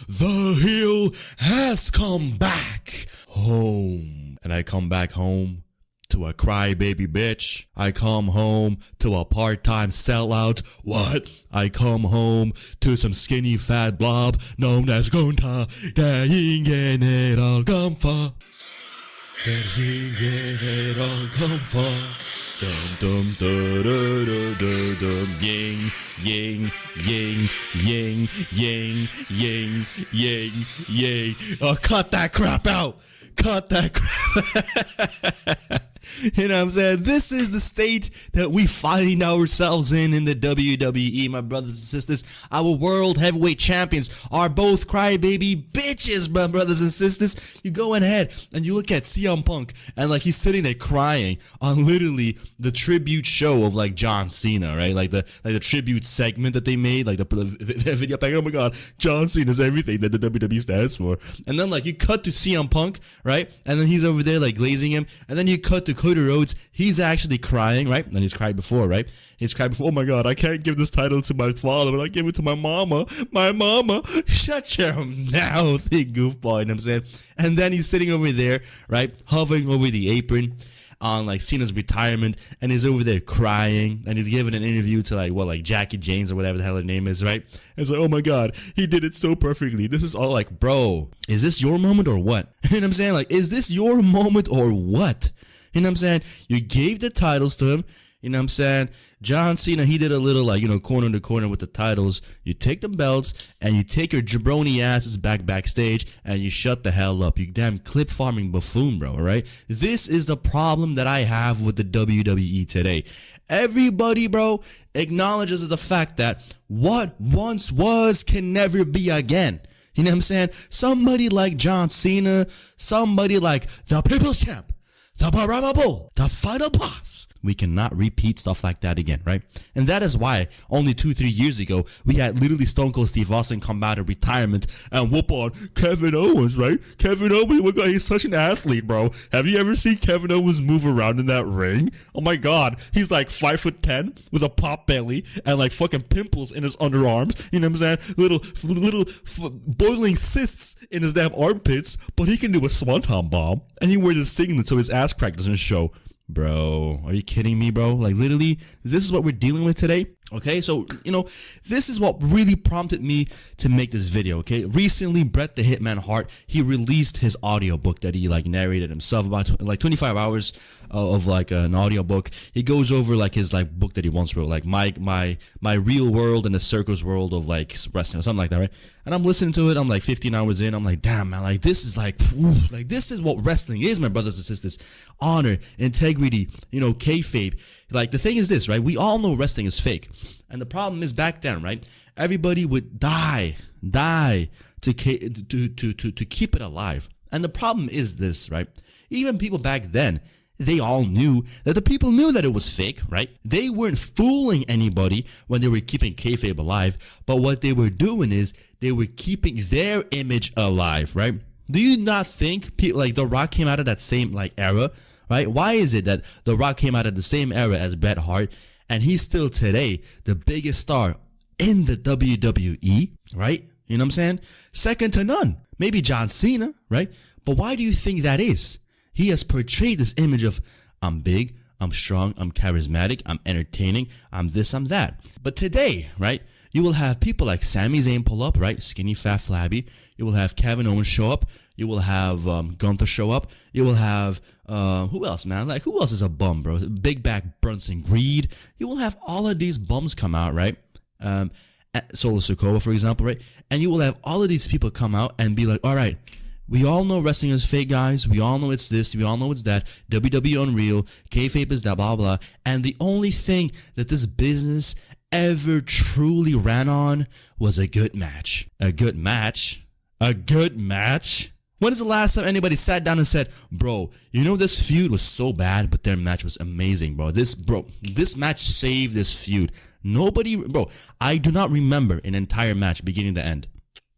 The heel has come back home. And I come back home to a crybaby bitch. I come home to a part-time sellout. What? I come home to some skinny fat blob known as Gunta. Där ingen är all comfort. Där ingen är all comfort. Dum dum dum dum dum dum ying ying ying ying ying ying ying ying. Oh, cut that crap out. Cut that crap. You know what I'm saying? This is the state that we find ourselves in the WWE, my brothers and sisters. Our world heavyweight champions are both crybaby bitches, my brothers and sisters. You go ahead and you look at CM Punk and like he's sitting there crying on literally the tribute show of like John Cena, right? Like the tribute segment that they made, like the video back. Oh my God, John Cena is everything that the WWE stands for. And then like you cut to CM Punk, right? And then he's over there like glazing him. And then you cut to Cody Rhodes. He's actually crying, right? And he's cried before, right? He's cried before. Oh my God, I can't give this title to my father, but I give it to my mama. My mama. Shut your mouth, you goofball. You know what I'm saying? And then he's sitting over there, right? Hovering over the apron on like Cena's retirement, and he's over there crying, and he's giving an interview to like Jackie James or whatever the hell her name is, right? And it's like, oh my God, he did it so perfectly. This is all like, bro, is this your moment or what? You know what I'm saying? Like, is this your moment or what? You know what I'm saying? You gave the titles to him. You know what I'm saying? John Cena, he did a little like, corner to corner with the titles. You take the belts and you take your jabroni asses backstage and you shut the hell up. You damn clip farming buffoon, bro, all right? This is the problem that I have with the WWE today. Everybody, bro, acknowledges the fact that what once was can never be again. You know what I'm saying? Somebody like John Cena, somebody like the People's Champ, the Brahma Bull, the final boss. We cannot repeat stuff like that again, right? And that is why only 2-3 years ago, we had literally Stone Cold Steve Austin come out of retirement and whoop on Kevin Owens, right? Kevin Owens, oh my God, he's such an athlete, bro. Have you ever seen Kevin Owens move around in that ring? Oh my God, he's like 5'10" with a pop belly and like fucking pimples in his underarms. You know what I'm saying? Little boiling cysts in his damn armpits, but he can do a swanton bomb and he wears his singlet so his ass crack doesn't show. Bro, are you kidding me, bro? Like, literally, this is what we're dealing with today. Okay, so, this is what really prompted me to make this video, okay? Recently, Bret the Hitman Hart, he released his audiobook that he, like, narrated himself, about, like, 25 hours of, like, an audiobook. He goes over, like, his, like, book that he once wrote, like, my real world and the circus world of, like, wrestling or something like that, right? And I'm listening to it, I'm, like, 15 hours in, I'm like, damn, man, like, this is, like, like, this is what wrestling is, my brothers and sisters. Honor, integrity, kayfabe. Like, the thing is this, right? We all know wrestling is fake. And the problem is back then, right? Everybody would die to keep it alive. And the problem is this, right? Even people back then, they all knew that the people knew that it was fake, right? They weren't fooling anybody when they were keeping kayfabe alive. But what they were doing is they were keeping their image alive, right? Do you not think people like The Rock came out of that same like era, right? Why is it that The Rock came out of the same era as Bret Hart and he's still today the biggest star in the WWE, right? You know what I'm saying? Second to none. Maybe John Cena, right? But why do you think that is? He has portrayed this image of I'm big, I'm strong, I'm charismatic, I'm entertaining, I'm this, I'm that. But today, right? You will have people like Sami Zayn pull up, right? Skinny, fat, flabby. You will have Kevin Owens show up. You will have Gunther show up. You will have, who else, man? Like, who else is a bum, bro? Big Back Brunson Greed. You will have all of these bums come out, right? Solo Sikoa, for example, right? And you will have all of these people come out and be like, all right, we all know wrestling is fake, guys. We all know it's this. We all know it's that. WWE unreal. Kayfabe is that, blah, blah. And the only thing that this business ever truly ran on was a good match. A good match? A good match? When is the last time anybody sat down and said, bro, this feud was so bad, but their match was amazing, bro. This match saved this feud. Nobody, bro, I do not remember an entire match beginning to end.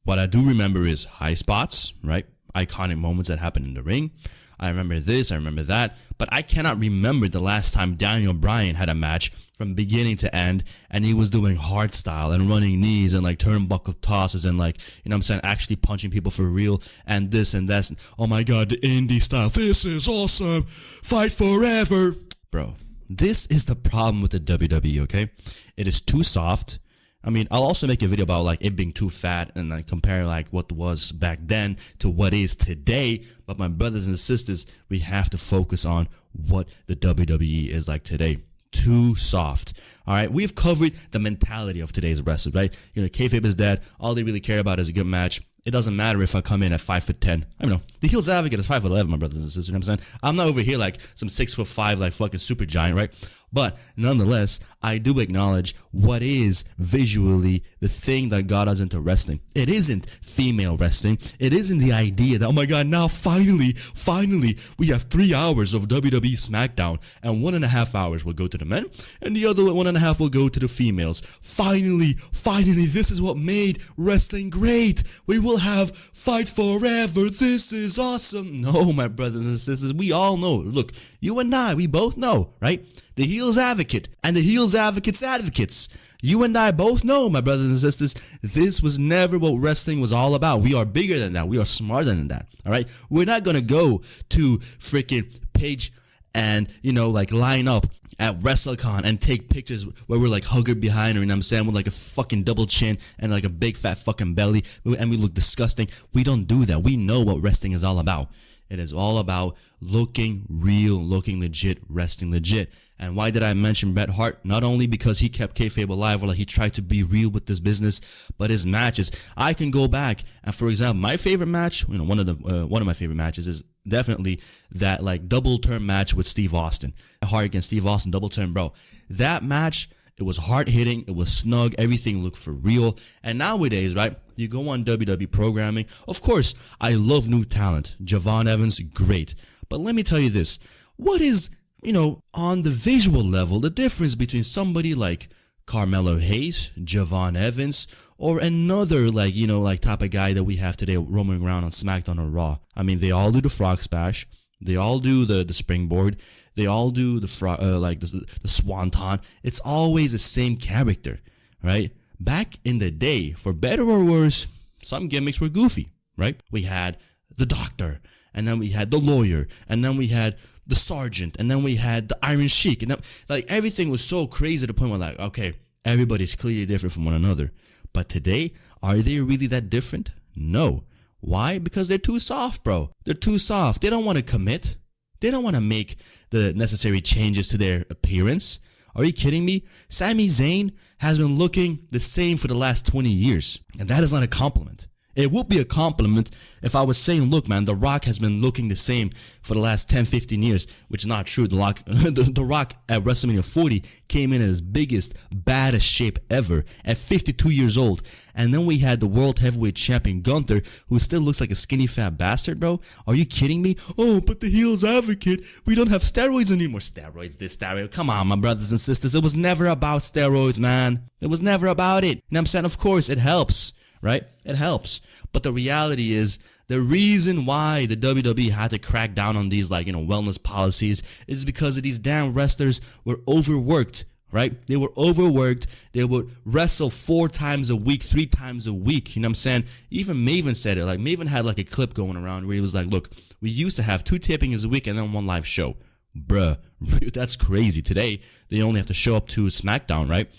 What I do remember is high spots, right? Iconic moments that happened in the ring. I remember this, I remember that, but I cannot remember the last time Daniel Bryan had a match from beginning to end and he was doing hard style and running knees and like turnbuckle tosses and like, you know what I'm saying, actually punching people for real and this and that. Oh my god, the indie style, this is awesome, fight forever. Bro, this is the problem with the WWE, okay? It is too soft. I mean, I'll also make a video about like it being too fat and like compare like what was back then to what is today. But my brothers and sisters, we have to focus on what the WWE is like today. Too soft. All right, we've covered the mentality of today's wrestlers, right? You know, kayfabe is dead. All they really care about is a good match. It doesn't matter if I come in at 5'10". I don't know. The heel's advocate is 5'11", my brothers and sisters. You know what I'm saying? I'm not over here like some 6'5", like fucking super giant, right? But nonetheless, I do acknowledge what is visually the thing that got us into wrestling. It isn't female wrestling. It isn't the idea that, oh my god, now finally, we have 3 hours of WWE SmackDown and 1.5 hours will go to the men and the other 1.5 will go to the females. Finally, this is what made wrestling great. We will have fight forever. This is awesome. No, my brothers and sisters, we all know. Look, you and I, we both know, right? The heel's advocate and the heel's advocate's advocates. You and I both know, my brothers and sisters, this was never what wrestling was all about. We are bigger than that. We are smarter than that. All right. We're not going to go to freaking Page and, you know, like line up at WrestleCon and take pictures where we're like huggered behind her, you know what I'm saying, with like a fucking double chin and like a big fat fucking belly and we look disgusting. We don't do that. We know what wrestling is all about. It is all about looking real, looking legit, wrestling legit. And why did I mention Bret Hart? Not only because he kept kayfabe alive or like he tried to be real with this business, but his matches. I can go back and, for example, my favorite match, you know, one of my favorite matches is definitely that like double turn match with Steve Austin. Hart against Steve Austin, double turn, bro. That match, it was hard hitting, it was snug, everything looked for real. And nowadays, right, you go on WWE programming. Of course, I love new talent. Javon Evans, great. But let me tell you this. What is, you know, on the visual level, the difference between somebody like Carmelo Hayes, Javon Evans, or another like, you know, like type of guy that we have today roaming around on SmackDown or Raw? I mean, they all do the frog splash. They all do the springboard. They all do the swanton. It's always the same character, right? Back in the day, for better or worse, some gimmicks were goofy, right? We had the doctor, and then we had the lawyer, and then we had the sergeant, and then we had the Iron Sheik, and then, like everything was so crazy to the point where like, okay, everybody's clearly different from one another. But today, are they really that different? No. Why? Because they're too soft, bro. They're too soft. They don't want to commit. They don't want to make the necessary changes to their appearance. Are you kidding me? Sami Zayn has been looking the same for the last 20 years. And that is not a compliment. It would be a compliment if I was saying, look, man, The Rock has been looking the same for the last 10, 15 years, which is not true. The Rock at WrestleMania 40 came in his biggest, baddest shape ever at 52 years old. And then we had the World Heavyweight Champion Gunther, who still looks like a skinny fat bastard, bro. Are you kidding me? Oh, but the heel's advocate, we don't have steroids anymore. Steroids, this steroid. Come on, my brothers and sisters. It was never about steroids, man. It was never about it. You know what I'm saying? Of course, it helps. Right? It helps. But the reality is, the reason why the WWE had to crack down on these, like, you know, wellness policies is because of these damn wrestlers were overworked, right? They were overworked. They would wrestle 4 times a week, 3 times a week. You know what I'm saying? Even Maven said it. Like, Maven had like a clip going around where he was like, look, we used to have 2 tapings a week and then 1 live show. Bruh, that's crazy. Today, they only have to show up to SmackDown, right?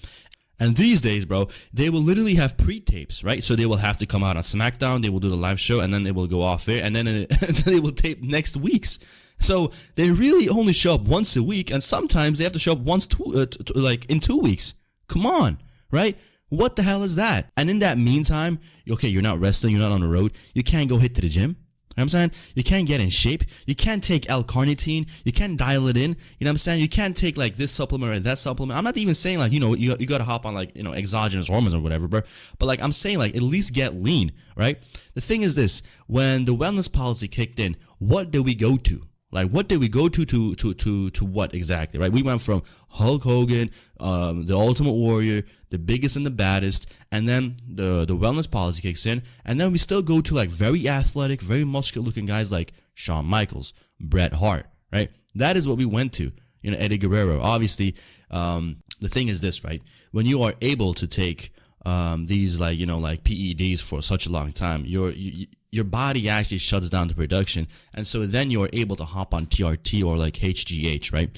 And these days, bro, they will literally have pre-tapes, right? So they will have to come out on SmackDown, they will do the live show, and then they will go off there, and then they will tape next week's. So they really only show up once a week, and sometimes they have to show up once, like in 2 weeks. Come on, right? What the hell is that? And in that meantime, okay, you're not wrestling, you're not on the road, you can't go hit to the gym. You know what I'm saying? You can't get in shape. You can't take L-carnitine. You can't dial it in. You know what I'm saying? You can't take like this supplement or that supplement. I'm not even saying like, you know, you got to hop on like, you know, exogenous hormones or whatever, bro. But like I'm saying like at least get lean, right? The thing is this, when the wellness policy kicked in, what did we go to? Like, what did we go to what exactly, right? We went from Hulk Hogan, the Ultimate Warrior, the biggest and the baddest, and then the wellness policy kicks in, and then we still go to like very athletic, very muscular looking guys like Shawn Michaels, Bret Hart, right? That is what we went to. You know, Eddie Guerrero. Obviously, the thing is this, right? When you are able to take these like, you know, like PEDs for such a long time, your body actually shuts down the production, and so then you're able to hop on TRT or like HGH, right?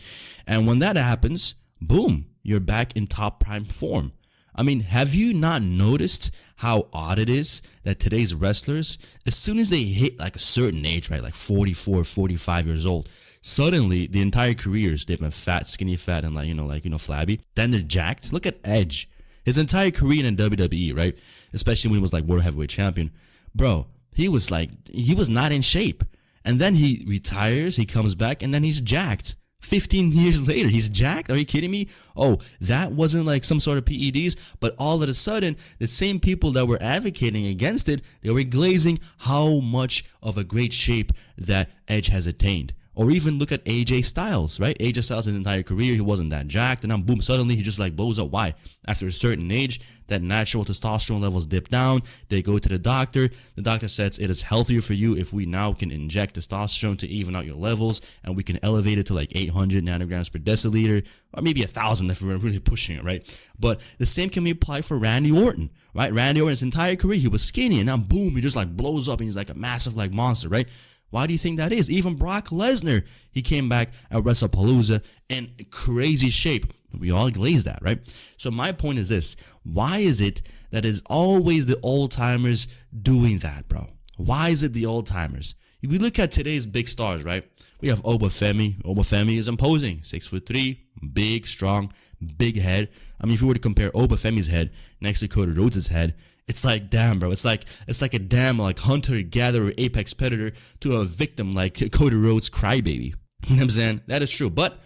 And when that happens, boom, you're back in top prime form. I mean, have you not noticed how odd it is that today's wrestlers, as soon as they hit like a certain age, right, like 44, 45 years old, suddenly the entire careers, they've been fat, skinny fat, and like flabby, then they're jacked. Look at Edge. His entire career in WWE, right? Especially when he was like world heavyweight champion. Bro, he was not in shape. And then he retires, he comes back, and then he's jacked. 15 years later, he's jacked? Are you kidding me? Oh, that wasn't like some sort of PEDs, but all of a sudden, the same people that were advocating against it, they were glazing how much of a great shape that Edge has attained. Or even look at AJ Styles, right? AJ Styles, his entire career, he wasn't that jacked, and then boom, suddenly he just like blows up. Why? After a certain age, that natural testosterone levels dip down. They go to the doctor. The doctor says it is healthier for you if we now can inject testosterone to even out your levels, and we can elevate it to like 800 nanograms per deciliter, or maybe 1,000 if we're really pushing it, right? But the same can be applied for Randy Orton, right? Randy Orton, his entire career, he was skinny, and now boom, he just like blows up, and he's like a massive like monster, right? Why do you think that is? Even Brock Lesnar, he came back at WrestlePalooza in crazy shape. We all glaze that, right? So my point is this. Why is it that it's always the old-timers doing that, bro? Why is it the old-timers? If we look at today's big stars, right? We have Obafemi. Obafemi is imposing. 6'3", big, strong, big head. I mean, if you were to compare Obafemi's head next to Cody Rhodes' head, it's like, damn, bro. It's like a damn like hunter-gatherer, apex predator to a victim like Cody Rhodes' crybaby. You know what I'm saying? That is true. But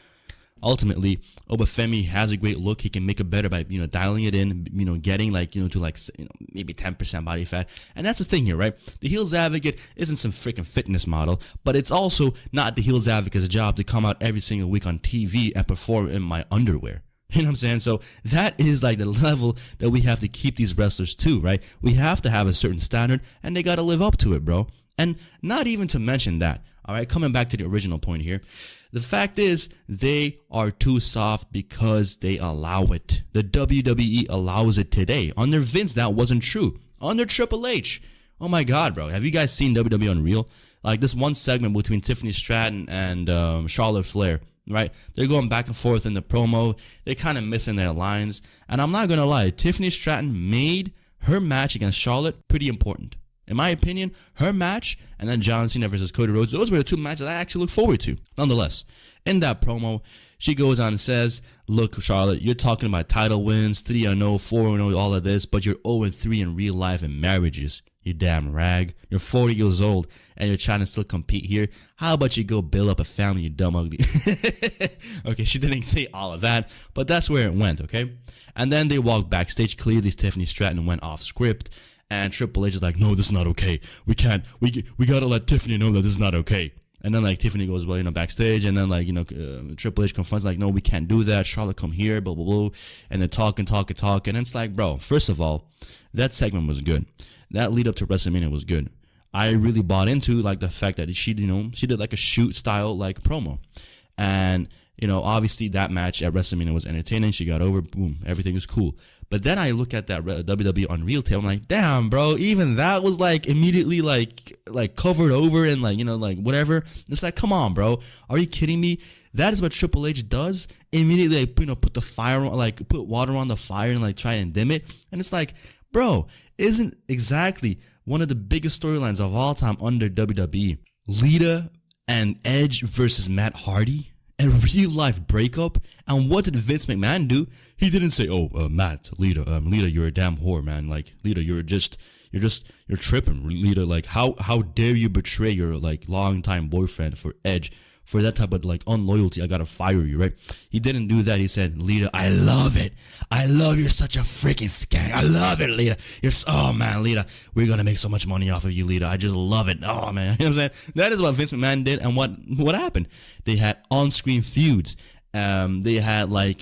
ultimately, Obafemi has a great look. He can make it better by, you know, dialing it in, you know, getting like, you know, to like, you know, maybe 10% body fat. And that's the thing here, right? The Heels Advocate isn't some freaking fitness model, but it's also not the Heels Advocate's job to come out every single week on TV and perform in my underwear. You know what I'm saying? So that is like the level that we have to keep these wrestlers to, right? We have to have a certain standard, and they got to live up to it, bro. And not even to mention that, all right, coming back to the original point here, the fact is they are too soft because they allow it. The WWE allows it today. Under Vince, that wasn't true. Under Triple H, oh my God, bro. Have you guys seen WWE Unreal? Like this one segment between Tiffany Stratton and Charlotte Flair. Right, they're going back and forth in the promo. They're kind of missing their lines, and I'm not gonna lie. Tiffany Stratton made her match against Charlotte pretty important, in my opinion. Her match and then John Cena versus Cody Rhodes. Those were the two matches I actually look forward to. Nonetheless, in that promo, she goes on and says, "Look, Charlotte, you're talking about title wins, 3-0, 4-0, all of this, but you're 0-3 in real life and marriages. You damn rag. You're 40 years old and you're trying to still compete here. How about you go build up a family, you dumb ugly." Okay, she didn't say all of that, but that's where it went, okay? And then they walked backstage. Clearly, Tiffany Stratton went off script, and Triple H is like, "No, this is not okay. We can't. We gotta let Tiffany know that this is not okay." And then like Tiffany goes, well, you know, backstage, and then like, you know, Triple H confronts like, "No, we can't do that. Charlotte, come here, blah blah blah," and they're talking, and it's like, bro, first of all, that segment was good. That lead up to WrestleMania was good. I really bought into like the fact that she, you know, she did like a shoot style like promo, and you know, obviously that match at WrestleMania was entertaining. She got over, boom, everything was cool. But then I look at that WWE Unreal tape, I'm like, damn, bro, even that was like immediately like covered over and like, you know, like whatever. It's like, come on, bro, are you kidding me? That is what Triple H does. Immediately, like, you know, put the fire on, like put water on the fire and like try and dim it. And it's like, bro, isn't exactly one of the biggest storylines of all time under WWE Lita and Edge versus Matt Hardy? A real life breakup. And what did Vince McMahon do? He didn't say, "Oh, Matt, Lita, you're a damn whore, man. Like, Lita, you're you're tripping, Lita. Like, how dare you betray your like longtime boyfriend for Edge? For that type of like unloyalty, I gotta fire you, right? He didn't do that. He said, Lita, I love it. I love you're such a freaking skank. I love it, Lita. Oh man, Lita, we're gonna make so much money off of you, Lita. I just love it. Oh man, you know what I'm saying? That is what Vince McMahon did, and what happened? They had on-screen feuds. They had like,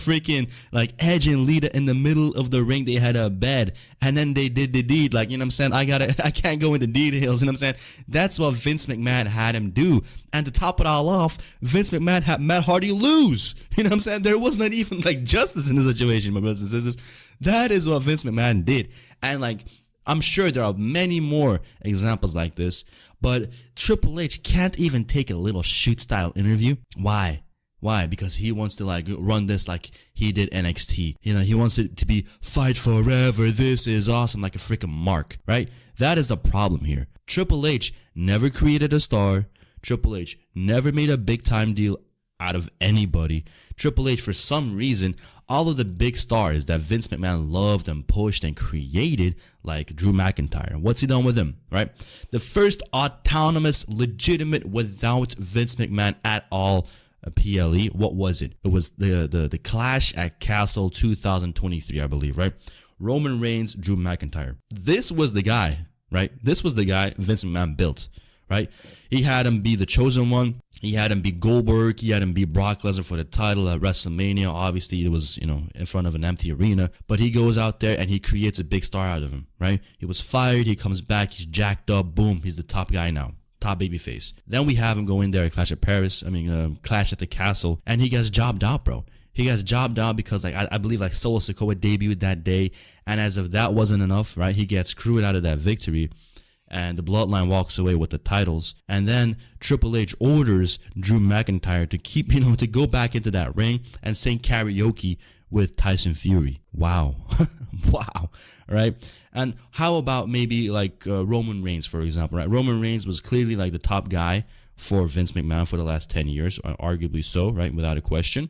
freaking like Edge and Lita in the middle of the ring. They had a bed, and then they did the deed. Like, you know what I'm saying? I can't go into details. You know what I'm saying? That's what Vince McMahon had him do. And to top it all off, Vince McMahon had Matt Hardy lose. You know what I'm saying? There was not even like justice in the situation, my brothers and sisters. That is what Vince McMahon did. And like, I'm sure there are many more examples like this, but Triple H can't even take a little shoot style interview. Why? Because he wants to like run this like he did NXT. You know, he wants it to be fight forever. This is awesome, like a freaking mark, right? That is the problem here. Triple H never created a star. Triple H never made a big time deal out of anybody. Triple H, for some reason, all of the big stars that Vince McMahon loved and pushed and created, like Drew McIntyre, what's he done with him, right? The first autonomous, legitimate, without Vince McMahon at all, PLE, what was it? It was the Clash at Castle 2023, I believe, right? Roman Reigns, Drew McIntyre. This was the guy, right? This was the guy Vince McMahon built, right? He had him be the chosen one. He had him beat Goldberg. He had him beat Brock Lesnar for the title at WrestleMania. Obviously, it was, in front of an empty arena. But he goes out there and he creates a big star out of him, right? He was fired. He comes back. He's jacked up. Boom. He's the top guy now. Top babyface. Then we have him go in there at Clash at Clash at the Castle. And he gets jobbed out, bro. He gets jobbed out because, like, I believe, like, Solo Sikoa debuted that day. And as if that wasn't enough, right? He gets screwed out of that victory. And the Bloodline walks away with the titles. And then Triple H orders Drew McIntyre to keep, to go back into that ring and sing karaoke with Tyson Fury. Wow. Wow. Right? And how about maybe like Roman Reigns, for example, right? Roman Reigns was clearly like the top guy for Vince McMahon for the last 10 years, arguably so, right? Without a question.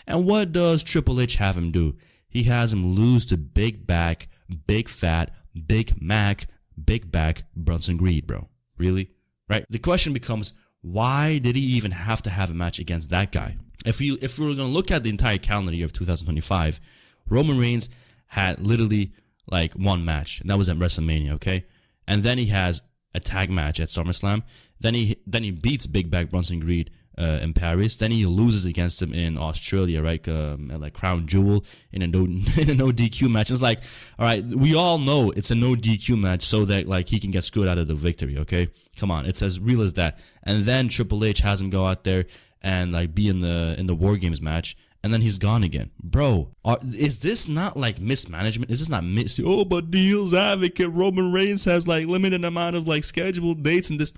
And what does Triple H have him do? He has him lose to Big Back, Big Fat, Big Mac, Big Back Bronson Reed, bro. Really? Right? The question becomes, why did he even have to have a match against that guy? If we were going to look at the entire calendar year of 2025, Roman Reigns had literally like one match, and that was at WrestleMania, okay? And then he has a tag match at SummerSlam. Then he beats Big Back Bronson Reed in Paris. Then he loses against him in Australia, right? At like Crown Jewel in a no DQ match. It's like, all right, we all know it's a no DQ match so that like he can get screwed out of the victory, okay? Come on, it's as real as that. And then Triple H has him go out there and like be in the War Games match, and then he's gone again. Bro, is this not like mismanagement? Is this not but Deal's advocate Roman Reigns has like limited amount of like scheduled dates and this?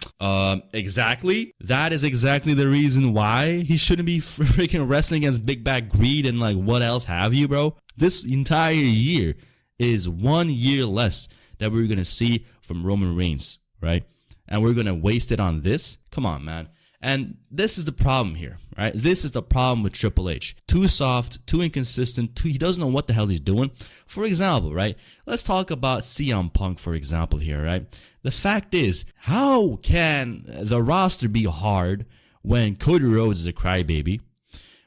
Exactly. That is exactly the reason why he shouldn't be freaking wrestling against Big Back Greed and like what else have you, bro? This entire year is 1 year less that we're going to see from Roman Reigns, right? And we're going to waste it on this? Come on, man. And this is the problem here, right? This is the problem with Triple H. Too soft, too inconsistent, he doesn't know what the hell he's doing. For example, right? Let's talk about CM Punk, for example, here, right? The fact is, how can the roster be hard when Cody Rhodes is a crybaby?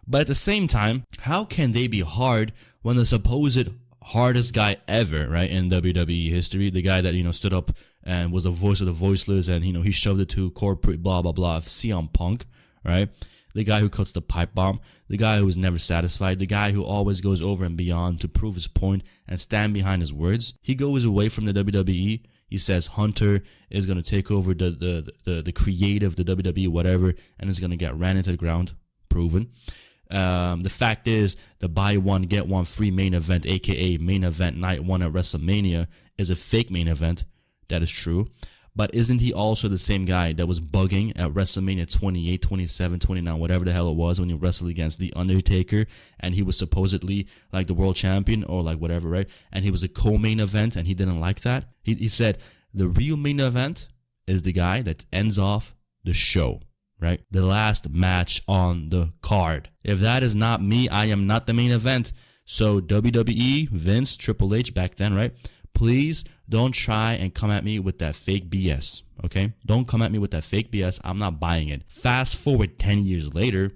But at the same time, how can they be hard when the supposed hardest guy ever, right, in WWE history, the guy that, stood up and was the voice of the voiceless, and, he shoved it to corporate blah, blah, blah, CM Punk, right? The guy who cuts the pipe bomb, the guy who is never satisfied, the guy who always goes over and beyond to prove his point and stand behind his words. He goes away from the WWE. He says Hunter is going to take over the creative, the WWE, whatever, and is going to get ran into the ground. Proven. The fact is, the buy one, get one free main event, aka main event night one at WrestleMania, is a fake main event. That is true. But isn't he also the same guy that was bugging at WrestleMania 28, 27, 29, whatever the hell it was, when he wrestled against The Undertaker, and he was supposedly like the world champion or like whatever, right? And he was a co-main event, and he didn't like that. He said the real main event is the guy that ends off the show, right? The last match on the card. If that is not me, I am not the main event. So WWE, Vince, Triple H back then, right? please don't try and come at me with that fake BS, okay? Don't come at me with that fake BS. I'm not buying it. Fast forward 10 years later,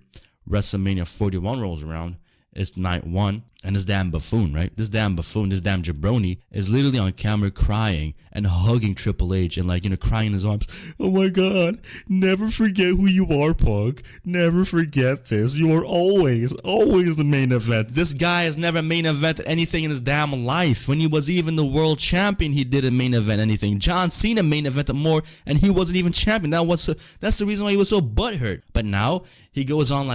WrestleMania 41 rolls around. It's night 1, and this damn buffoon, right? This damn jabroni is literally on camera crying and hugging Triple H and crying in his arms. Oh my God, never forget who you are, Punk. Never forget this. You are always the main event. This guy has never main evented anything in his damn life. When he was even the world champion, he didn't main event anything. John Cena main evented more, and he wasn't even champion. That's the reason why he was so butthurt. But now he goes on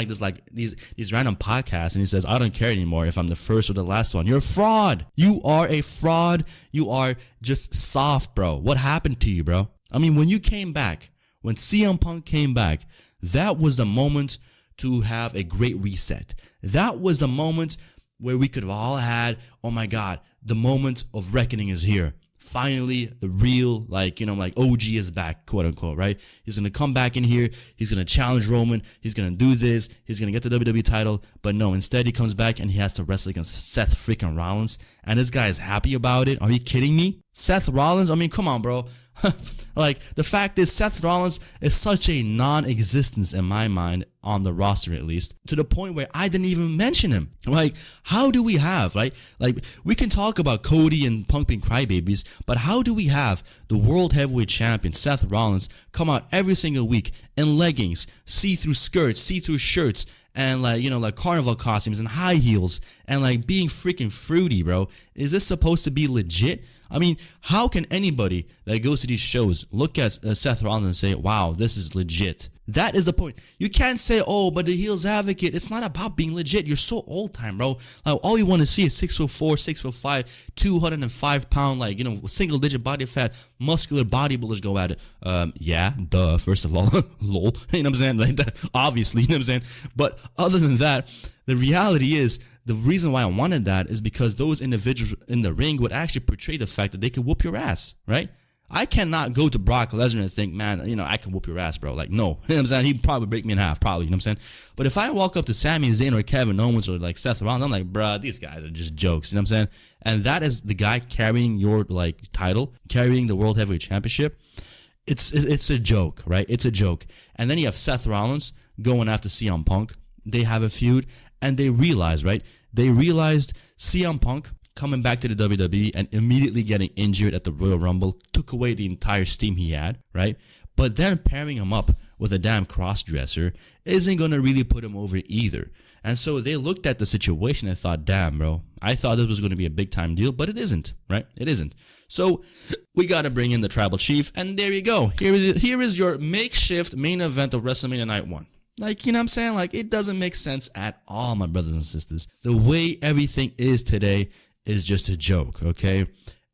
these random podcasts and he says, I don't care anymore if I'm the first or the last one. You're a fraud. You are a fraud. You are just soft, bro. What happened to you, bro? I mean, when you came back, when CM Punk came back, that was the moment to have a great reset. That was the moment where we could have all had, oh my God, the moment of reckoning is here. Finally, the real, OG is back, quote unquote, right? He's going to come back in here. He's going to challenge Roman. He's going to do this. He's going to get the WWE title. But no, instead he comes back and he has to wrestle against Seth freaking Rollins. And this guy is happy about it. Are you kidding me? Seth Rollins? I mean, come on, bro. The fact is Seth Rollins is such a non-existence in my mind, on the roster at least, to the point where I didn't even mention him. How do we have, we can talk about Cody and Punk being crybabies, but how do we have the World Heavyweight Champion Seth Rollins come out every single week in leggings, see-through skirts, see-through shirts, and carnival costumes and high heels, and being freaking fruity, bro? Is this supposed to be legit? I mean, how can anybody that goes to these shows look at Seth Rollins and say, wow, this is legit? That is the point. You can't say, oh, but the heel's advocate. It's not about being legit. You're so old time, bro. All you want to see is 6'4", 6'5", 205 pound, single digit body fat, muscular bodybuilders go at it. Yeah, duh, first of all, lol. You know what I'm saying? Obviously, you know what I'm saying? But other than that, the reality is, the reason why I wanted that is because those individuals in the ring would actually portray the fact that they could whoop your ass, right? I cannot go to Brock Lesnar and think, man, I can whoop your ass, bro. No. You know what I'm saying? He'd probably break me in half, probably, you know what I'm saying? But if I walk up to Sami Zayn or Kevin Owens or Seth Rollins, I'm like, bruh, these guys are just jokes, you know what I'm saying? And that is the guy carrying your, title, carrying the World Heavyweight Championship. It's a joke, right? It's a joke. And then you have Seth Rollins going after CM Punk. They have a feud. And they realized, right? They realized CM Punk coming back to the WWE and immediately getting injured at the Royal Rumble took away the entire steam he had, right? But then pairing him up with a damn cross-dresser isn't going to really put him over either. And so they looked at the situation and thought, damn, bro, I thought this was going to be a big-time deal, but it isn't, right? It isn't. So we got to bring in the Tribal Chief, and there you go. Here is your makeshift main event of WrestleMania Night 1. You know what I'm saying? It doesn't make sense at all, my brothers and sisters. The way everything is today is just a joke, okay?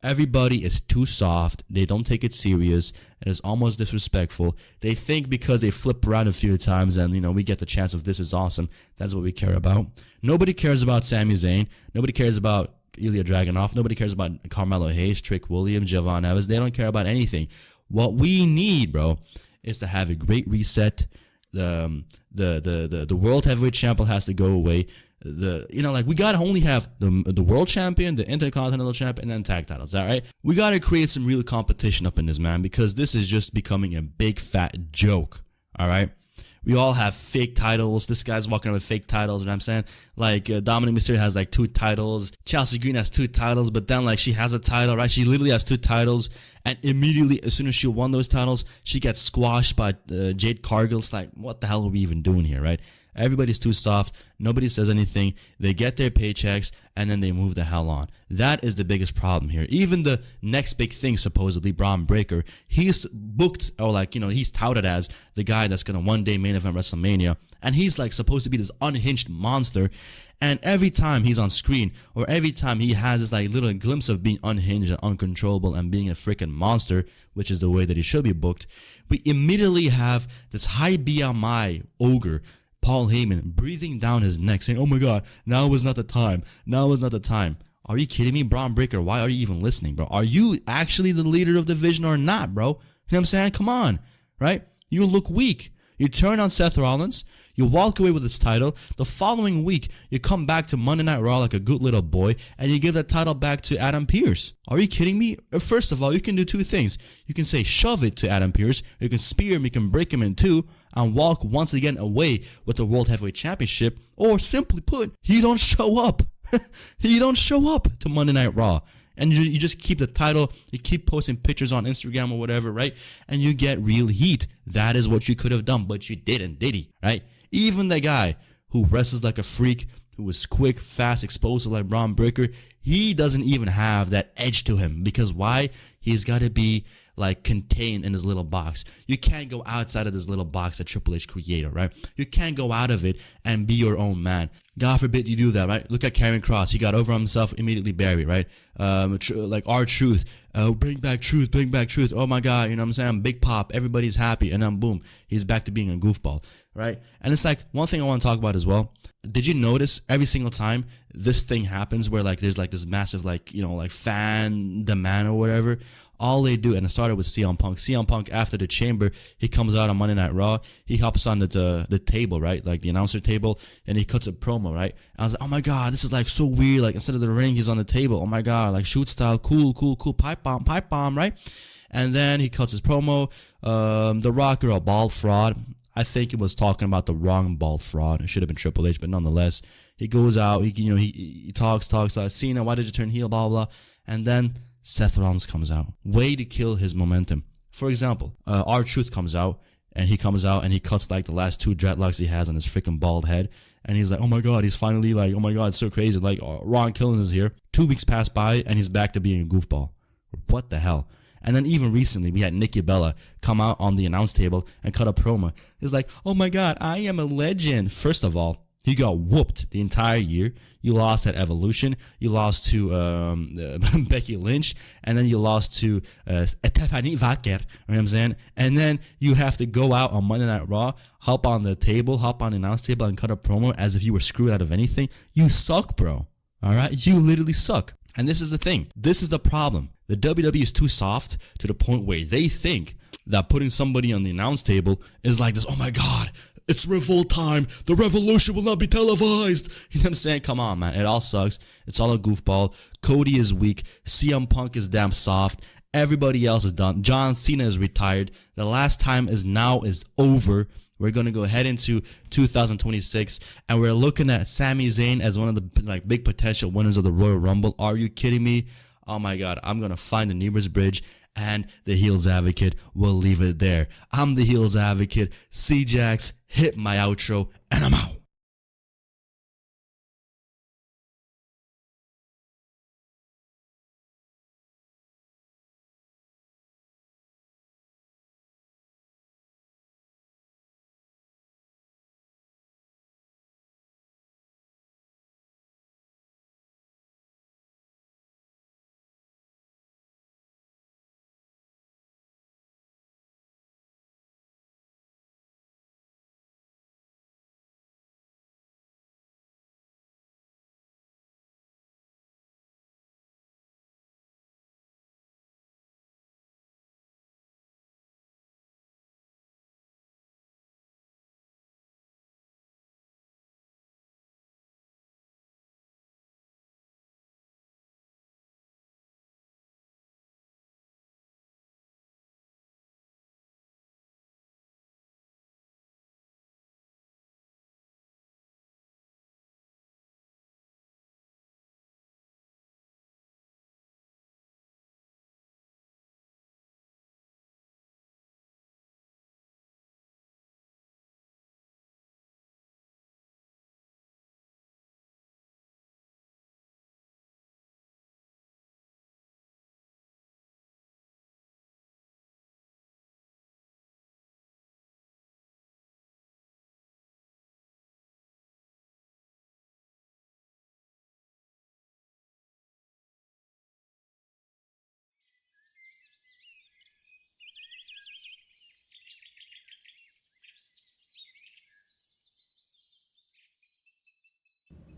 Everybody is too soft. They don't take it serious. It is almost disrespectful. They think because they flip around a few times and, we get the chance of this is awesome, that's what we care about. Nobody cares about Sami Zayn. Nobody cares about Ilya Dragunov. Nobody cares about Carmelo Hayes, Trick Williams, Javon Evans. They don't care about anything. What we need, bro, is to have a great reset. The world heavyweight champion has to go away. We gotta only have the world champion, the intercontinental champion, and then tag titles. All right, we gotta create some real competition up in this, man, because this is just becoming a big fat joke. All right. We all have fake titles. This guy's walking around with fake titles, you know what I'm saying? Dominic Mysterio has 2 titles. Chelsea Green has 2 titles, but then she has a title, right? She literally has 2 titles, and immediately as soon as she won those titles, she gets squashed by Jade Cargill. It's what the hell are we even doing here, right? Everybody's too soft. Nobody says anything. They get their paychecks, and then they move the hell on. That is the biggest problem here. Even the next big thing, supposedly, Braun Breaker, he's booked, or he's touted as the guy that's going to one day main event WrestleMania, and he's supposed to be this unhinged monster, and every time he's on screen, or every time he has this little glimpse of being unhinged and uncontrollable and being a freaking monster, which is the way that he should be booked, we immediately have this high BMI ogre, Paul Heyman, breathing down his neck, saying, oh my God, now is not the time. Now is not the time. Are you kidding me, Braun Breaker? Why are you even listening, bro? Are you actually the leader of the division or not, bro? You know what I'm saying? Come on, right? You look weak. You turn on Seth Rollins, you walk away with this title. The following week, you come back to Monday Night Raw like a good little boy, and you give that title back to Adam Pearce. Are you kidding me? First of all, you can do two things. You can say shove it to Adam Pearce, you can spear him, you can break him in two, and walk once again away with the World Heavyweight Championship, or simply put, you don't show up. You don't show up to Monday Night Raw. And you just keep the title, you keep posting pictures on Instagram or whatever, right? And you get real heat. That is what you could have done, but you didn't, did he? Right? Even the guy who wrestles like a freak, who is quick, fast, explosive like Braun Breaker, he doesn't even have that edge to him. Because why? He's got to be like contained in his little box. You can't go outside of this little box that Triple H created, right? You can't go out of it and be your own man. God forbid you do that, right? Look at Karrion Kross. He got over himself, immediately buried, right? Like R-Truth. Bring back truth, bring back truth. Oh my God, you know what I'm saying? Big pop, everybody's happy, and then boom, he's back to being a goofball, right? And it's like, one thing I want to talk about as well. Did you notice every single time this thing happens where like there's like this massive like, you know, like fan demand or whatever, all they do, and it started with CM Punk. CM Punk, after the chamber, he comes out on Monday Night Raw, he hops on the table, right, like the announcer table, and he cuts a promo, right? And I was like, oh my God, this is like so weird, like instead of the ring, he's on the table, oh my God, like shoot style, cool, pipe bomb, right? And then he cuts his promo, The Rock, you're a bald fraud. I think it was talking about the wrong bald fraud. It should have been Triple H, but nonetheless, he goes out, he talks, Cena, why did you turn heel, blah, blah, blah. And then Seth Rollins comes out. Way to kill his momentum. For example, R-Truth comes out, and he cuts like the last two dreadlocks he has on his freaking bald head. And he's like, oh my God, he's finally like, oh my God, it's so crazy. Like, Ron Killings is here. 2 weeks pass by, and he's back to being a goofball. What the hell? And then even recently, we had Nikki Bella come out on the announce table and cut a promo. It's like, oh my God, I am a legend. First of all, you got whooped the entire year. You lost at Evolution. You lost to Becky Lynch. And then you lost to Stephanie Vaquer. You know what I'm saying? And then you have to go out on Monday Night Raw, hop on the announce table, and cut a promo as if you were screwed out of anything. You suck, bro. All right? You literally suck. And this is the thing. This is the problem. The WWE is too soft to the point where they think that putting somebody on the announce table is like this, oh my God, it's revolt time. The revolution will not be televised. You know what I'm saying? Come on, man. It all sucks. It's all a goofball. Cody is weak. CM Punk is damn soft. Everybody else is done. John Cena is retired. The last time is over. We're going to go head into 2026, and we're looking at Sami Zayn as one of the like big potential winners of the Royal Rumble. Are you kidding me? Oh my God, I'm going to find the Niebuhr's Bridge, and the Heels Advocate will leave it there. I'm the Heels Advocate. C-Jax, hit my outro, and I'm out.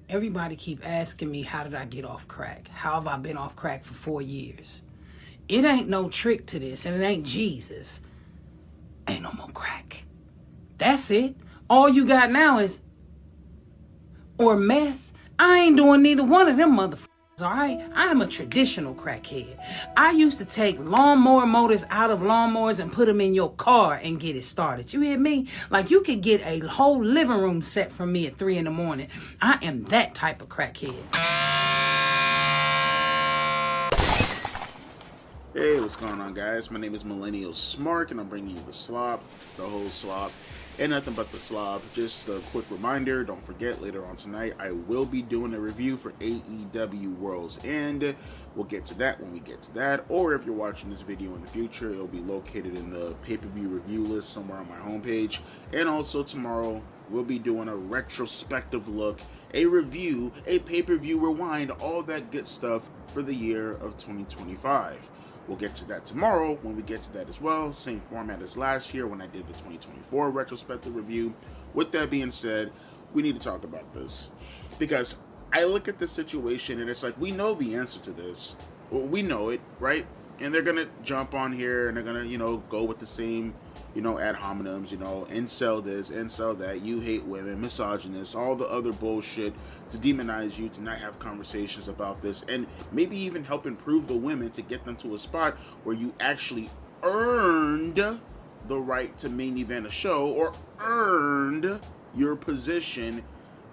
Everybody keep asking me, how did I get off crack? How have I been off crack for 4 years? It ain't no trick to this, and it ain't Jesus. Ain't no more crack. That's it. All you got now is, or meth. I ain't doing neither one of them motherfuckers, all right? I am a traditional crackhead. I used to take lawnmower motors out of lawnmowers and put them in your car and get it started. You hear me? Like, you could get a whole living room set from me at 3 in the morning. I am that type of crackhead. Hey, what's going on, guys? My name is Millennial Smark, and I'm bringing you the slop, the whole slop, and nothing but the slop. Just a quick reminder, don't forget, later on tonight, I will be doing a review for AEW World's End. We'll get to that when we get to that, or if you're watching this video in the future, it'll be located in the pay-per-view review list somewhere on my homepage. And also tomorrow, we'll be doing a retrospective look, a review, a pay-per-view rewind, all that good stuff for the year of 2025. We'll get to that tomorrow when we get to that as well. Same format as last year when I did the 2024 retrospective review. With that being said, we need to talk about this. Because I look at this situation and it's like, we know the answer to this. Well, we know it, right? And they're going to jump on here and they're going to, go with the same, ad hominems, incel this, incel that, you hate women, misogynist, all the other bullshit to demonize you, to not have conversations about this, and maybe even help improve the women to get them to a spot where you actually earned the right to main event a show or earned your position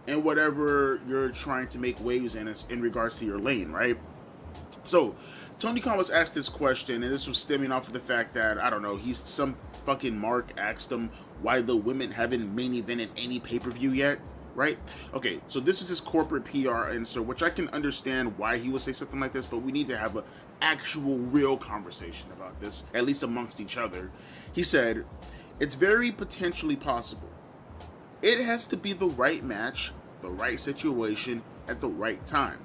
in whatever you're trying to make waves in regards to your lane, right? So, Tony Khan was asked this question, and this was stemming off of the fact that, I don't know, some fucking Mark asked him why the women haven't main evented any pay-per-view yet, right? Okay, so this is his corporate PR answer, which I can understand why he would say something like this, but we need to have an actual real conversation about this, at least amongst each other. He said, it's very potentially possible. It has to be the right match, the right situation, at the right time.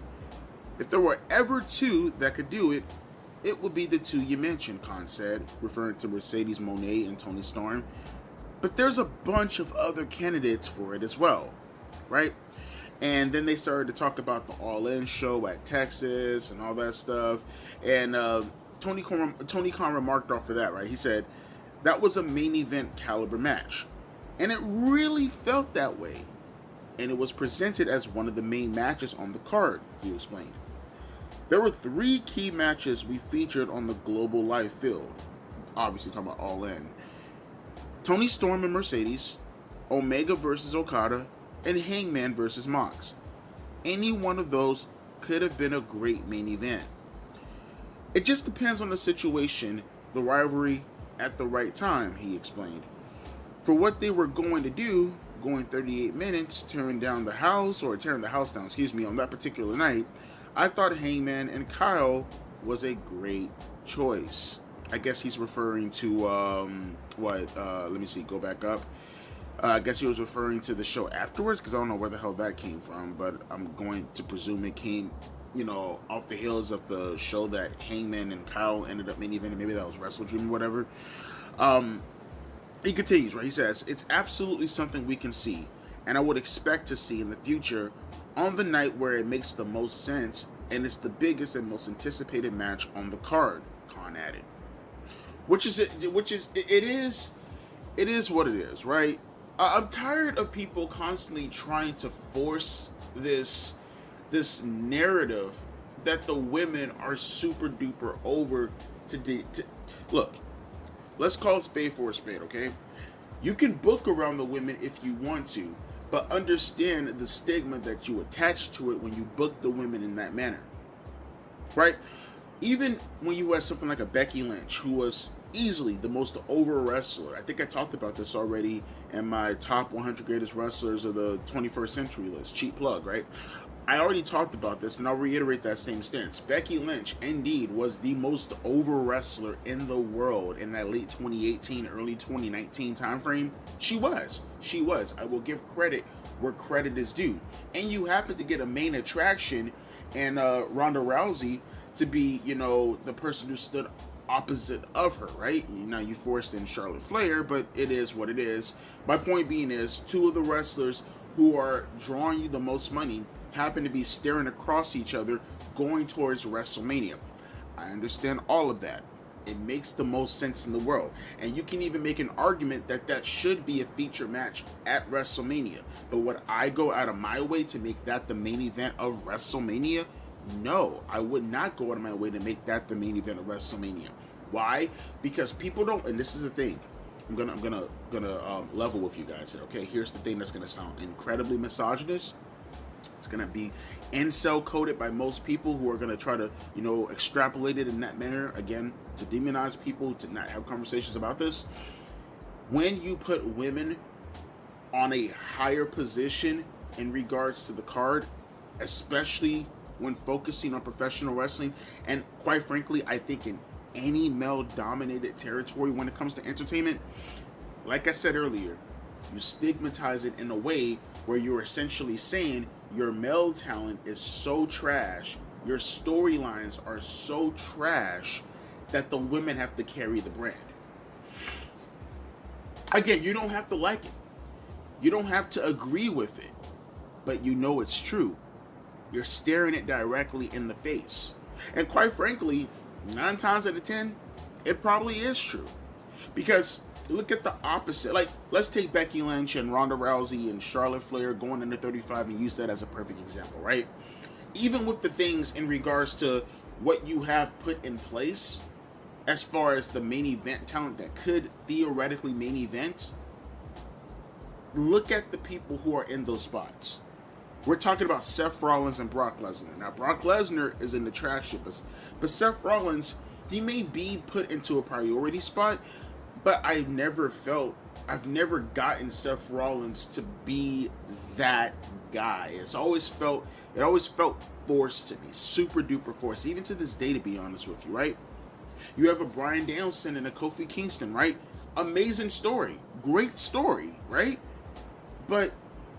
If there were ever two that could do it, it would be the two you mentioned, Khan said, referring to Mercedes Moné and Toni Storm. But there's a bunch of other candidates for it as well, right? And then they started to talk about the All In show at Texas and all that stuff. And Tony Khan remarked off of that, right? He said, that was a main event caliber match. And it really felt that way. And it was presented as one of the main matches on the card, he explained. There were 3 key matches we featured on the global live field. Obviously talking about All In. Toni Storm and Mercedes, Omega versus Okada, and Hangman versus Mox. Any one of those could have been a great main event. It just depends on the situation, the rivalry at the right time, he explained. For what they were going to do, going 38 minutes, tearing the house down, on that particular night, I thought Hangman and Kyle was a great choice. I guess he's referring to, let me see, go back up. I guess he was referring to the show afterwards, because I don't know where the hell that came from, but I'm going to presume it came, off the heels of the show that Hangman and Kyle ended up main eventing. Maybe that was Wrestle Dream or whatever. He continues, right? He says, it's absolutely something we can see, and I would expect to see in the future on the night where it makes the most sense, and it's the biggest and most anticipated match on the card, Khan added. It is what it is, right? I'm tired of people constantly trying to force this narrative that the women are super duper over to look. Let's call a spade for a spade, okay? You can book around the women if you want to, but understand the stigma that you attach to it when you book the women in that manner, right? Even when you had something like a Becky Lynch, who was easily the most over wrestler. I think I talked about this already in my top 100 greatest wrestlers of the 21st century list. Cheap plug, right? I already talked about this, and I'll reiterate that same stance. Becky Lynch, indeed, was the most over wrestler in the world in that late 2018, early 2019 timeframe. She was. I will give credit where credit is due. And you happen to get a main attraction and Ronda Rousey to be, the person who stood opposite of her, right? Now you forced in Charlotte Flair, but it is what it is. My point being is, 2 of the wrestlers who are drawing you the most money happen to be staring across each other going towards WrestleMania. I understand all of that. It makes the most sense in the world. And you can even make an argument that that should be a feature match at WrestleMania. But would I go out of my way to make that the main event of WrestleMania? No, I would not go out of my way to make that the main event of WrestleMania. Why? Because people don't, and this is the thing. I'm gonna level with you guys here. Okay, here's the thing that's gonna sound incredibly misogynist. It's gonna be incel coded by most people who are gonna try to, extrapolate it in that manner. Again, to demonize people, to not have conversations about this. When you put women on a higher position in regards to the card, especially when focusing on professional wrestling, and quite frankly, I think in any male-dominated territory when it comes to entertainment, like I said earlier, you stigmatize it in a way where you're essentially saying your male talent is so trash, your storylines are so trash, that the women have to carry the brand. Again, you don't have to like it. You don't have to agree with it. But you know it's true. You're staring it directly in the face. And quite frankly, 9 times out of 10, it probably is true. Because look at the opposite. Like, let's take Becky Lynch and Ronda Rousey and Charlotte Flair going into 35 and use that as a perfect example, right? Even with the things in regards to what you have put in place, as far as the main event talent that could theoretically main event, look at the people who are in those spots. We're talking about Seth Rollins and Brock Lesnar. Now, Brock Lesnar is an attraction, but Seth Rollins, he may be put into a priority spot, but I've never gotten Seth Rollins to be that guy. It always felt forced to me, super duper forced, even to this day, to be honest with you, right? You have a Bryan Danielson and a Kofi Kingston, right? Amazing story, great story, right? But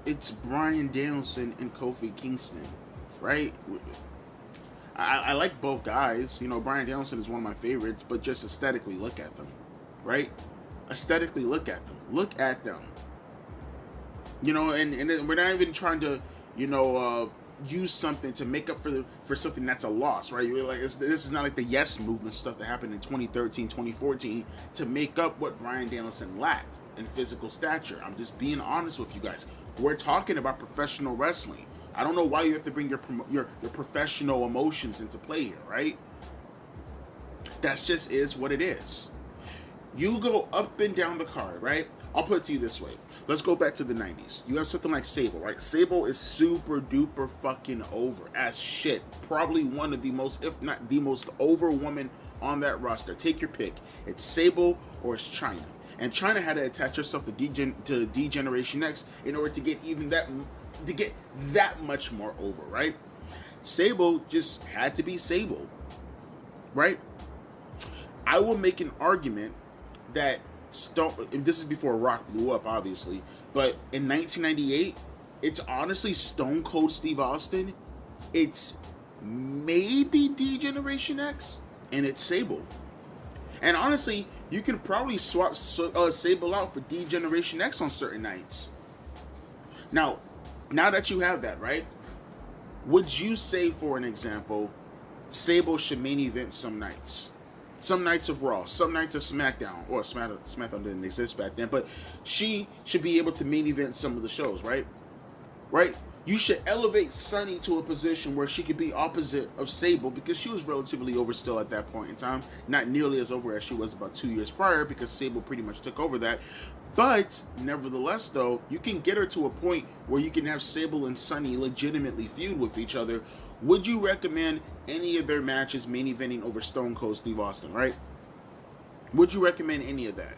it's Bryan Danielson and Kofi Kingston, right? I like both guys. Bryan Danielson is one of my favorites, but just aesthetically look at them, right? Aesthetically look at them. Look at them. And we're not even trying to, use something to make up for something that's a loss, right? You're like, this is not like the Yes Movement stuff that happened in 2013, 2014 to make up what Bryan Danielson lacked in physical stature. I'm just being honest with you guys. We're talking about professional wrestling. I don't know why you have to bring your professional emotions into play here, right? That just is what it is. You go up and down the card, right? I'll put it to you this way. Let's go back to the 90s. You have something like Sable, right? Sable is super duper fucking over as shit. Probably one of the most, if not the most over woman on that roster. Take your pick. It's Sable or it's Chyna. And Chyna had to attach herself to D-Generation X in order to get that much more over, right? Sable just had to be Sable, right? I will make an argument that this is before Rock blew up, obviously, but in 1998, it's honestly Stone Cold Steve Austin, it's maybe D-Generation X, and it's Sable. And honestly, you can probably swap Sable out for D-Generation X on certain nights. Now that you have that, right, would you say, for an example, Sable should main event some nights? Some nights of Raw, some nights of SmackDown, or SmackDown didn't exist back then, but she should be able to main event some of the shows, right? Right? You should elevate Sunny to a position where she could be opposite of Sable, because she was relatively over still at that point in time. Not nearly as over as she was about 2 years prior, because Sable pretty much took over that. But nevertheless, though, you can get her to a point where you can have Sable and Sunny legitimately feud with each other. Would you recommend any of their matches main eventing over Stone Cold Steve Austin, right? Would you recommend any of that?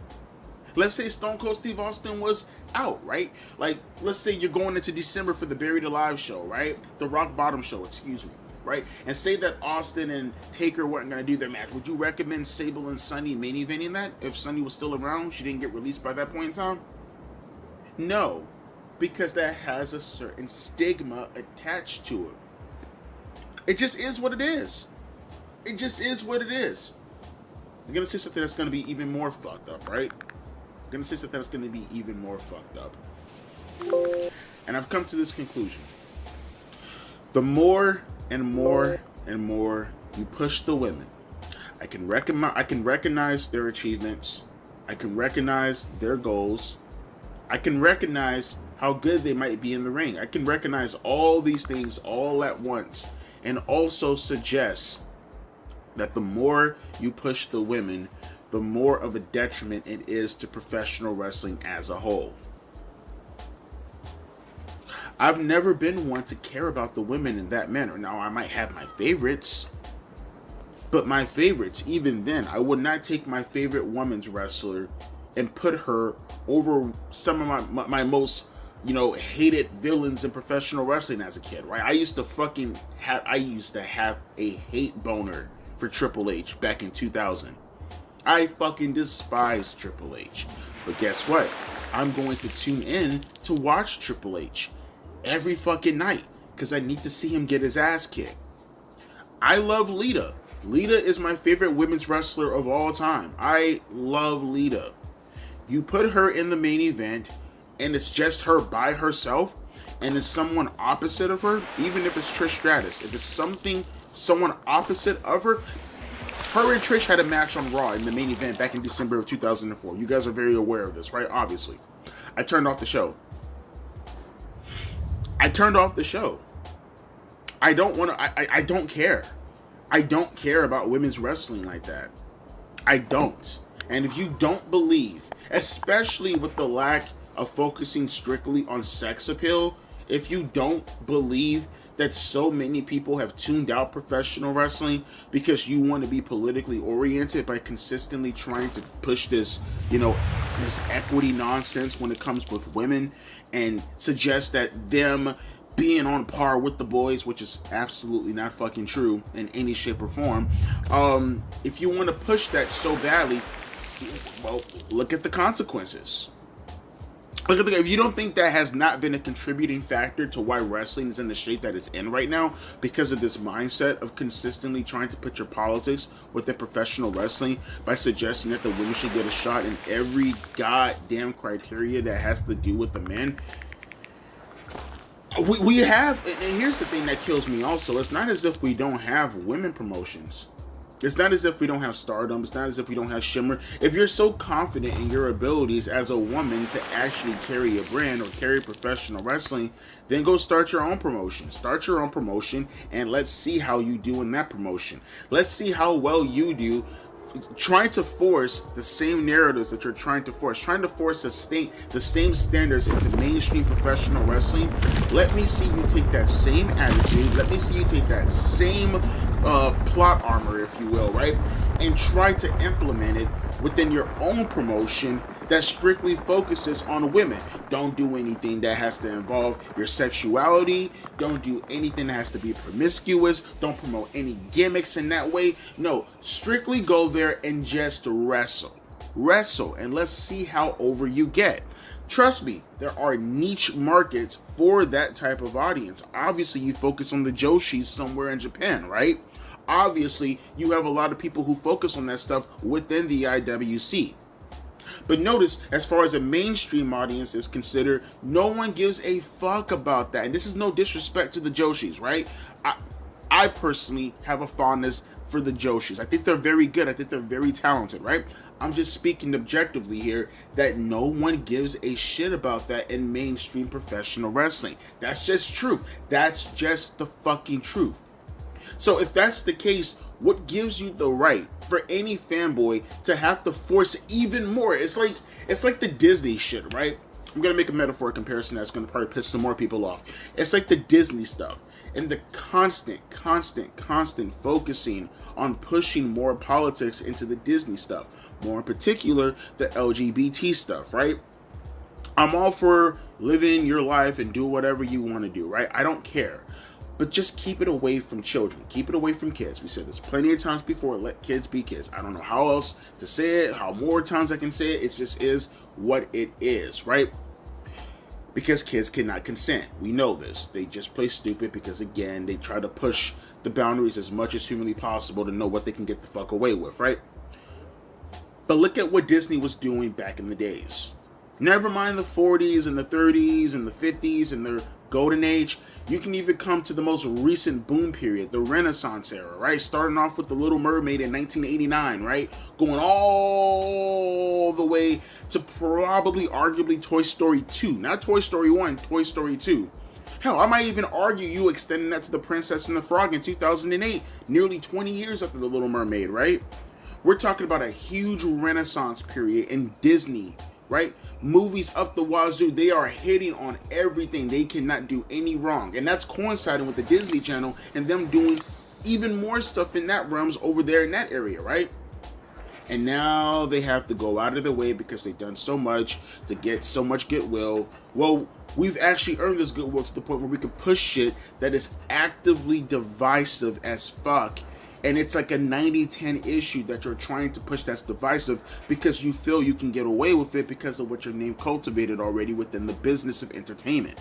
Let's say Stone Cold Steve Austin was out, right? Like, let's say you're going into December for the Buried Alive show, right? The Rock Bottom show, excuse me, right? And say that Austin and Taker weren't going to do their match. Would you recommend Sable and Sunny main eventing that? If Sunny was still around, she didn't get released by that point in time? No, because that has a certain stigma attached to it. It just is what it is. It just is what it is. I'm going to say something that's going to be even more fucked up, right? I'm going to say something that's going to be even more fucked up. And I've come to this conclusion. The more and more and more you push the women, I can recognize their achievements. I can recognize their goals. I can recognize how good they might be in the ring. I can recognize all these things all at once, and also suggest that the more you push the women, the more of a detriment it is to professional wrestling as a whole. I've never been one to care about the women in that manner. Now, I might have my favorites, but my favorites, even then, I would not take my favorite women's wrestler and put her over some of my most, hated villains in professional wrestling as a kid, right? I used to have a hate boner for Triple H back in 2000. I fucking despise Triple H. But guess what? I'm going to tune in to watch Triple H every fucking night because I need to see him get his ass kicked. I love Lita. Lita is my favorite women's wrestler of all time. I love Lita. You put her in the main event and it's just her by herself and it's someone opposite of her, even if it's Trish Stratus, if it's someone opposite of her and Trish had a match on Raw in the main event back in December of 2004. You guys are very aware of this, right? Obviously. I turned off the show. I don't care. I don't care about women's wrestling like that. I don't. And if you don't believe, especially with the lack of focusing strictly on sex appeal, if you don't believe that so many people have tuned out professional wrestling because you want to be politically oriented by consistently trying to push this, this equity nonsense when it comes with women and suggest that them being on par with the boys, which is absolutely not fucking true in any shape or form. If you want to push that so badly, well, look at the consequences. If you don't think that has not been a contributing factor to why wrestling is in the shape that it's in right now, because of this mindset of consistently trying to put your politics within professional wrestling by suggesting that the women should get a shot in every goddamn criteria that has to do with the men, we have, and here's the thing that kills me also, it's not as if we don't have women promotions. It's not as if we don't have Stardom. It's not as if we don't have Shimmer. If you're so confident in your abilities as a woman to actually carry a brand or carry professional wrestling, then go start your own promotion. Start your own promotion and let's see how you do in that promotion. Let's see how well you do trying to force the same narratives that you're trying to force the same standards into mainstream professional wrestling. Let me see you take that same attitude. Let me see you take that same plot armor, if you will, right? And try to implement it within your own promotion that strictly focuses on women. Don't do anything that has to involve your sexuality. Don't do anything that has to be promiscuous. Don't promote any gimmicks in that way. No, strictly go there and just wrestle. Wrestle, and let's see how over you get. Trust me, there are niche markets for that type of audience. Obviously, you focus on the Joshis somewhere in Japan, right? Obviously, you have a lot of people who focus on that stuff within the IWC. But notice, as far as a mainstream audience is considered, no one gives a fuck about that. And this is no disrespect to the Joshis, right? I personally have a fondness for the Joshis. I think they're very good. I think they're very talented, right? I'm just speaking objectively here that no one gives a shit about that in mainstream professional wrestling. That's just truth. That's just the fucking truth. So if that's the case, what gives you the right for any fanboy to have to force even more? It's like the Disney shit, right? I'm gonna make a metaphor comparison that's gonna probably piss some more people off. It's like the Disney stuff and the constant focusing on pushing more politics into the Disney stuff, more in particular the LGBT stuff, right? I'm all for living your life and do whatever you want to do, right? I don't care. But just keep it away from children. Keep it away from kids. We said this plenty of times before. Let kids be kids. I don't know how else to say it, how more times I can say it. It just is what it is, right? Because kids cannot consent. We know this. They just play stupid because, again, they try to push the boundaries as much as humanly possible to know what they can get the fuck away with, right? But look at what Disney was doing back in the days. Never mind the 40s and the 30s and the 50s and their golden age. You can even come to the most recent boom period, the Renaissance era, right? Starting off with The Little Mermaid in 1989, right? Going all the way to probably arguably Toy Story 2. Not Toy Story 1, Toy Story 2. Hell, I might even argue you extending that to The Princess and the Frog in 2008, nearly 20 years after The Little Mermaid, right? We're talking about a huge Renaissance period in Disney, right? Movies up the wazoo, they are hitting on everything. They cannot do any wrong. And that's coinciding with the Disney Channel and them doing even more stuff in that realms over there in that area, right? And now they have to go out of their way because they've done so much to get so much goodwill. Well, we've actually earned this goodwill to the point where we can push shit that is actively divisive as fuck. And it's like a 90-10 issue that you're trying to push that's divisive because you feel you can get away with it because of what your name cultivated already within the business of entertainment.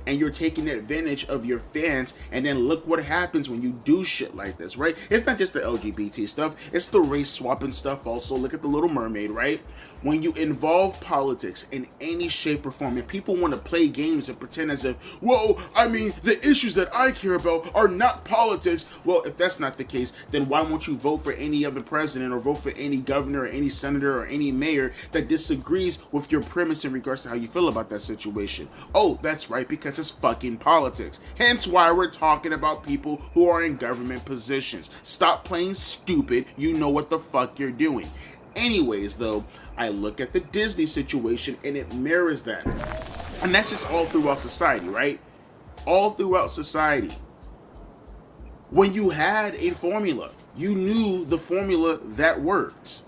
And you're taking advantage of your fans, and then look what happens when you do shit like this, right? It's not just the LGBT stuff, it's the race swapping stuff also. Look at The Little Mermaid, right? When you involve politics in any shape or form, and people want to play games and pretend as if, whoa, I mean, the issues that I care about are not politics. Well, if that's not the case, then why won't you vote for any other president or vote for any governor or any senator or any mayor that disagrees with your premise in regards to how you feel about that situation? Oh, that's right, because it's fucking politics. Hence why we're talking about people who are in government positions. Stop playing stupid. You know what the fuck you're doing. Anyways, though, I look at the Disney situation and it mirrors that. And that's just all throughout society, right? All throughout society. When you had a formula, you knew the formula that worked.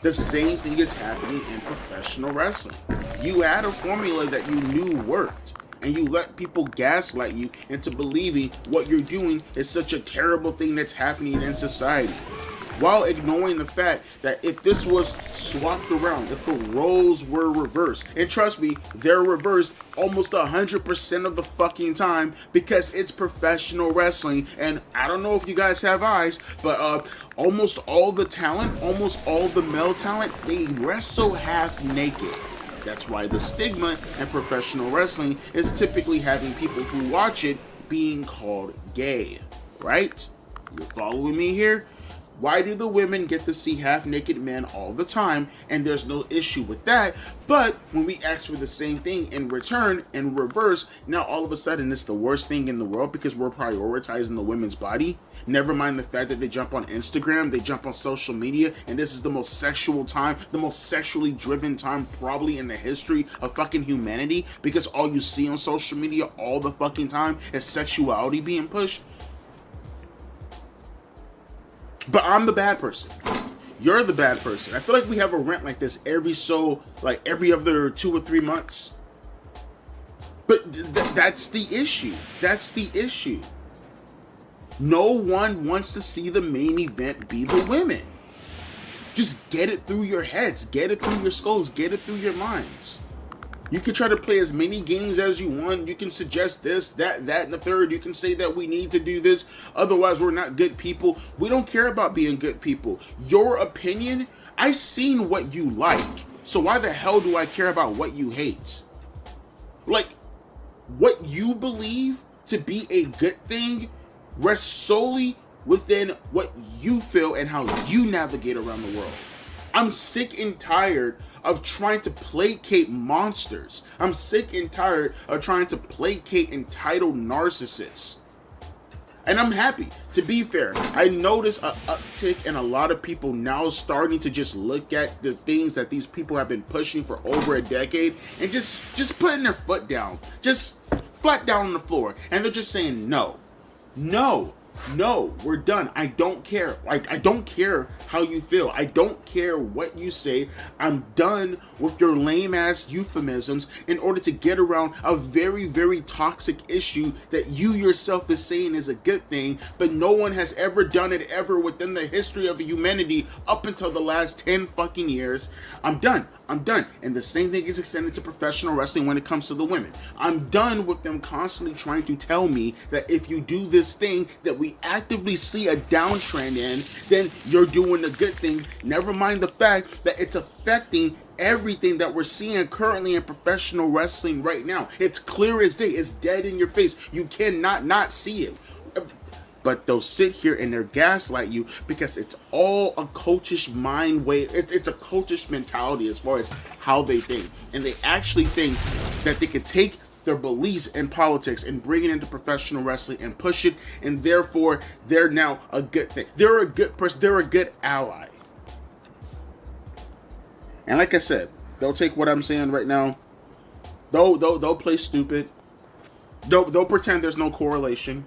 The same thing is happening in professional wrestling. You had a formula that you knew worked, and you let people gaslight you into believing what you're doing is such a terrible thing that's happening in society, while ignoring the fact that if this was swapped around, if the roles were reversed, and trust me, they're reversed almost 100% of the fucking time because it's professional wrestling. And I don't know if you guys have eyes, but almost all the talent, almost all the male talent, they wrestle half naked. That's why the stigma in professional wrestling is typically having people who watch it being called gay, right? You're following me here? Why do the women get to see half-naked men all the time, and there's no issue with that? But when we ask for the same thing in return, in reverse, now all of a sudden it's the worst thing in the world because we're prioritizing the women's body? Never mind the fact that they jump on Instagram, they jump on social media, and this is the most sexual time, the most sexually driven time probably in the history of fucking humanity, because all you see on social media all the fucking time is sexuality being pushed. But I'm the bad person. You're the bad person. I feel like we have a rant like this every other 2 or 3 months. But that's the issue. That's the issue. No one wants to see the main event be the women. Just get it through your heads. Get it through your skulls. Get it through your minds. You can try to play as many games as you want. You can suggest this, that, and the third. You can say that we need to do this. Otherwise, we're not good people. We don't care about being good people. Your opinion, I've seen what you like. So why the hell do I care about what you hate? Like, what you believe to be a good thing rests solely within what you feel and how you navigate around the world. I'm sick and tired of trying to placate monsters. I'm sick and tired of trying to placate entitled narcissists. And I'm happy. To be fair, I notice an uptick in a lot of people now starting to just look at the things that these people have been pushing for over a decade and just putting their foot down. Just flat down on the floor. And they're just saying, no, we're done. I don't care. Like, I don't care how you feel. I don't care what you say. I'm done with your lame ass euphemisms in order to get around a very, very toxic issue that you yourself is saying is a good thing, but no one has ever done it ever within the history of humanity up until the last 10 fucking years. I'm done. And the same thing is extended to professional wrestling when it comes to the women. I'm done with them constantly trying to tell me that if you do this thing that we they actively see a downtrend in, then you're doing a good thing. Never mind the fact that it's affecting everything that we're seeing currently in professional wrestling right now. It's clear as day. It's dead in your face. You cannot not see it. But they'll sit here and they'll gaslight you because it's all a coachish mind way. It's a coachish mentality as far as how they think. And they actually think that they could take their beliefs in politics and bring it into professional wrestling and push it, and therefore they're now a good thing. They're a good person. They're a good ally. And like I said, they'll take what I'm saying right now. They'll play stupid. They'll pretend there's no correlation.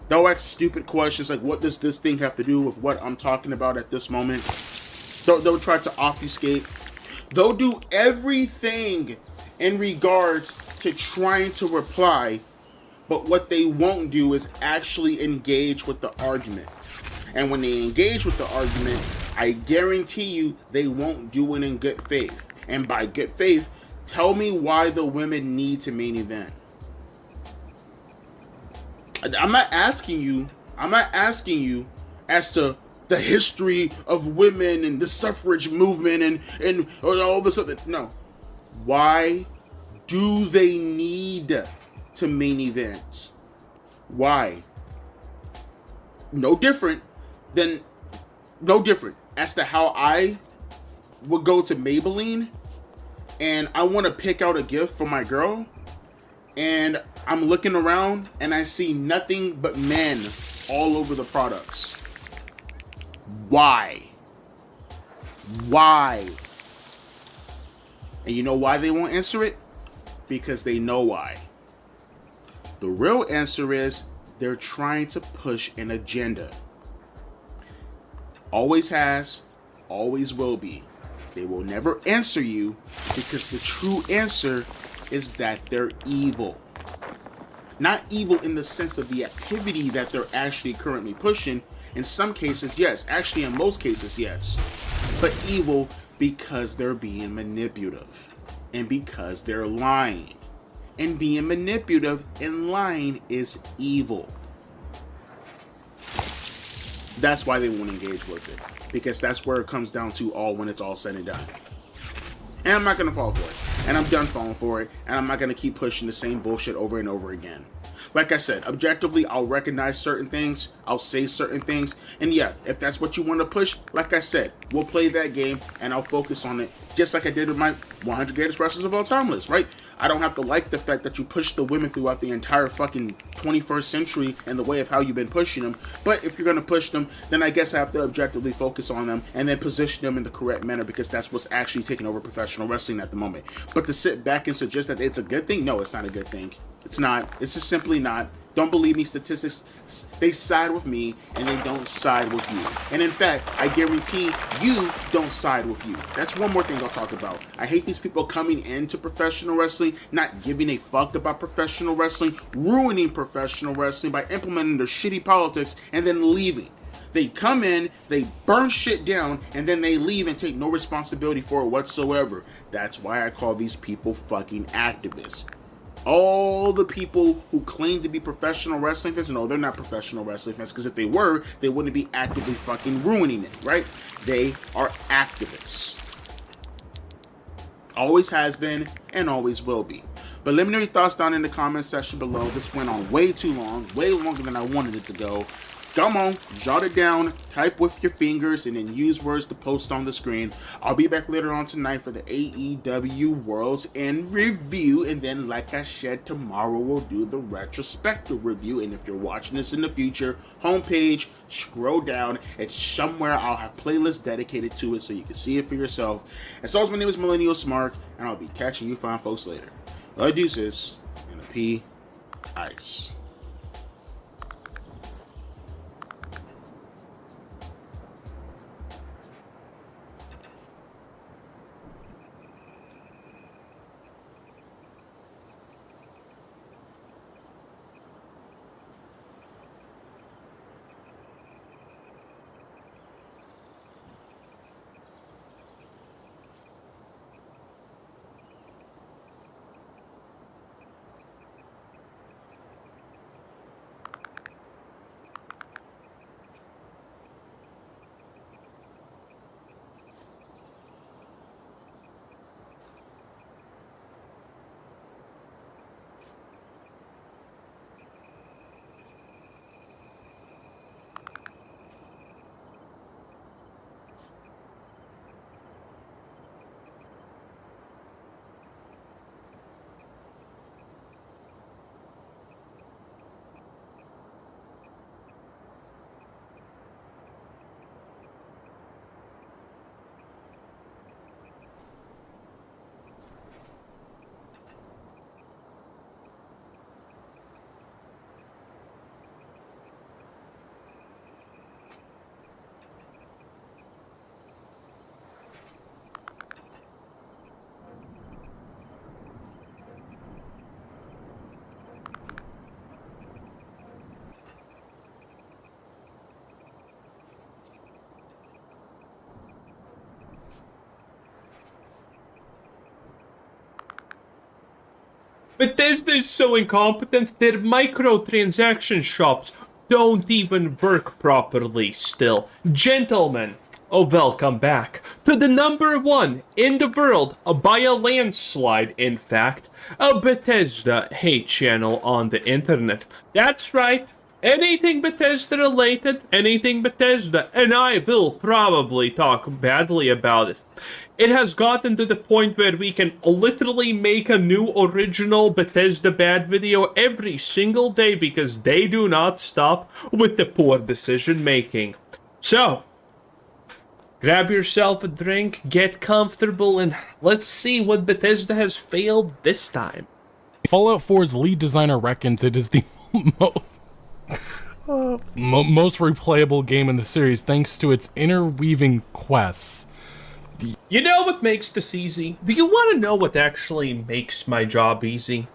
They'll ask stupid questions like, what does this thing have to do with what I'm talking about at this moment? They'll try to obfuscate. They'll do everything in regards to trying to reply, but what they won't do is actually engage with the argument. And when they engage with the argument, I guarantee you they won't do it in good faith. And by good faith, tell me why the women need to main event. I'm not asking you as to the history of women and the suffrage movement and all this other. No. Why do they need to main event? Why? No different as to how I would go to Maybelline and I want to pick out a gift for my girl, and I'm looking around and I see nothing but men all over the products. Why? Why? And you know why they won't answer it? Because they know why. The real answer is they're trying to push an agenda. Always has, always will be. They will never answer you because the true answer is that they're evil. Not evil in the sense of the activity that they're actually currently pushing. In some cases, yes. Actually, in most cases, yes. But evil because they're being manipulative. And because they're lying. And being manipulative and lying is evil. That's why they won't engage with it. Because that's where it comes down to all when it's all said and done. And I'm not going to fall for it. And I'm done falling for it. And I'm not going to keep pushing the same bullshit over and over again. Like I said, objectively, I'll recognize certain things. I'll say certain things. And yeah, if that's what you want to push, like I said, we'll play that game and I'll focus on it. Just like I did with my 100 greatest wrestlers of all time list, right? I don't have to like the fact that you push the women throughout the entire fucking 21st century and the way of how you've been pushing them. But if you're going to push them, then I guess I have to objectively focus on them and then position them in the correct manner, because that's what's actually taking over professional wrestling at the moment. But to sit back and suggest that it's a good thing, no, it's not a good thing. It's not. It's just simply not. Don't believe me. Statistics, they side with me and they don't side with you. And in fact, I guarantee you don't side with you. That's one more thing I'll talk about. I hate these people coming into professional wrestling, not giving a fuck about professional wrestling, ruining professional wrestling by implementing their shitty politics and then leaving. They come in, they burn shit down, and then they leave and take no responsibility for it whatsoever. That's why I call these people fucking activists. All the people who claim to be professional wrestling fans, no, they're not professional wrestling fans, because if they were, they wouldn't be actively fucking ruining it, right? They are activists. Always has been and always will be. But let me know your thoughts down in the comment section below. This went on way too long, way longer than I wanted it to go. Come on, jot it down, type with your fingers, and then use words to post on the screen. I'll be back later on tonight for the AEW World's End review, and then, like I said, tomorrow we'll do the retrospective review. And if you're watching this in the future, homepage, scroll down, it's somewhere. I'll have playlists dedicated to it so you can see it for yourself. As always, my name is Millennial Smart, and I'll be catching you fine folks later. Deuces, and a P, ice. Bethesda is so incompetent, their microtransaction shops don't even work properly still. Gentlemen, welcome back to the #1 in the world, by a landslide in fact, a Bethesda hate channel on the internet. That's right. Anything Bethesda related, anything Bethesda, and I will probably talk badly about it. It has gotten to the point where we can literally make a new original Bethesda bad video every single day because they do not stop with the poor decision making. So, grab yourself a drink, get comfortable, and let's see what Bethesda has failed this time. Fallout 4's lead designer reckons it is the most replayable game in the series thanks to its interweaving quests. You know what makes this easy? Do you want to know what actually makes my job easy?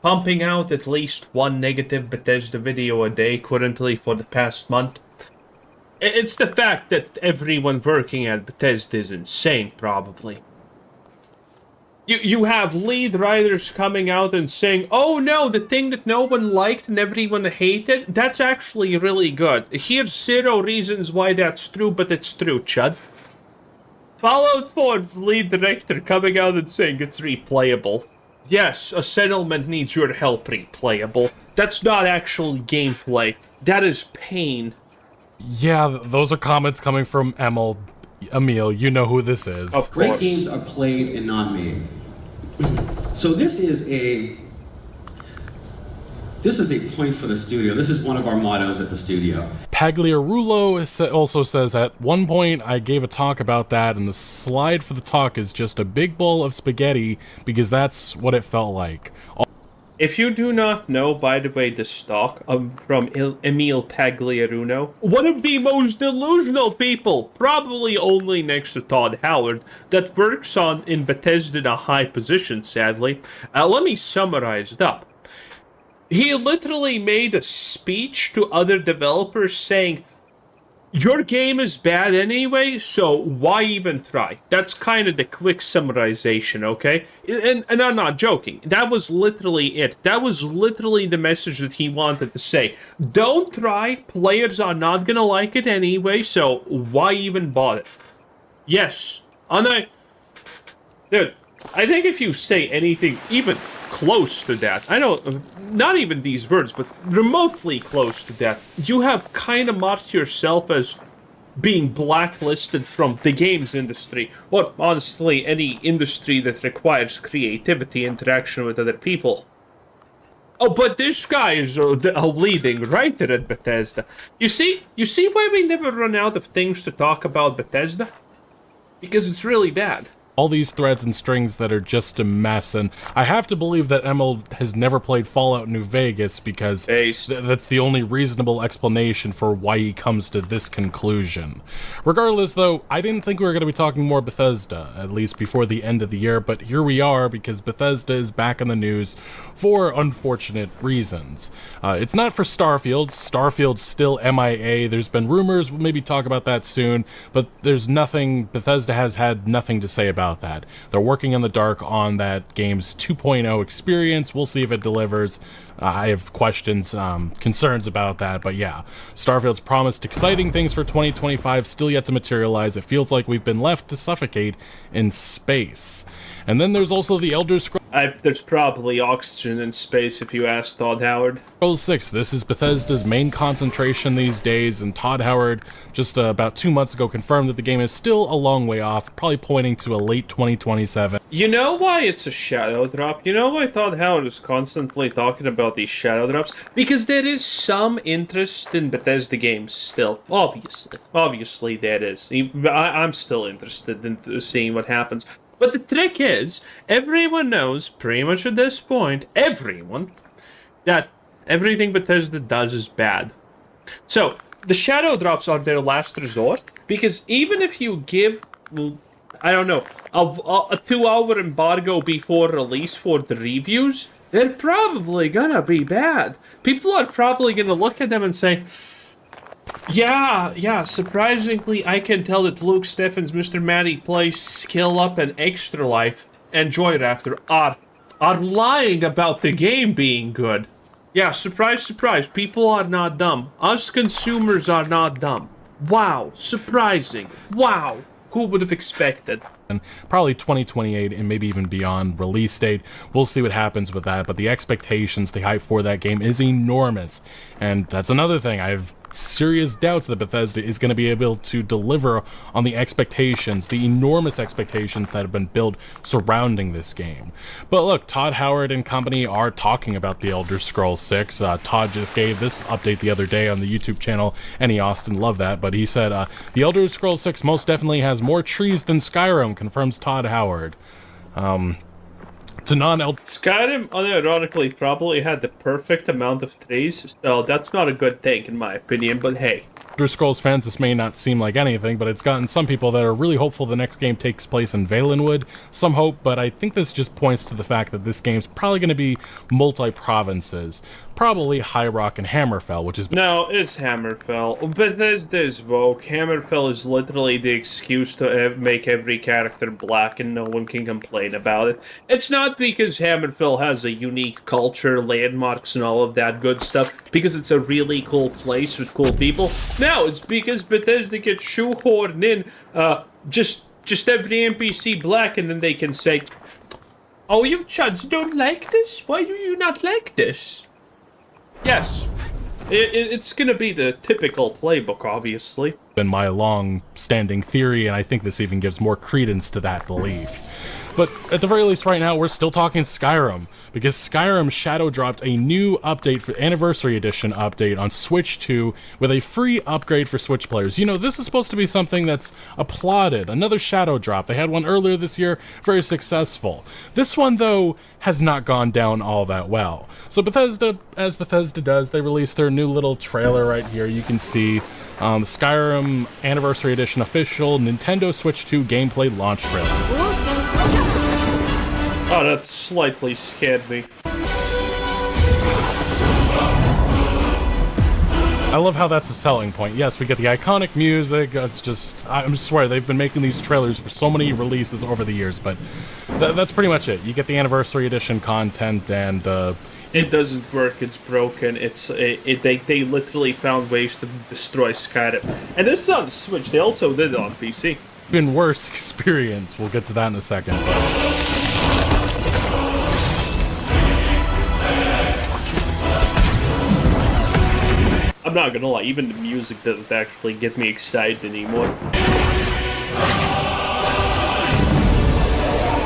Pumping out at least one negative Bethesda video a day currently for the past month. It's the fact that everyone working at Bethesda is insane, probably. You have lead writers coming out and saying, oh no, the thing that no one liked and everyone hated, that's actually really good. Here's 0 reasons why that's true, but it's true, Chud. Fallout 4 lead director coming out and saying it's replayable. Yes, a settlement needs your help replayable. That's not actual gameplay. That is pain. Yeah, those are comments coming from Emil, you know who this is. Of course. Great games are played and not made. So this is a point for the studio. This is one of our mottos at the studio. Pagliarulo also says, at one point I gave a talk about that, and the slide for the talk is just a big bowl of spaghetti, because that's what it felt like. If you do not know, by the way, the stock from Emil Pagliarulo, one of the most delusional people, probably only next to Todd Howard, that works in Bethesda in a high position, sadly. Let me summarize it up. He literally made a speech to other developers saying, your game is bad anyway, so why even try? That's kind of the quick summarization, okay? And I'm not joking. That was literally it. That was literally the message that he wanted to say. Don't try. Players are not gonna like it anyway, so why even bother? Yes. Dude, I think if you say anything even close to that, I know, not even these words, but remotely close to that, you have kind of marked yourself as being blacklisted from the games industry, or honestly, any industry that requires creativity, interaction with other people. Oh, but this guy is a leading writer at Bethesda. You see why we never run out of things to talk about Bethesda? Because it's really bad. All these threads and strings that are just a mess, and I have to believe that Emil has never played Fallout New Vegas, because that's the only reasonable explanation for why he comes to this conclusion. Regardless, though, I didn't think we were going to be talking more Bethesda, at least before the end of the year, but here we are, because Bethesda is back in the news for unfortunate reasons. It's not for Starfield. Starfield's still MIA. There's been rumors, we'll maybe talk about that soon, but there's nothing, Bethesda has had nothing to say about that. They're working in the dark on that game's 2.0 experience. We'll see if it delivers. I have questions, concerns about that, but yeah. Starfield's promised exciting things for 2025, still yet to materialize. It feels like we've been left to suffocate in space. And then there's also the Elder Scrolls. There's probably oxygen in space if you ask Todd Howard. Scrolls 6, this is Bethesda's main concentration these days, and Todd Howard just about 2 months ago confirmed that the game is still a long way off, probably pointing to a late 2027. You know why it's a shadow drop? You know why Todd Howard is constantly talking about these shadow drops? Because there is some interest in Bethesda games still, obviously. Obviously there is. I'm still interested in seeing what happens. But the trick is, everyone knows, pretty much at this point, everyone, that everything Bethesda does is bad. So, the shadow drops are their last resort, because even if you give, I don't know, a 2-hour embargo before release for the reviews, they're probably gonna be bad. People are probably gonna look at them and say, yeah, surprisingly, I can tell that Luke Steffens' Mr. Matty plays Skill Up and Extra Life and Joy Raptor are are lying about the game being good. Yeah, surprise, surprise, people are not dumb. Us consumers are not dumb. Wow, surprising. Wow, who would have expected? And probably 2028 and maybe even beyond release date. We'll see what happens with that, but the expectations, the hype for that game is enormous. And that's another thing. I have serious doubts that Bethesda is going to be able to deliver on the expectations, the enormous expectations that have been built surrounding this game. But look, Todd Howard and company are talking about The Elder Scrolls 6. Todd just gave this update the other day on the YouTube channel, Any Austin, love that, but he said, The Elder Scrolls 6 most definitely has more trees than Skyrim, confirms Todd Howard. To Skyrim, unironically, probably had the perfect amount of trees, so that's not a good thing in my opinion, but hey. Elder Scrolls fans, this may not seem like anything, but it's gotten some people that are really hopeful the next game takes place in Valenwood. Some hope, but I think this just points to the fact that this game's probably going to be multi-provinces. Probably High Rock and Hammerfell, which is... No, it's Hammerfell. Bethesda's woke. Hammerfell is literally the excuse to make every character black and no one can complain about it. It's not because Hammerfell has a unique culture, landmarks, and all of that good stuff, because it's a really cool place with cool people. No, it's because Bethesda gets shoehorned in just every NPC black, and then they can say, "Oh, you chuds don't like this? Why do you not like this?" Yes, it's gonna be the typical playbook, obviously. Been my long-standing theory, and I think this even gives more credence to that belief. But at the very least right now, we're still talking Skyrim, because Skyrim shadow dropped a new update for Anniversary Edition update on Switch 2 with a free upgrade for Switch players. You know, this is supposed to be something that's applauded. Another shadow drop. They had one earlier this year, very successful. This one, though, has not gone down all that well. So Bethesda, as Bethesda does, they released their new little trailer right here. You can see the Skyrim Anniversary Edition official Nintendo Switch 2 gameplay launch trailer. Oh, that slightly scared me. I love how that's a selling point. Yes, we get the iconic music. It's just, I swear, they've been making these trailers for so many releases over the years, but that's pretty much it. You get the Anniversary Edition content, and it doesn't work. It's broken. They literally found ways to destroy Skyrim, and this is on the Switch. They also did it on PC. Even worse experience. We'll get to that in a second. But I'm not gonna lie, even the music doesn't actually get me excited anymore.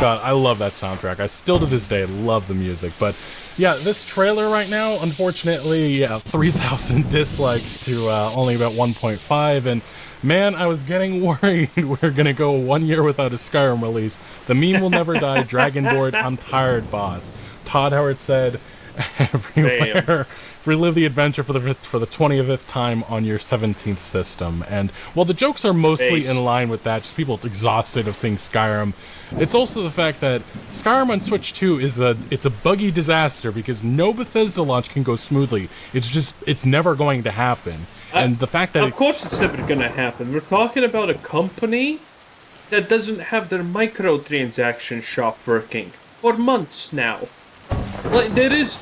God, I love that soundtrack. I still to this day love the music. But yeah, this trailer right now, unfortunately, 3,000 dislikes to only about 1.5. And man, I was getting worried we're gonna go 1 year without a Skyrim release. The meme will never die. Dragonboard, I'm tired, boss. Todd Howard said, everywhere. Damn. Relive the adventure for the 20th time on your 17th system. And while the jokes are mostly in line with that, just people exhausted of seeing Skyrim, it's also the fact that Skyrim on Switch 2 is a buggy disaster because no Bethesda launch can go smoothly. It's never going to happen. And the fact that of course it's never going to happen. We're talking about a company that doesn't have their microtransaction shop working for months now. Like there is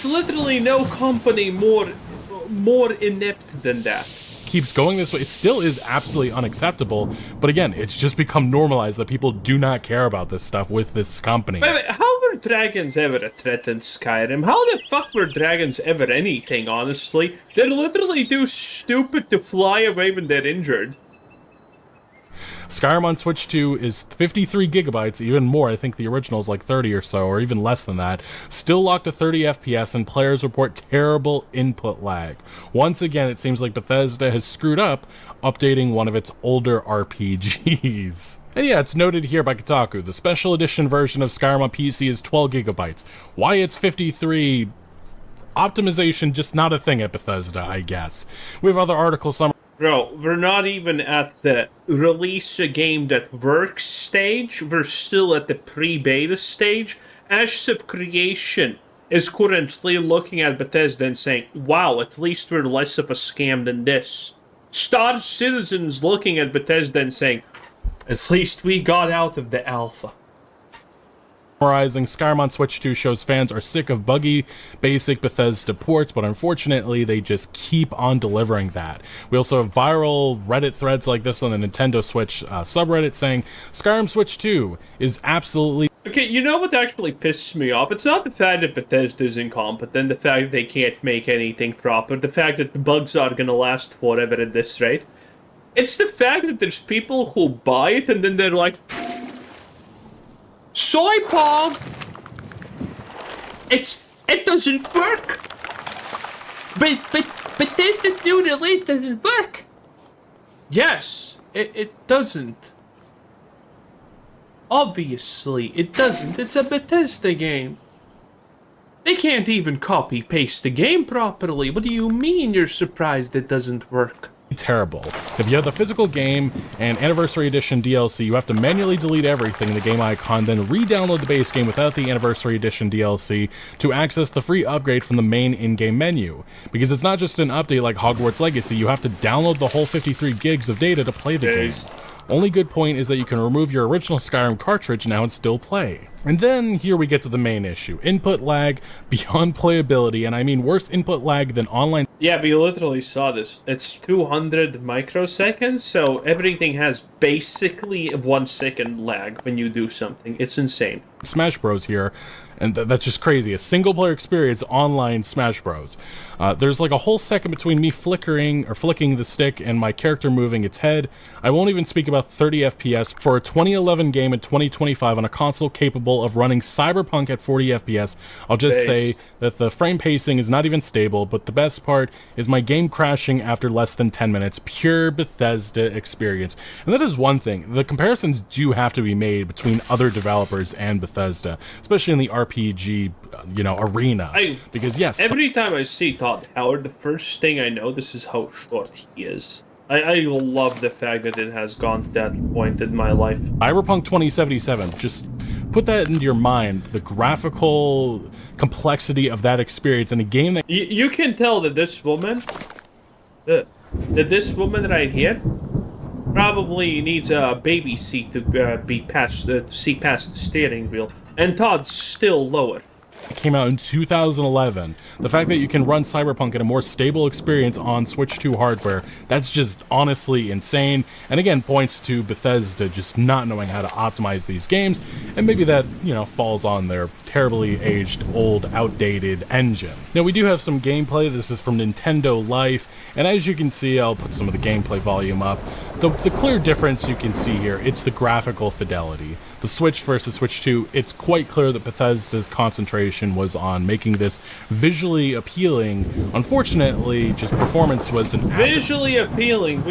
literally no company more inept than that. Keeps going this way. It still is absolutely unacceptable, but again, it's just become normalized that people do not care about this stuff with this company. Wait, how were dragons ever a threat in Skyrim? How the fuck were dragons ever anything, honestly? They're literally too stupid to fly away when they're injured. Skyrim on Switch 2 is 53 gigabytes, even more. I think the original is like 30 or so, or even less than that. Still locked to 30 FPS, and players report terrible input lag. Once again, it seems like Bethesda has screwed up updating one of its older RPGs. And yeah, it's noted here by Kotaku, the special edition version of Skyrim on PC is 12 gigabytes. Why it's 53... Optimization just not a thing at Bethesda, I guess. We have other articles Bro, we're not even at the release a game that works stage. We're still at the pre-beta stage. Ashes of Creation is currently looking at Bethesda and saying, wow, at least we're less of a scam than this. Star Citizen's looking at Bethesda and saying, at least we got out of the alpha. Summarizing, Skyrim on Switch 2 shows fans are sick of buggy, basic Bethesda ports, but unfortunately, they just keep on delivering that. We also have viral Reddit threads like this on the Nintendo Switch subreddit saying, Skyrim Switch 2 is absolutely... Okay, you know what actually pisses me off? It's not the fact that Bethesda's incompetent, the fact that they can't make anything proper, the fact that the bugs are gonna last forever at this rate. It's the fact that there's people who buy it and then they're like, Soy Pog! It doesn't work! But Bethesda's new release doesn't work! Yes, it doesn't. Obviously, it doesn't. It's a Bethesda game. They can't even copy-paste the game properly. What do you mean you're surprised it doesn't work? Terrible. If you have the physical game and Anniversary Edition DLC, you have to manually delete everything in the game icon, then re-download the base game without the Anniversary Edition DLC to access the free upgrade from the main in-game menu. Because it's not just an update like Hogwarts Legacy, you have to download the whole 53 gigs of data to play the game. Only good point is that you can remove your original Skyrim cartridge now and still play. And then here we get to the main issue. Input lag beyond playability, and I mean worse input lag than online. Yeah, we literally saw this. It's 200 microseconds, so everything has basically 1 second lag when you do something. It's insane. Smash Bros here, and that's just crazy. A single player experience online Smash Bros. There's like a whole second between me flicking the stick and my character moving its head. I won't even speak about 30 FPS for a 2011 game in 2025 on a console capable of running Cyberpunk at 40 FPS. I'll just say that the frame pacing is not even stable, but the best part is my game crashing after less than 10 minutes. Pure Bethesda experience. And that is one thing. The comparisons do have to be made between other developers and Bethesda, especially in the RPG, arena. Because yes, every time I see Todd Howard, the first thing I notice is how short he is. I love the fact that it has gone to that point in my life. Cyberpunk 2077, just put that into your mind, the graphical complexity of that experience in a game that... You can tell that this woman, this woman right here, probably needs a baby seat to see past the steering wheel, and Todd's still lower. Came out in 2011. The fact that you can run Cyberpunk in a more stable experience on Switch 2 hardware, that's just honestly insane, and again points to Bethesda just not knowing how to optimize these games, and maybe that, falls on their terribly aged, old, outdated engine. Now we do have some gameplay. This is from Nintendo Life, and as you can see, I'll put some of the gameplay volume up. The clear difference you can see here, it's the graphical fidelity. The Switch versus Switch 2, it's quite clear that Bethesda's concentration was on making this visually appealing. Unfortunately, just performance was an... Visually appealing?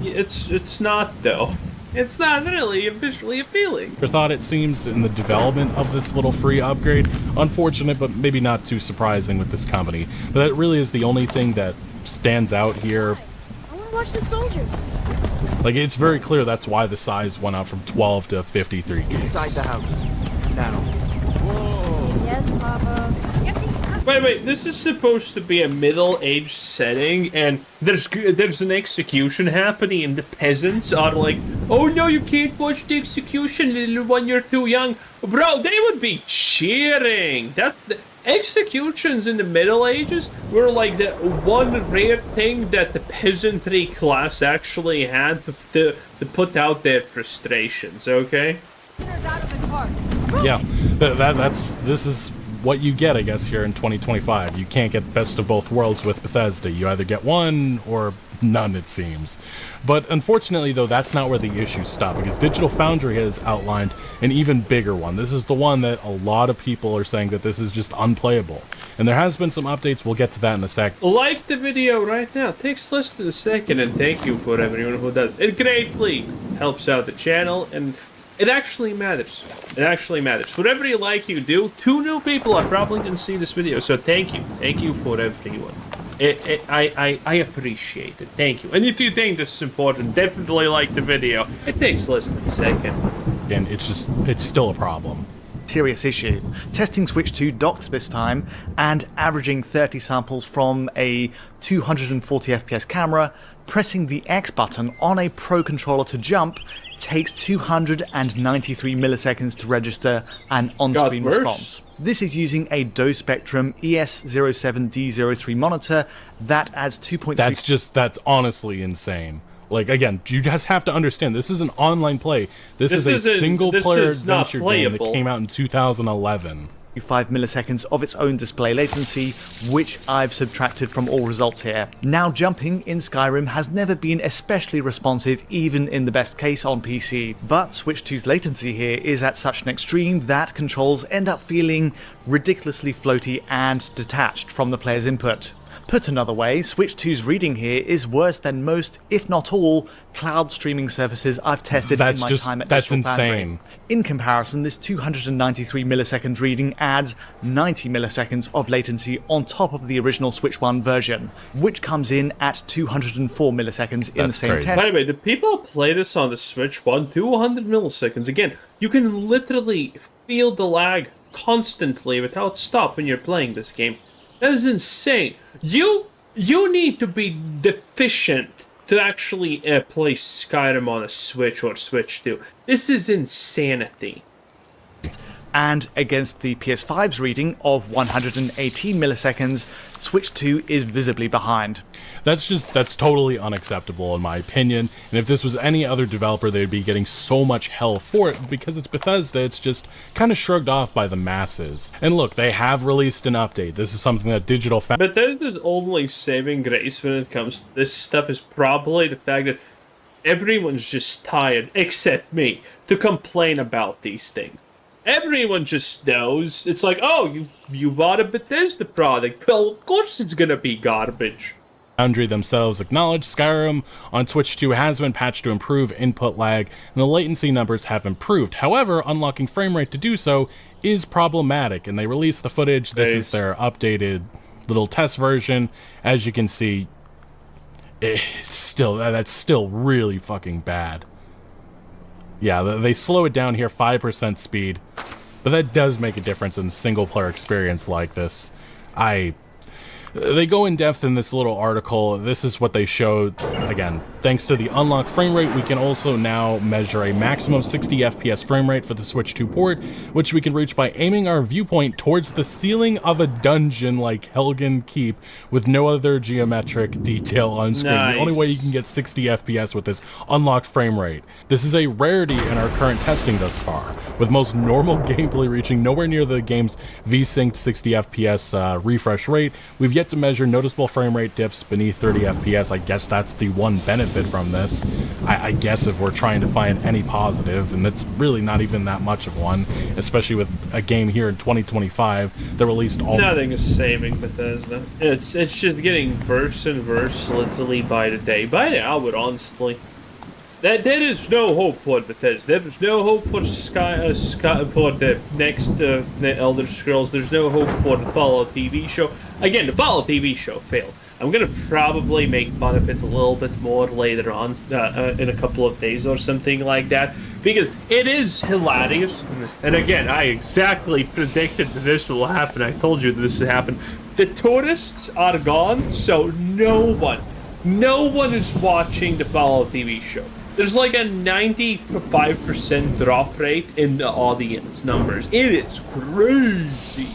It's not, though. It's not really visually appealing. I thought it seems in the development of this little free upgrade. Unfortunate, but maybe not too surprising with this company. But that really is the only thing that stands out here. I want to watch the soldiers. Like, it's very clear that's why the size went up from 12 to 53 gigs. Inside the house. Now. Whoa. Yes, Papa. Wait, this is supposed to be a middle-aged setting, and there's an execution happening, and the peasants are like, oh no, you can't watch the execution, little one, you're too young. Bro, they would be cheering. Executions in the Middle Ages were like the one rare thing that the peasantry class actually had to put out their frustrations, okay? Yeah, this is what you get, I guess, here in 2025. You can't get best of both worlds with Bethesda. You either get one or none, it seems. But unfortunately, though, that's not where the issues stop, because Digital Foundry has outlined an even bigger one. This is the one that a lot of people are saying that this is just unplayable. And there has been some updates. We'll get to that in a sec. Like the video right now. It takes less than a second, and thank you for everyone who does. It greatly helps out the channel, and it actually matters. It actually matters. Whatever you like, you do. 2 new people are probably going to see this video, so thank you. Thank you for everyone. I appreciate it. Thank you. And if you think this is important, definitely like the video. It takes less than a second. And it's still a problem. Serious issue. Testing Switch 2 docked this time and averaging 30 samples from a 240 FPS camera, pressing the X button on a Pro controller to jump takes 293 milliseconds to register an on-screen worse. response. This is using a Dose Spectrum ES07D03 monitor that adds 2.3... That's honestly insane. Like, again, you just have to understand, this is an online play. This is a single-player adventure game that came out in 2011. 5 milliseconds of its own display latency, which I've subtracted from all results here. Now, jumping in Skyrim has never been especially responsive, even in the best case on PC, but Switch 2's latency here is at such an extreme that controls end up feeling ridiculously floaty and detached from the player's input. Put another way, Switch 2's reading here is worse than most, if not all, cloud streaming services I've tested in my time at That's Digital Foundry. insane. In comparison, this 293 milliseconds reading adds 90 milliseconds of latency on top of the original Switch 1 version, which comes in at 204 milliseconds in the same crazy. test. By the way, the people play this on the Switch 1, 200 milliseconds. Again, you can literally feel the lag constantly without stop when you're playing this game. That is insane. You need to be deficient to actually play Skyrim on a Switch or Switch 2. This is insanity. And against the PS5's reading of 118 milliseconds, Switch 2 is visibly behind. That's totally unacceptable in my opinion, and if this was any other developer they'd be getting so much hell for it. Because it's Bethesda, it's just kind of shrugged off by the masses. And look, they have released an update. This is something that Digital Foundry... Bethesda's only saving grace when it comes to this stuff is probably the fact that everyone's just tired, except me, to complain about these things. Everyone just knows. It's like, oh, you bought a Bethesda product. Well, of course it's gonna be garbage. Foundry themselves acknowledge Skyrim on Switch 2 has been patched to improve input lag, and the latency numbers have improved. However, unlocking frame rate to do so is problematic, and they released the footage. This is their updated little test version. As you can see, that's still really fucking bad. Yeah, they slow it down here 5% speed, but that does make a difference in a single-player experience like this. They go in depth in this little article. This is what they showed. Again, thanks to the unlocked frame rate, we can also now measure a maximum 60 FPS frame rate for the Switch 2 port, which we can reach by aiming our viewpoint towards the ceiling of a dungeon like Helgen Keep with no other geometric detail on screen. Nice. The only way you can get 60 FPS with this unlocked frame rate. This is a rarity in our current testing thus far, with most normal gameplay reaching nowhere near the game's V-synced 60 FPS refresh rate. We've yet to measure noticeable frame rate dips beneath 30 FPS. I guess that's the one benefit from this. I guess if we're trying to find any positive, and that's really not even that much of one, especially with a game here in 2025 that released all... Nothing is saving Bethesda. It's just getting worse and worse literally by the day. By the hour, honestly. There is no hope for Bethesda. There is no hope for for the next Elder Scrolls. There's no hope for the Fallout TV show. Again, the Fallout TV show failed. I'm gonna probably make fun of it a little bit more later on in a couple of days or something like that, because it is hilarious. And again, I exactly predicted that this will happen. I told you that this would happen. The tourists are gone, so no one is watching the Fallout TV show. There's like a 95% drop rate in the audience numbers. It is crazy.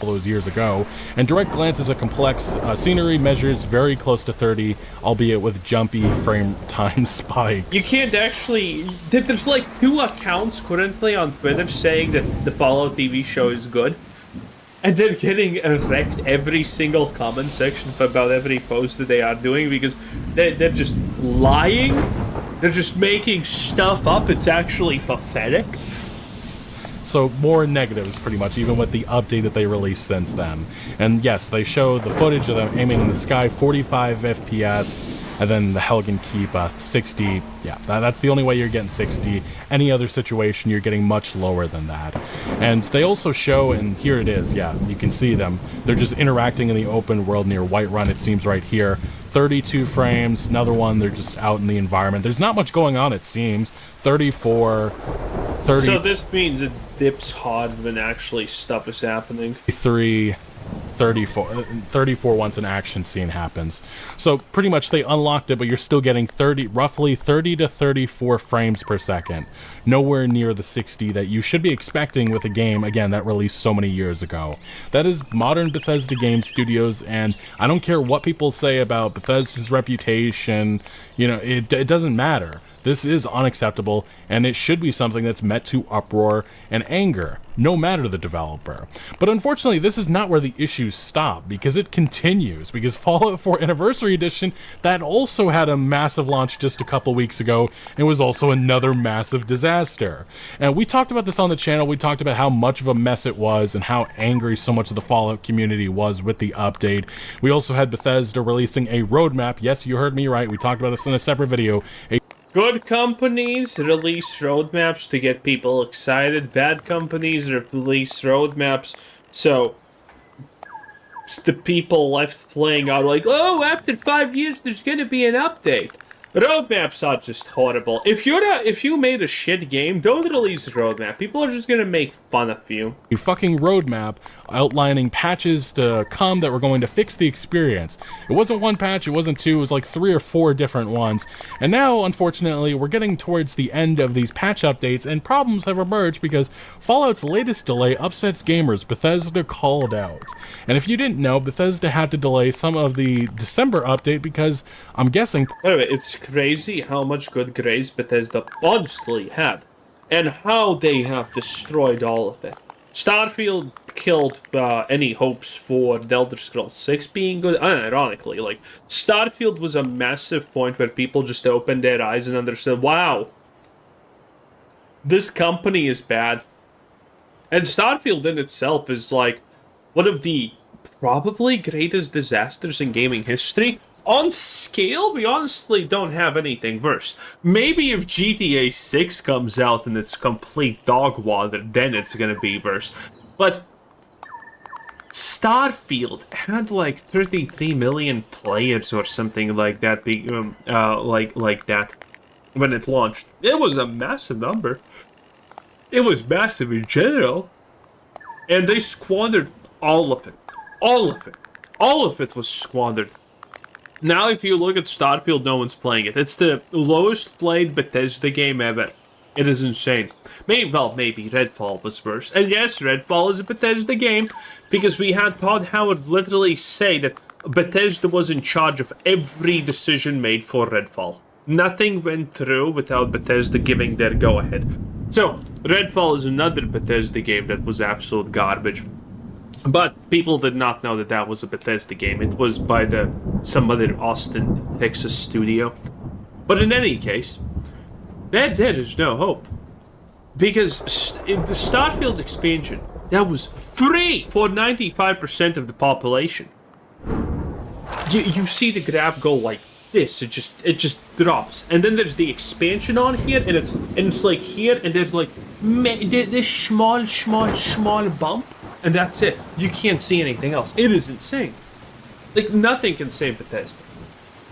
All those years ago, and direct glances at complex scenery measures very close to 30, albeit with jumpy frame time spike. You can't actually... There's like 2 accounts currently on Twitter saying that the Fallout TV show is good, and they're getting wrecked every single comment section about every post that they are doing because they're just lying. They're just making stuff up. It's actually pathetic. So more negatives, pretty much, even with the update that they released since then. And yes, they show the footage of them aiming in the sky, 45 FPS, and then the Helgen Keep 60. Yeah, that's the only way you're getting 60. Any other situation, you're getting much lower than that. And they also show, and here it is, yeah, you can see them. They're just interacting in the open world near Whiterun, it seems right here. 32 frames, another one, they're just out in the environment. There's not much going on, it seems. 34, 30... So this means it dips hard when actually stuff is happening. 3, 34 once an action scene happens. So pretty much they unlocked it, but you're still getting roughly 30 to 34 frames per second. Nowhere near the 60 that you should be expecting with a game, again, that released so many years ago. That is modern Bethesda Game Studios, and I don't care what people say about Bethesda's reputation, you know, it doesn't matter. This is unacceptable, and it should be something that's met to uproar and anger, no matter the developer. But unfortunately, this is not where the issues stop, because it continues, because Fallout 4 Anniversary Edition, that also had a massive launch just a couple weeks ago, and was also another massive disaster. And we talked about this on the channel, we talked about how much of a mess it was, and how angry so much of the Fallout community was with the update. We also had Bethesda releasing a roadmap. Yes, you heard me right, we talked about this in a separate video. Good companies release roadmaps to get people excited. Bad companies release roadmaps so the people left playing are like, oh, after 5 years there's gonna be an update. Roadmaps are just horrible. If you made a shit game, don't release a roadmap. People are just gonna make fun of you. A fucking roadmap outlining patches to come that were going to fix the experience. It wasn't one patch, it wasn't two, it was like 3 or 4 different ones. And now, unfortunately, we're getting towards the end of these patch updates, and problems have emerged because Fallout's latest delay upsets gamers, Bethesda called out. And if you didn't know, Bethesda had to delay some of the December update because, I'm guessing... By the way, it's crazy how much good grades Bethesda honestly had, and how they have destroyed all of it. Starfield killed any hopes for The Elder Scrolls 6 being good. Unironically, like, Starfield was a massive point where people just opened their eyes and understood, wow, this company is bad. And Starfield in itself is like one of the probably greatest disasters in gaming history. On scale, we honestly don't have anything worse. Maybe if GTA 6 comes out and it's complete dog water, then it's gonna be worse. But Starfield had like 33 million players or something like that, like that when it launched. It was a massive number. It was massive in general, and they squandered all of it. All of it. All of it was squandered. Now, if you look at Starfield, no one's playing it. It's the lowest played Bethesda game ever. It is insane. Maybe Redfall was worse. And yes, Redfall is a Bethesda game, because we had Todd Howard literally say that Bethesda was in charge of every decision made for Redfall. Nothing went through without Bethesda giving their go-ahead. So, Redfall is another Bethesda game that was absolute garbage. But people did not know that that was a Bethesda game. It was by some other Austin, Texas studio. But in any case, there is no hope. Because the Starfield's expansion, that was free for 95% of the population. You see the graph go like this. It just drops. And then there's the expansion on here, and it's like here, and there's like this small bump. And that's it. You can't see anything else. It is insane. Like, nothing can save Bethesda.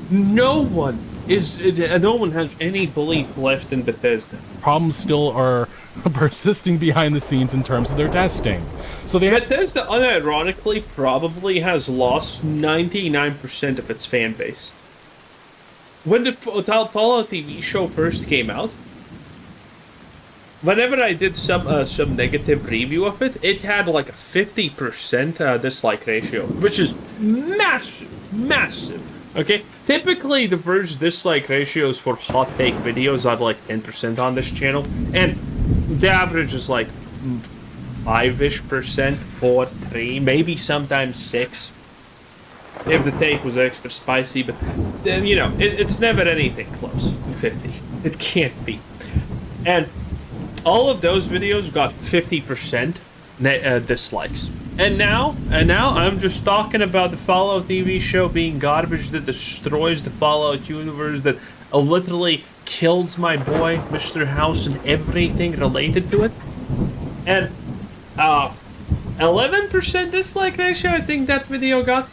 No one has any belief left in Bethesda. Problems still are persisting behind the scenes in terms of their testing. So Bethesda, unironically, probably has lost 99% of its fan base. When the Fallout TV show first came out, whenever I did some negative review of it, it had like a 50% dislike ratio, which is massive. Okay, typically the worst dislike ratios for hot take videos are like 10% on this channel, and the average is like 5-ish%, 4, 3, maybe sometimes 6. If the take was extra spicy, but you know, it's never anything close to 50. It can't be, and all of those videos got 50% dislikes. And now I'm just talking about the Fallout TV show being garbage that destroys the Fallout universe, that literally kills my boy, Mr. House, and everything related to it. And 11% dislike ratio, I think that video got.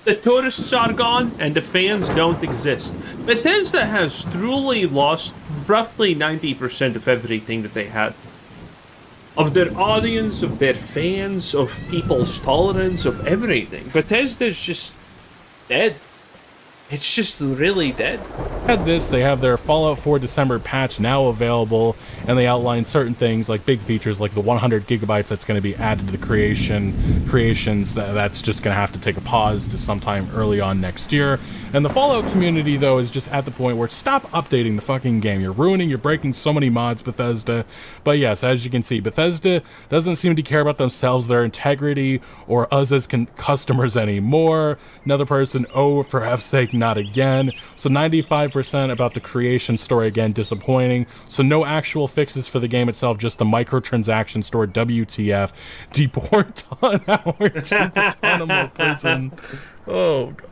The tourists are gone, and the fans don't exist. Bethesda has truly lost roughly 90% of everything that they had. of their audience, of their fans, of people's tolerance, of everything. Bethesda's just dead. It's just really dead. They have their Fallout 4 December patch now available, and they outline certain things like big features like the 100 gigabytes that's going to be added to the creations. That's just going to have to take a pause to sometime early on next year. And the Fallout community, though, is just at the point where stop updating the fucking game. You're breaking so many mods, Bethesda. But yes, as you can see, Bethesda doesn't seem to care about themselves, their integrity, or us as customers anymore. Another person, oh, for F's sake, not again. So 95% about the creation story, again, disappointing. So no actual fixes for the game itself, just the microtransaction store, WTF. Deport on Howard to Guantanamo prison. Oh, God.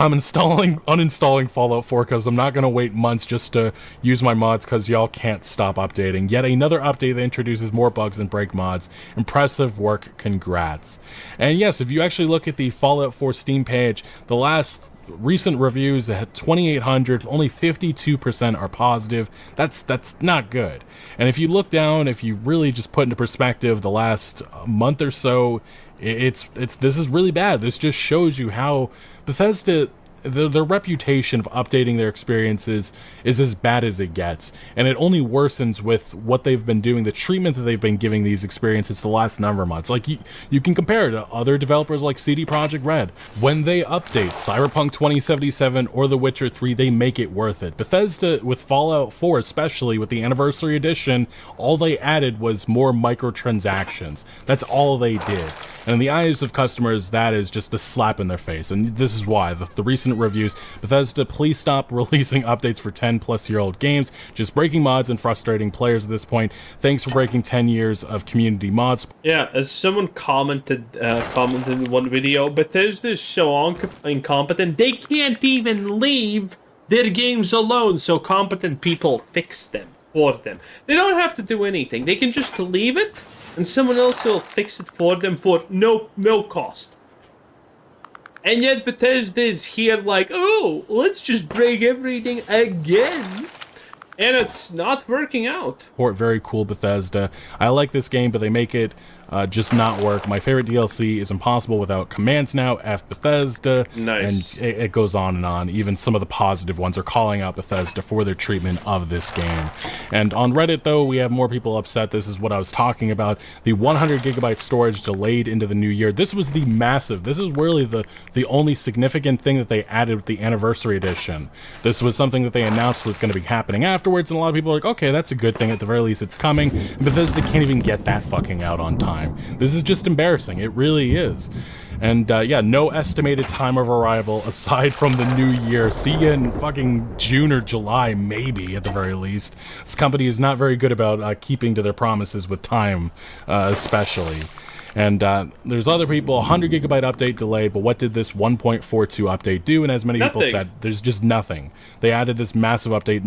I'm uninstalling Fallout 4 because I'm not going to wait months just to use my mods because y'all can't stop updating. Yet another update that introduces more bugs and break mods. Impressive work, congrats. And yes, if you actually look at the Fallout 4 Steam page, the last recent reviews at 2,800, only 52% are positive. That's not good. And if you look down, if you really just put into perspective the last month or so, this is really bad. This just shows you how Bethesda, their reputation of updating their experiences is as bad as it gets, and it only worsens with what they've been doing, the treatment that they've been giving these experiences the last number of months. Like, you can compare it to other developers like CD Projekt Red. When they update Cyberpunk 2077 or The Witcher 3, they make it worth it. Bethesda, with Fallout 4 especially, with the Anniversary Edition, all they added was more microtransactions. That's all they did. And in the eyes of customers, that is just a slap in their face. And this is why. The recent reviews, Bethesda, please stop releasing updates for 10-plus-year-old games, just breaking mods and frustrating players at this point. Thanks for breaking 10 years of community mods. Yeah, as someone commented in one video, Bethesda is so incompetent, they can't even leave their games alone, so competent people fix them for them. They don't have to do anything. They can just leave it, and someone else will fix it for them for no cost. And yet Bethesda is here like, oh, let's just break everything again. And it's not working out. Very cool, Bethesda. I like this game, but they make it just not work. My favorite DLC is Impossible Without Commands now, F Bethesda. Nice. And it goes on and on. Even some of the positive ones are calling out Bethesda for their treatment of this game. And on Reddit, though, we have more people upset. This is what I was talking about. The 100 gigabyte storage delayed into the new year. This was this is really the only significant thing that they added with the Anniversary Edition. This was something that they announced was going to be happening afterwards, and a lot of people are like, okay, that's a good thing. At the very least, it's coming. And Bethesda can't even get that fucking out on time. This is just embarrassing. It really is. And yeah, no estimated time of arrival aside from the new year. See you in fucking June or July, maybe, at the very least. This company is not very good about keeping to their promises with time, especially. And there's other people, 100 gigabyte update delay, but what did this 1.42 update do? And as many people said, there's just nothing. They added this massive update,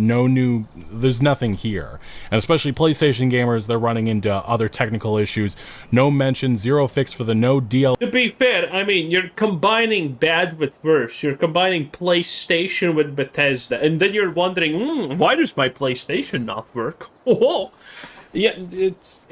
there's nothing here. And especially PlayStation gamers, they're running into other technical issues. No mention, zero fix for the no DLC. To be fair, I mean, you're combining bad with worse. You're combining PlayStation with Bethesda, and then you're wondering, why does my PlayStation not work? Oh. Yeah, it's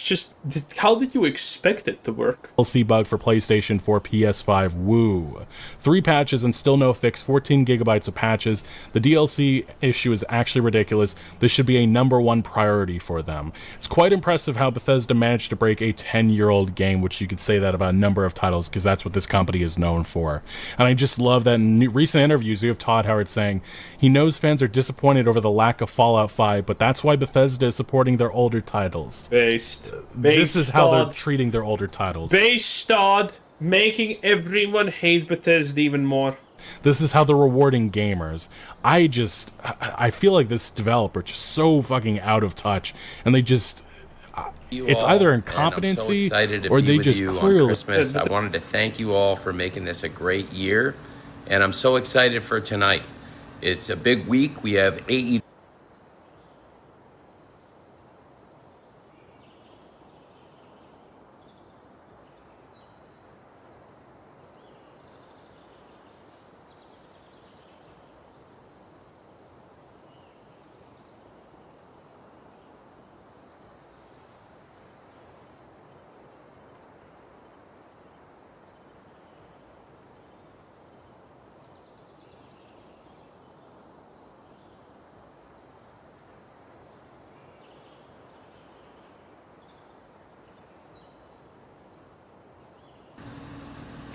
just, how did you expect it to work? DLC bug for PlayStation 4, PS5, woo. 3 patches and still no fix, 14 gigabytes of patches. The DLC issue is actually ridiculous. This should be a #1 priority for them. It's quite impressive how Bethesda managed to break a 10-year-old game, which you could say that about a number of titles, because that's what this company is known for. And I just love that in recent interviews, you have Todd Howard saying, he knows fans are disappointed over the lack of Fallout 5, but that's why Bethesda is supporting their older titles. This is how they're treating their older titles. Based on making everyone hate Bethesda even more. This is how they're rewarding gamers. I feel like this developer just so fucking out of touch, and they just it's either incompetency or they just clearly. Christmas. I wanted to thank you all for making this a great year, and I'm so excited for tonight. It's a big week. We have AEW.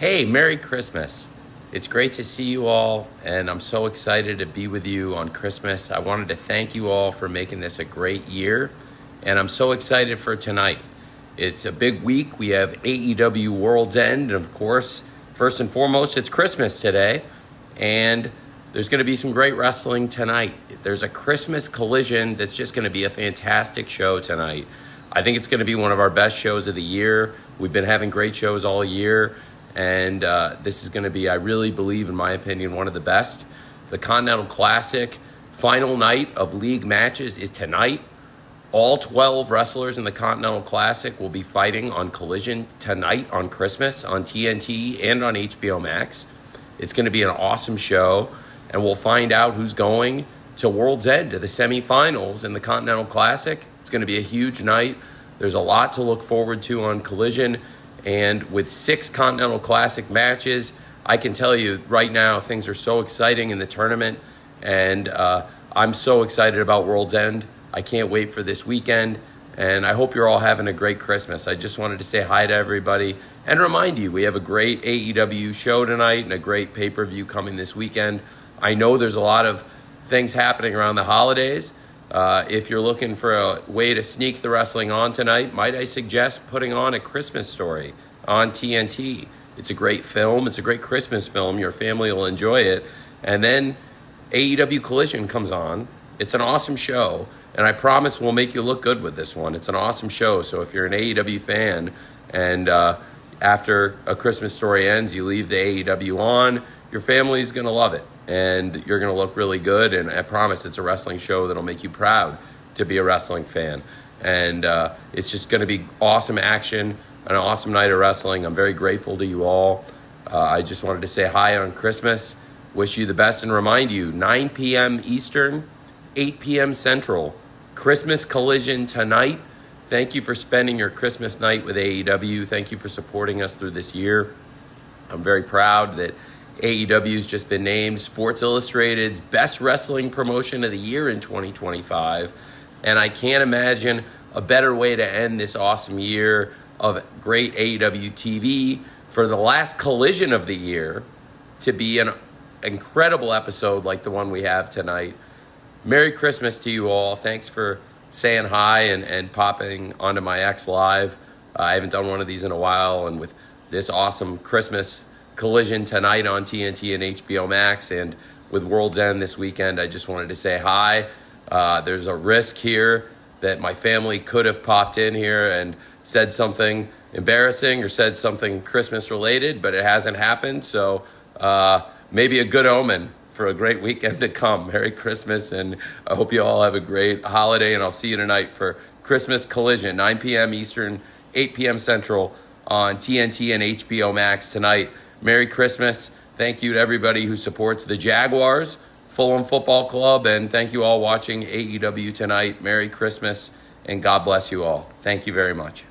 Hey, Merry Christmas. It's great to see you all, and I'm so excited to be with you on Christmas. I wanted to thank you all for making this a great year, and I'm so excited for tonight. It's a big week. We have AEW World's End, and of course, first and foremost, it's Christmas today, and there's going to be some great wrestling tonight. There's a Christmas Collision that's just going to be a fantastic show tonight. I think it's going to be one of our best shows of the year. We've been having great shows all year, and this is going to be, I really believe, in my opinion, one of the best. The Continental Classic final night of league matches is tonight. All 12 wrestlers in the Continental Classic will be fighting on Collision tonight on Christmas on TNT and on HBO Max. It's going to be an awesome show, and we'll find out who's going to World's End, to the semifinals in the Continental Classic. It's going to be a huge night. There's a lot to look forward to on Collision, and with 6 Continental Classic matches, I can tell you right now things are so exciting in the tournament, and I'm so excited about World's End. I can't wait for this weekend, and I hope you're all having a great Christmas. I just wanted to say hi to everybody and remind you we have a great AEW show tonight and a great pay-per-view coming this weekend. I know there's a lot of things happening around the holidays. If you're looking for a way to sneak the wrestling on tonight, might I suggest putting on A Christmas Story on TNT. It's a great film. It's a great Christmas film. Your family will enjoy it. And then AEW Collision comes on. It's an awesome show, and I promise we'll make you look good with this one. It's an awesome show, so if you're an AEW fan and after A Christmas Story ends, you leave the AEW on, your family's going to love it, and you're going to look really good, and I promise it's a wrestling show that'll make you proud to be a wrestling fan. And it's just going to be awesome action, an awesome night of wrestling. I'm very grateful to you all. I just wanted to say hi on Christmas, wish you the best, and remind you, 9 p.m. Eastern, 8 p.m. Central, Christmas Collision tonight. Thank you for spending your Christmas night with AEW. Thank you for supporting us through this year. I'm very proud that AEW's just been named Sports Illustrated's Best Wrestling Promotion of the Year in 2025. And I can't imagine a better way to end this awesome year of great AEW TV for the last Collision of the year to be an incredible episode like the one we have tonight. Merry Christmas to you all. Thanks for saying hi and popping onto my X Live. I haven't done one of these in a while, and with this awesome Christmas Collision tonight on TNT and HBO Max, and with World's End this weekend, I just wanted to say hi. There's a risk here that my family could have popped in here and said something embarrassing or said something Christmas related, but it hasn't happened, so maybe a good omen for a great weekend to come. Merry Christmas, and I hope you all have a great holiday, and I'll see you tonight for Christmas Collision, 9 p.m. Eastern, 8 p.m. Central on TNT and HBO Max tonight. Merry Christmas. Thank you to everybody who supports the Jaguars, Fulham Football Club, and thank you all watching AEW tonight. Merry Christmas, and God bless you all. Thank you very much.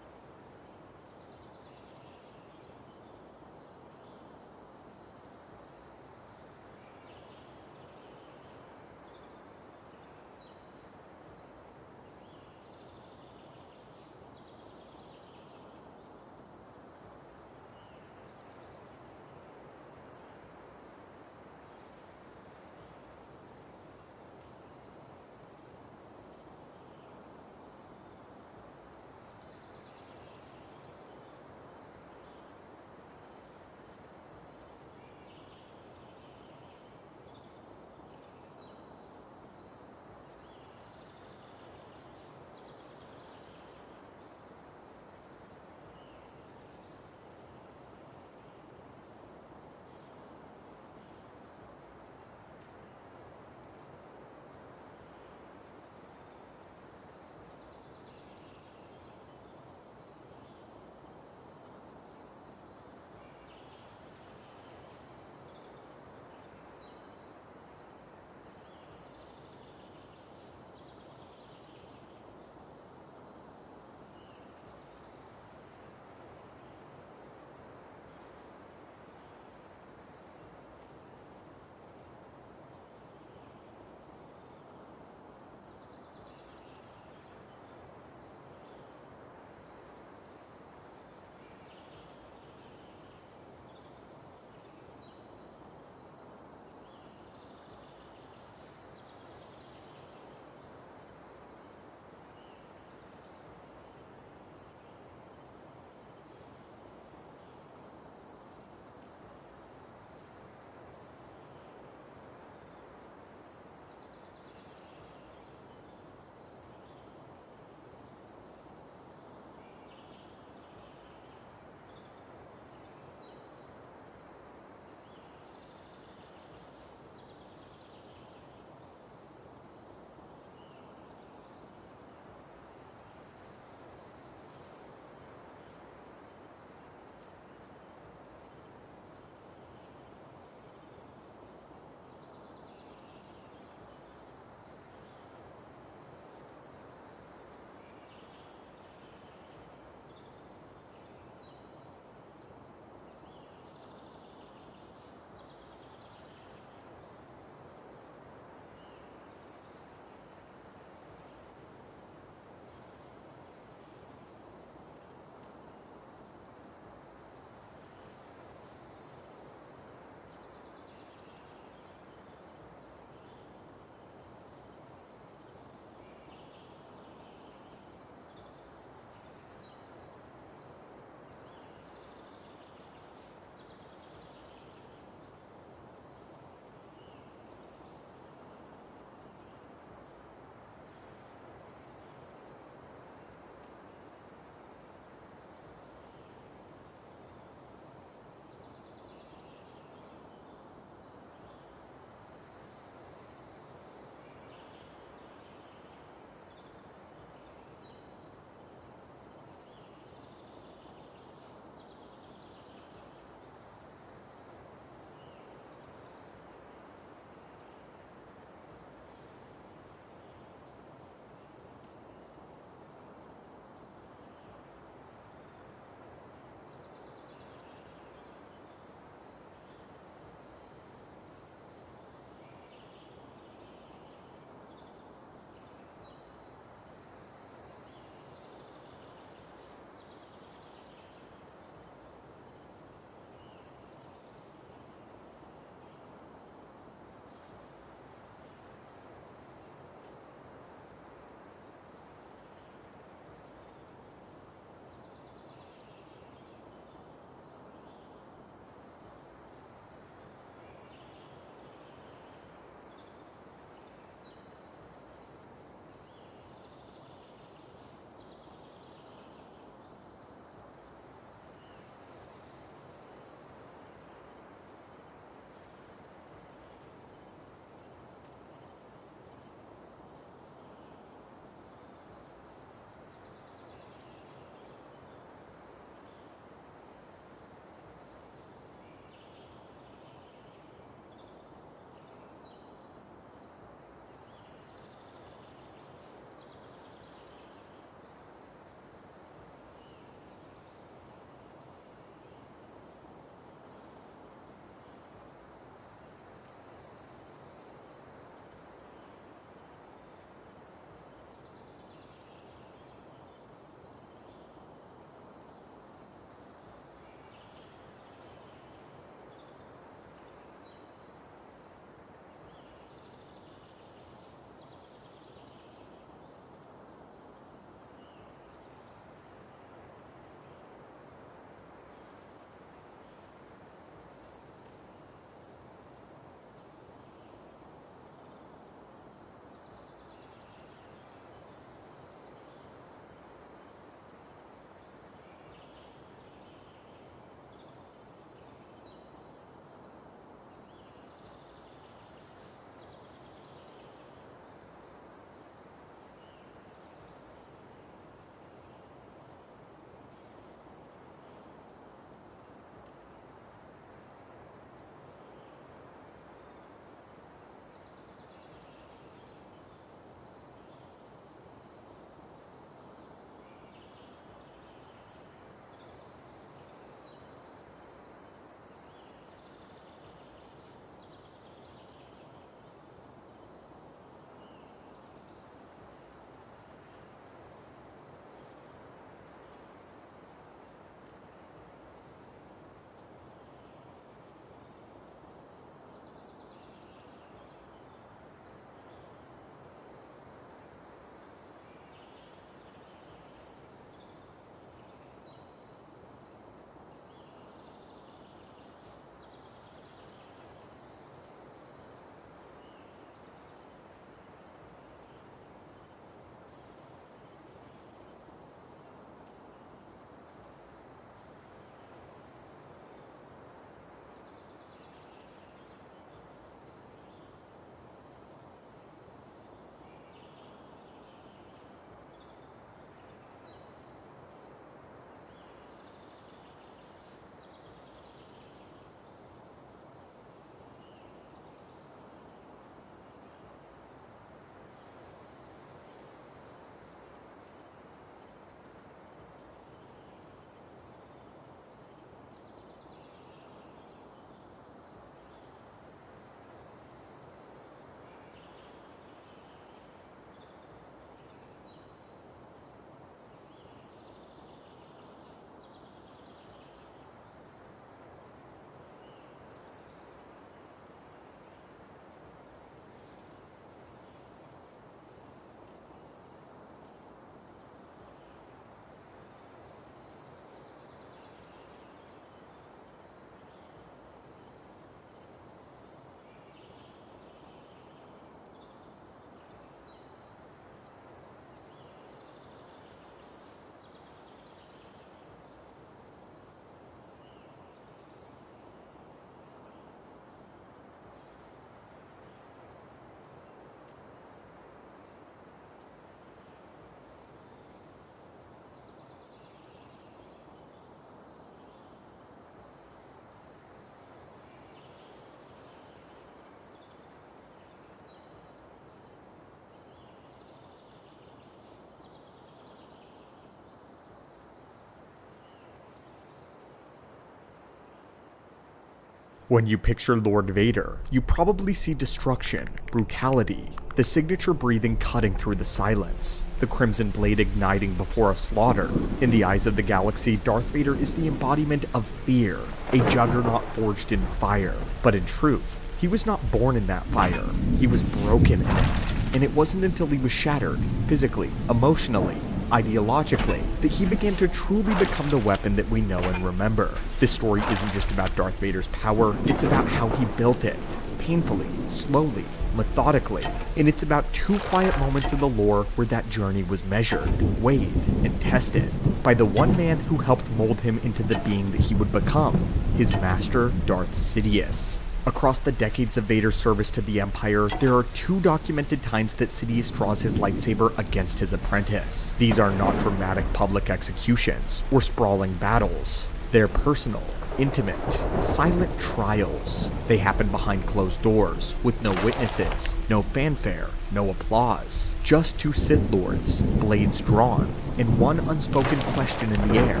When you picture Lord Vader, you probably see destruction, brutality, the signature breathing cutting through the silence, the crimson blade igniting before a slaughter. In the eyes of the galaxy, Darth Vader is the embodiment of fear, a juggernaut forged in fire. But in truth, he was not born in that fire. He was broken in it. And it wasn't until he was shattered, physically, emotionally, ideologically, that he began to truly become the weapon that we know and remember. This story isn't just about Darth Vader's power, it's about how he built it. Painfully, slowly, methodically. And it's about 2 quiet moments in the lore where that journey was measured, weighed, and tested by the one man who helped mold him into the being that he would become, his master, Darth Sidious. Across the decades of Vader's service to the Empire, there are 2 documented times that Sidious draws his lightsaber against his apprentice. These are not dramatic public executions or sprawling battles. They're personal, intimate, silent trials. They happen behind closed doors, with no witnesses, no fanfare, no applause. Just 2 Sith Lords, blades drawn, and one unspoken question in the air.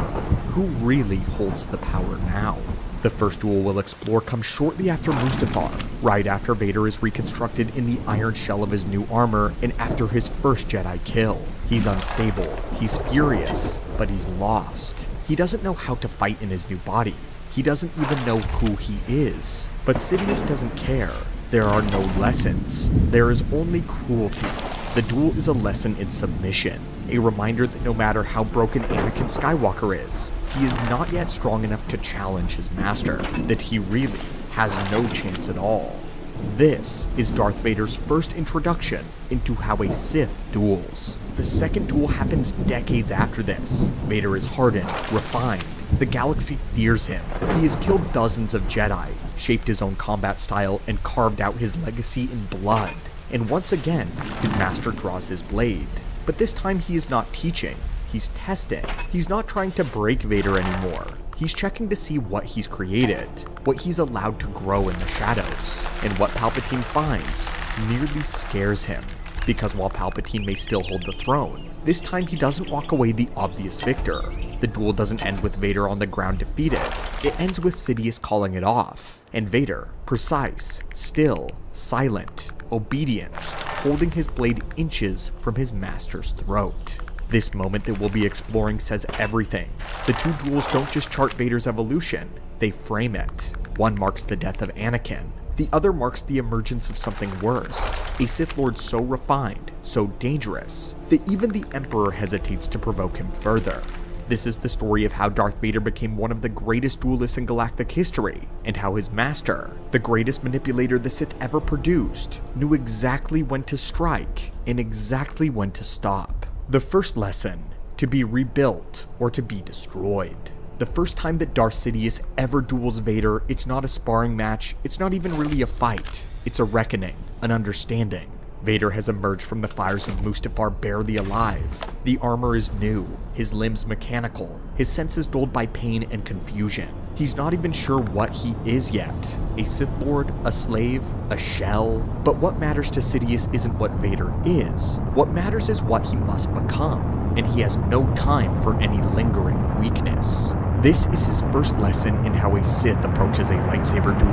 Who really holds the power now? The first duel we'll explore comes shortly after Mustafar, right after Vader is reconstructed in the iron shell of his new armor and after his first Jedi kill. He's unstable, he's furious, but he's lost. He doesn't know how to fight in his new body. He doesn't even know who he is. But Sidious doesn't care. There are no lessons. There is only cruelty. The duel is a lesson in submission, a reminder that no matter how broken Anakin Skywalker is, he is not yet strong enough to challenge his master, that he really has no chance at all. This is Darth Vader's first introduction into how a Sith duels. The second duel happens decades after this. Vader is hardened, refined. The galaxy fears him. He has killed dozens of Jedi, shaped his own combat style, and carved out his legacy in blood. And once again, his master draws his blade. But this time he is not teaching, he's testing. He's not trying to break Vader anymore. He's checking to see what he's created, what he's allowed to grow in the shadows. And what Palpatine finds nearly scares him. Because while Palpatine may still hold the throne, this time he doesn't walk away the obvious victor. The duel doesn't end with Vader on the ground defeated. It ends with Sidious calling it off. And Vader, precise, still, silent, obedient, holding his blade inches from his master's throat. This moment that we'll be exploring says everything. The 2 duels don't just chart Vader's evolution, they frame it. One marks the death of Anakin, the other marks the emergence of something worse, a Sith Lord so refined, so dangerous, that even the Emperor hesitates to provoke him further. This is the story of how Darth Vader became one of the greatest duelists in galactic history, and how his master, the greatest manipulator the Sith ever produced, knew exactly when to strike and exactly when to stop. The first lesson, to be rebuilt or to be destroyed. The first time that Darth Sidious ever duels Vader, it's not a sparring match, it's not even really a fight. It's a reckoning, an understanding. Vader has emerged from the fires of Mustafar barely alive. The armor is new, his limbs mechanical, his senses dulled by pain and confusion. He's not even sure what he is yet. A Sith Lord, a slave, a shell. But what matters to Sidious isn't what Vader is. What matters is what he must become. And he has no time for any lingering weakness. This is his first lesson in how a Sith approaches a lightsaber duel.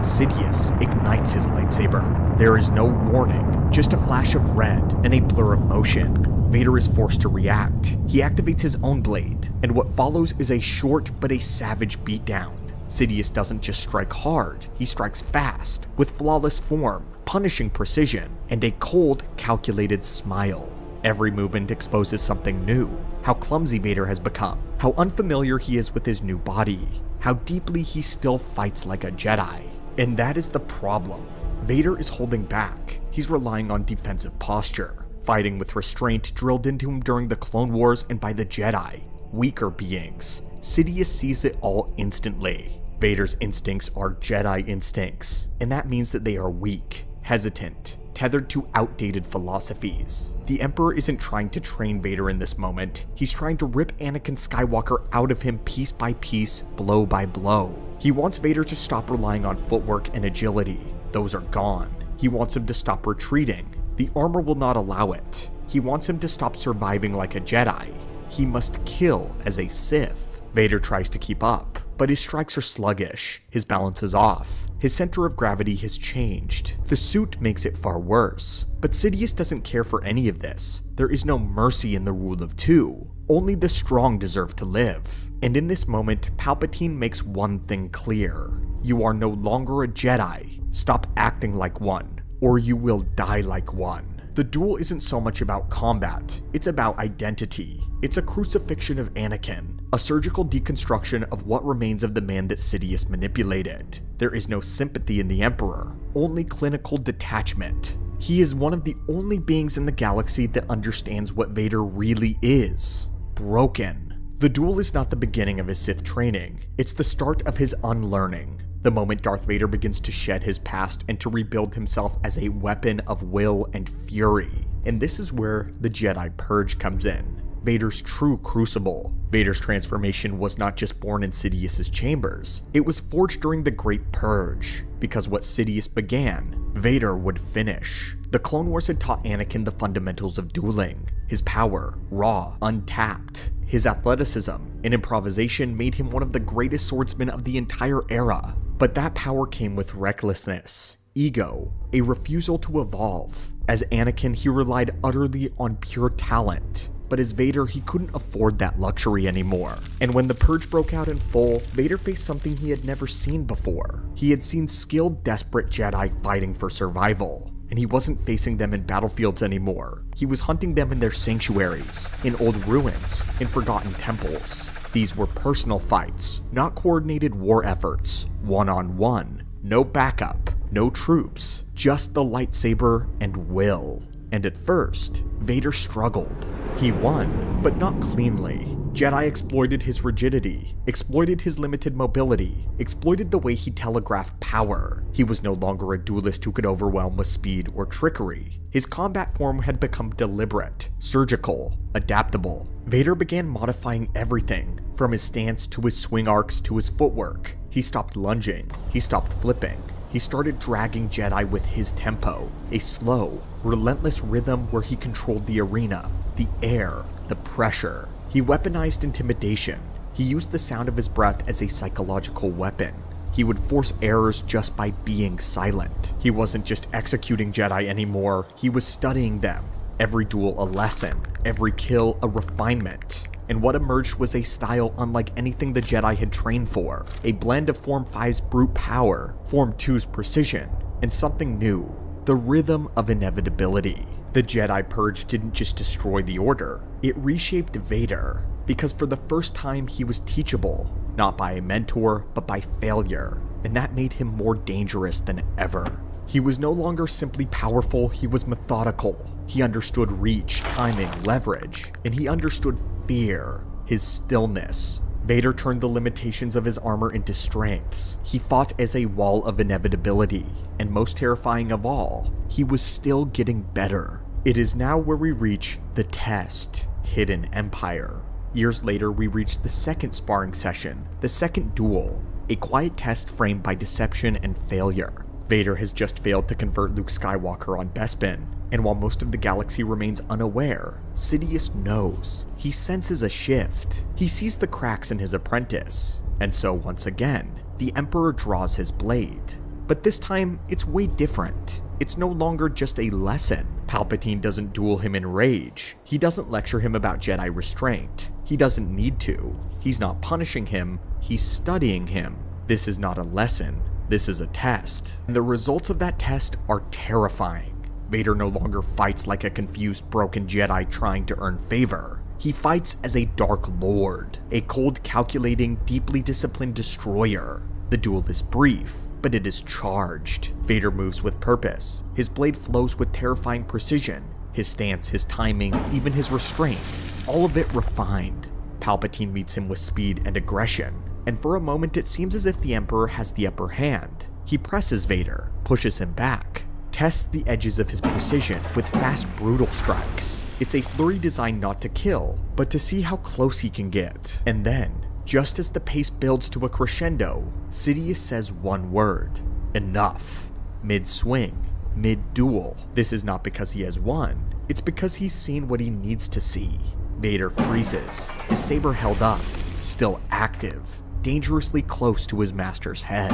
Sidious ignites his lightsaber. There is no warning, just a flash of red and a blur of motion. Vader is forced to react. He activates his own blade, and what follows is a short but a savage beatdown. Sidious doesn't just strike hard, he strikes fast, with flawless form, punishing precision, and a cold, calculated smile. Every movement exposes something new, how clumsy Vader has become, how unfamiliar he is with his new body, how deeply he still fights like a Jedi. And that is the problem. Vader is holding back. He's relying on defensive posture, fighting with restraint drilled into him during the Clone Wars and by the Jedi, weaker beings. Sidious sees it all instantly. Vader's instincts are Jedi instincts, and that means that they are weak, hesitant, tethered to outdated philosophies. The Emperor isn't trying to train Vader in this moment, he's trying to rip Anakin Skywalker out of him piece by piece, blow by blow. He wants Vader to stop relying on footwork and agility. Those are gone. He wants him to stop retreating. The armor will not allow it. He wants him to stop surviving like a Jedi. He must kill as a Sith. Vader tries to keep up, but his strikes are sluggish, his balance is off, his center of gravity has changed. The suit makes it far worse, but Sidious doesn't care for any of this. There is no mercy in the rule of two. Only the strong deserve to live. And in this moment, Palpatine makes one thing clear. You are no longer a Jedi. Stop acting like one, or you will die like one. The duel isn't so much about combat, it's about identity. It's a crucifixion of Anakin, a surgical deconstruction of what remains of the man that Sidious manipulated. There is no sympathy in the Emperor, only clinical detachment. He is one of the only beings in the galaxy that understands what Vader really is. Broken. The duel is not the beginning of his Sith training, it's the start of his unlearning. The moment Darth Vader begins to shed his past and to rebuild himself as a weapon of will and fury. And this is where the Jedi Purge comes in. Vader's true crucible. Vader's transformation was not just born in Sidious's chambers, it was forged during the Great Purge. Because what Sidious began, Vader would finish. The Clone Wars had taught Anakin the fundamentals of dueling. His power, raw, untapped. His athleticism and improvisation made him one of the greatest swordsmen of the entire era. But that power came with recklessness, ego, a refusal to evolve. As Anakin, he relied utterly on pure talent. But as Vader, he couldn't afford that luxury anymore. And when the Purge broke out in full, Vader faced something he had never seen before. He had seen skilled, desperate Jedi fighting for survival. And he wasn't facing them in battlefields anymore. He was hunting them in their sanctuaries, in old ruins, in forgotten temples. These were personal fights, not coordinated war efforts, one-on-one, no backup, no troops, just the lightsaber and will. And at first, Vader struggled. He won, but not cleanly. Jedi exploited his rigidity, exploited his limited mobility, exploited the way he telegraphed power. He was no longer a duelist who could overwhelm with speed or trickery. His combat form had become deliberate, surgical, adaptable. Vader began modifying everything, from his stance to his swing arcs to his footwork. He stopped lunging, he stopped flipping. He started dragging Jedi with his tempo, a slow, relentless rhythm where he controlled the arena, the air, the pressure. He weaponized intimidation. He used the sound of his breath as a psychological weapon. He would force errors just by being silent. He wasn't just executing Jedi anymore, he was studying them. Every duel a lesson, every kill a refinement. And what emerged was a style unlike anything the Jedi had trained for, a blend of Form 5's brute power, Form 2's precision, and something new, the rhythm of inevitability. The Jedi Purge didn't just destroy the Order, it reshaped Vader, because for the first time he was teachable, not by a mentor, but by failure, and that made him more dangerous than ever. He was no longer simply powerful, he was methodical. He understood reach, timing, leverage, and he understood fear, his stillness. Vader turned the limitations of his armor into strengths. He fought as a wall of inevitability, and most terrifying of all, he was still getting better. It is now where we reach the test, Hidden Empire. Years later, we reach the second sparring session, the second duel, a quiet test framed by deception and failure. Vader has just failed to convert Luke Skywalker on Bespin, and while most of the galaxy remains unaware, Sidious knows. He senses a shift. He sees the cracks in his apprentice. And so once again, the Emperor draws his blade. But this time, it's way different. It's no longer just a lesson. Palpatine doesn't duel him in rage. He doesn't lecture him about Jedi restraint. He doesn't need to. He's not punishing him, he's studying him. This is not a lesson, this is a test. And the results of that test are terrifying. Vader no longer fights like a confused, broken Jedi trying to earn favor. He fights as a Dark Lord, a cold, calculating, deeply disciplined destroyer. The duel is brief, but it is charged. Vader moves with purpose. His blade flows with terrifying precision. His stance, his timing, even his restraint, all of it refined. Palpatine meets him with speed and aggression, and for a moment it seems as if the Emperor has the upper hand. He presses Vader, pushes him back, tests the edges of his precision with fast, brutal strikes. It's a flurry designed not to kill, but to see how close he can get. And then, just as the pace builds to a crescendo, Sidious says one word: enough. Mid-swing, mid-duel. This is not because he has won, it's because he's seen what he needs to see. Vader freezes, his saber held up, still active. dangerously close to his master's head.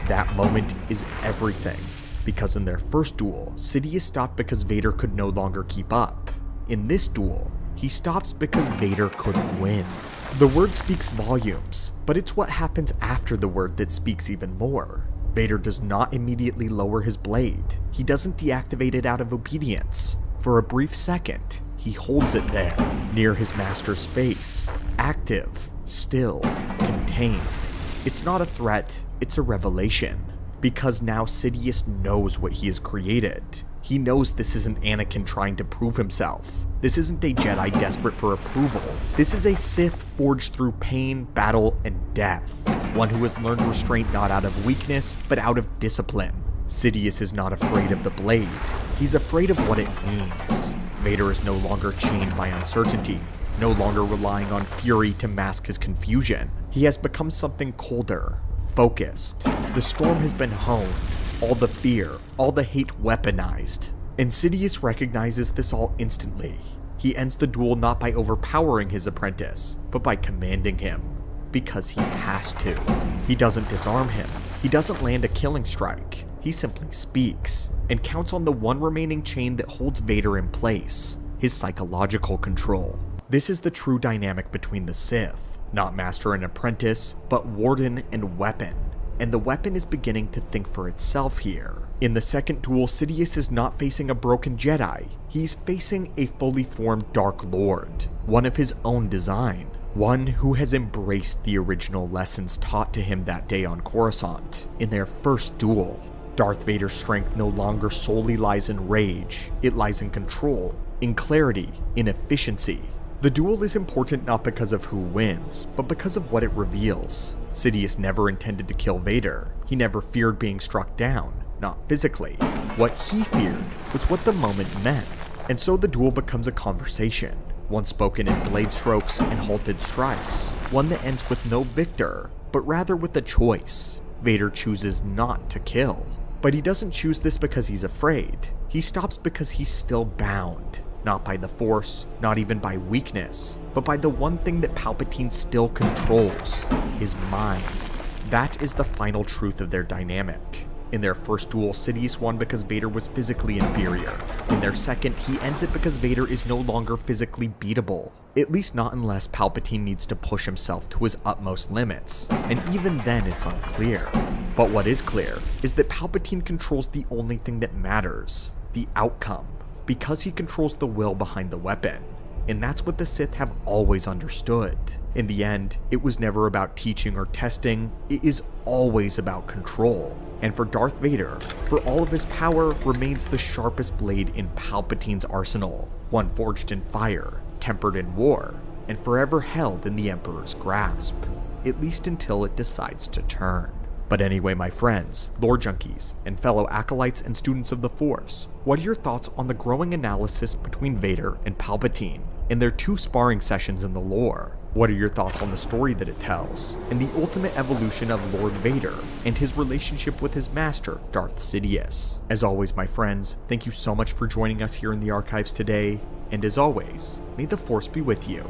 That moment is everything, because in their first duel, Sidious stopped because Vader could no longer keep up. In this duel, he stops because Vader couldn't win. The word speaks volumes, but it's what happens after the word that speaks even more. Vader does not immediately lower his blade. He doesn't deactivate it out of obedience. For a brief second, he holds it there, near his master's face, active, still, contained. It's not a threat, it's a revelation. Because now Sidious knows what he has created. He knows this isn't Anakin trying to prove himself. This isn't a Jedi desperate for approval. This is a Sith forged through pain, battle, and death. One who has learned restraint not out of weakness, but out of discipline. Sidious is not afraid of the blade. He's afraid of what it means. Vader is no longer chained by uncertainty, no longer relying on fury to mask his confusion. He has become something colder, focused. The storm has been honed, all the fear, all the hate weaponized. And Sidious recognizes this all instantly. He ends the duel not by overpowering his apprentice, but by commanding him. Because he has to. He doesn't disarm him. He doesn't land a killing strike. He simply speaks, and counts on the one remaining chain that holds Vader in place, his psychological control. This is the true dynamic between the Sith. Not master and apprentice, but warden and weapon. And the weapon is beginning to think for itself here. In the second duel, Sidious is not facing a broken Jedi. He's facing a fully formed Dark Lord, one of his own design. One who has embraced the original lessons taught to him that day on Coruscant, in their first duel. Darth Vader's strength no longer solely lies in rage, it lies in control, in clarity, in efficiency. The duel is important not because of who wins, but because of what it reveals. Sidious never intended to kill Vader. He never feared being struck down, not physically. What he feared was what the moment meant. And so the duel becomes a conversation, one spoken in blade strokes and halted strikes, one that ends with no victor, but rather with a choice. Vader chooses not to kill. But he doesn't choose this because he's afraid. He stops because he's still bound. Not by the Force, not even by weakness, but by the one thing that Palpatine still controls, his mind. That is the final truth of their dynamic. In their first duel, Sidious won because Vader was physically inferior. In their second, he ends it because Vader is no longer physically beatable. At least not unless Palpatine needs to push himself to his utmost limits, and even then it's unclear. But what is clear is that Palpatine controls the only thing that matters, the outcome, because he controls the will behind the weapon. And that's what the Sith have always understood. In the end, it was never about teaching or testing, it is always about control. And for Darth Vader, for all of his power, remains the sharpest blade in Palpatine's arsenal, one forged in fire, tempered in war, and forever held in the Emperor's grasp, at least until it decides to turn. But anyway, my friends, lore junkies, and fellow acolytes and students of the Force, what are your thoughts on the growing analysis between Vader and Palpatine, and their two sparring sessions in the lore? What are your thoughts on the story that it tells, and the ultimate evolution of Lord Vader, and his relationship with his master, Darth Sidious? As always, my friends, thank you so much for joining us here in the archives today, and as always, may the Force be with you.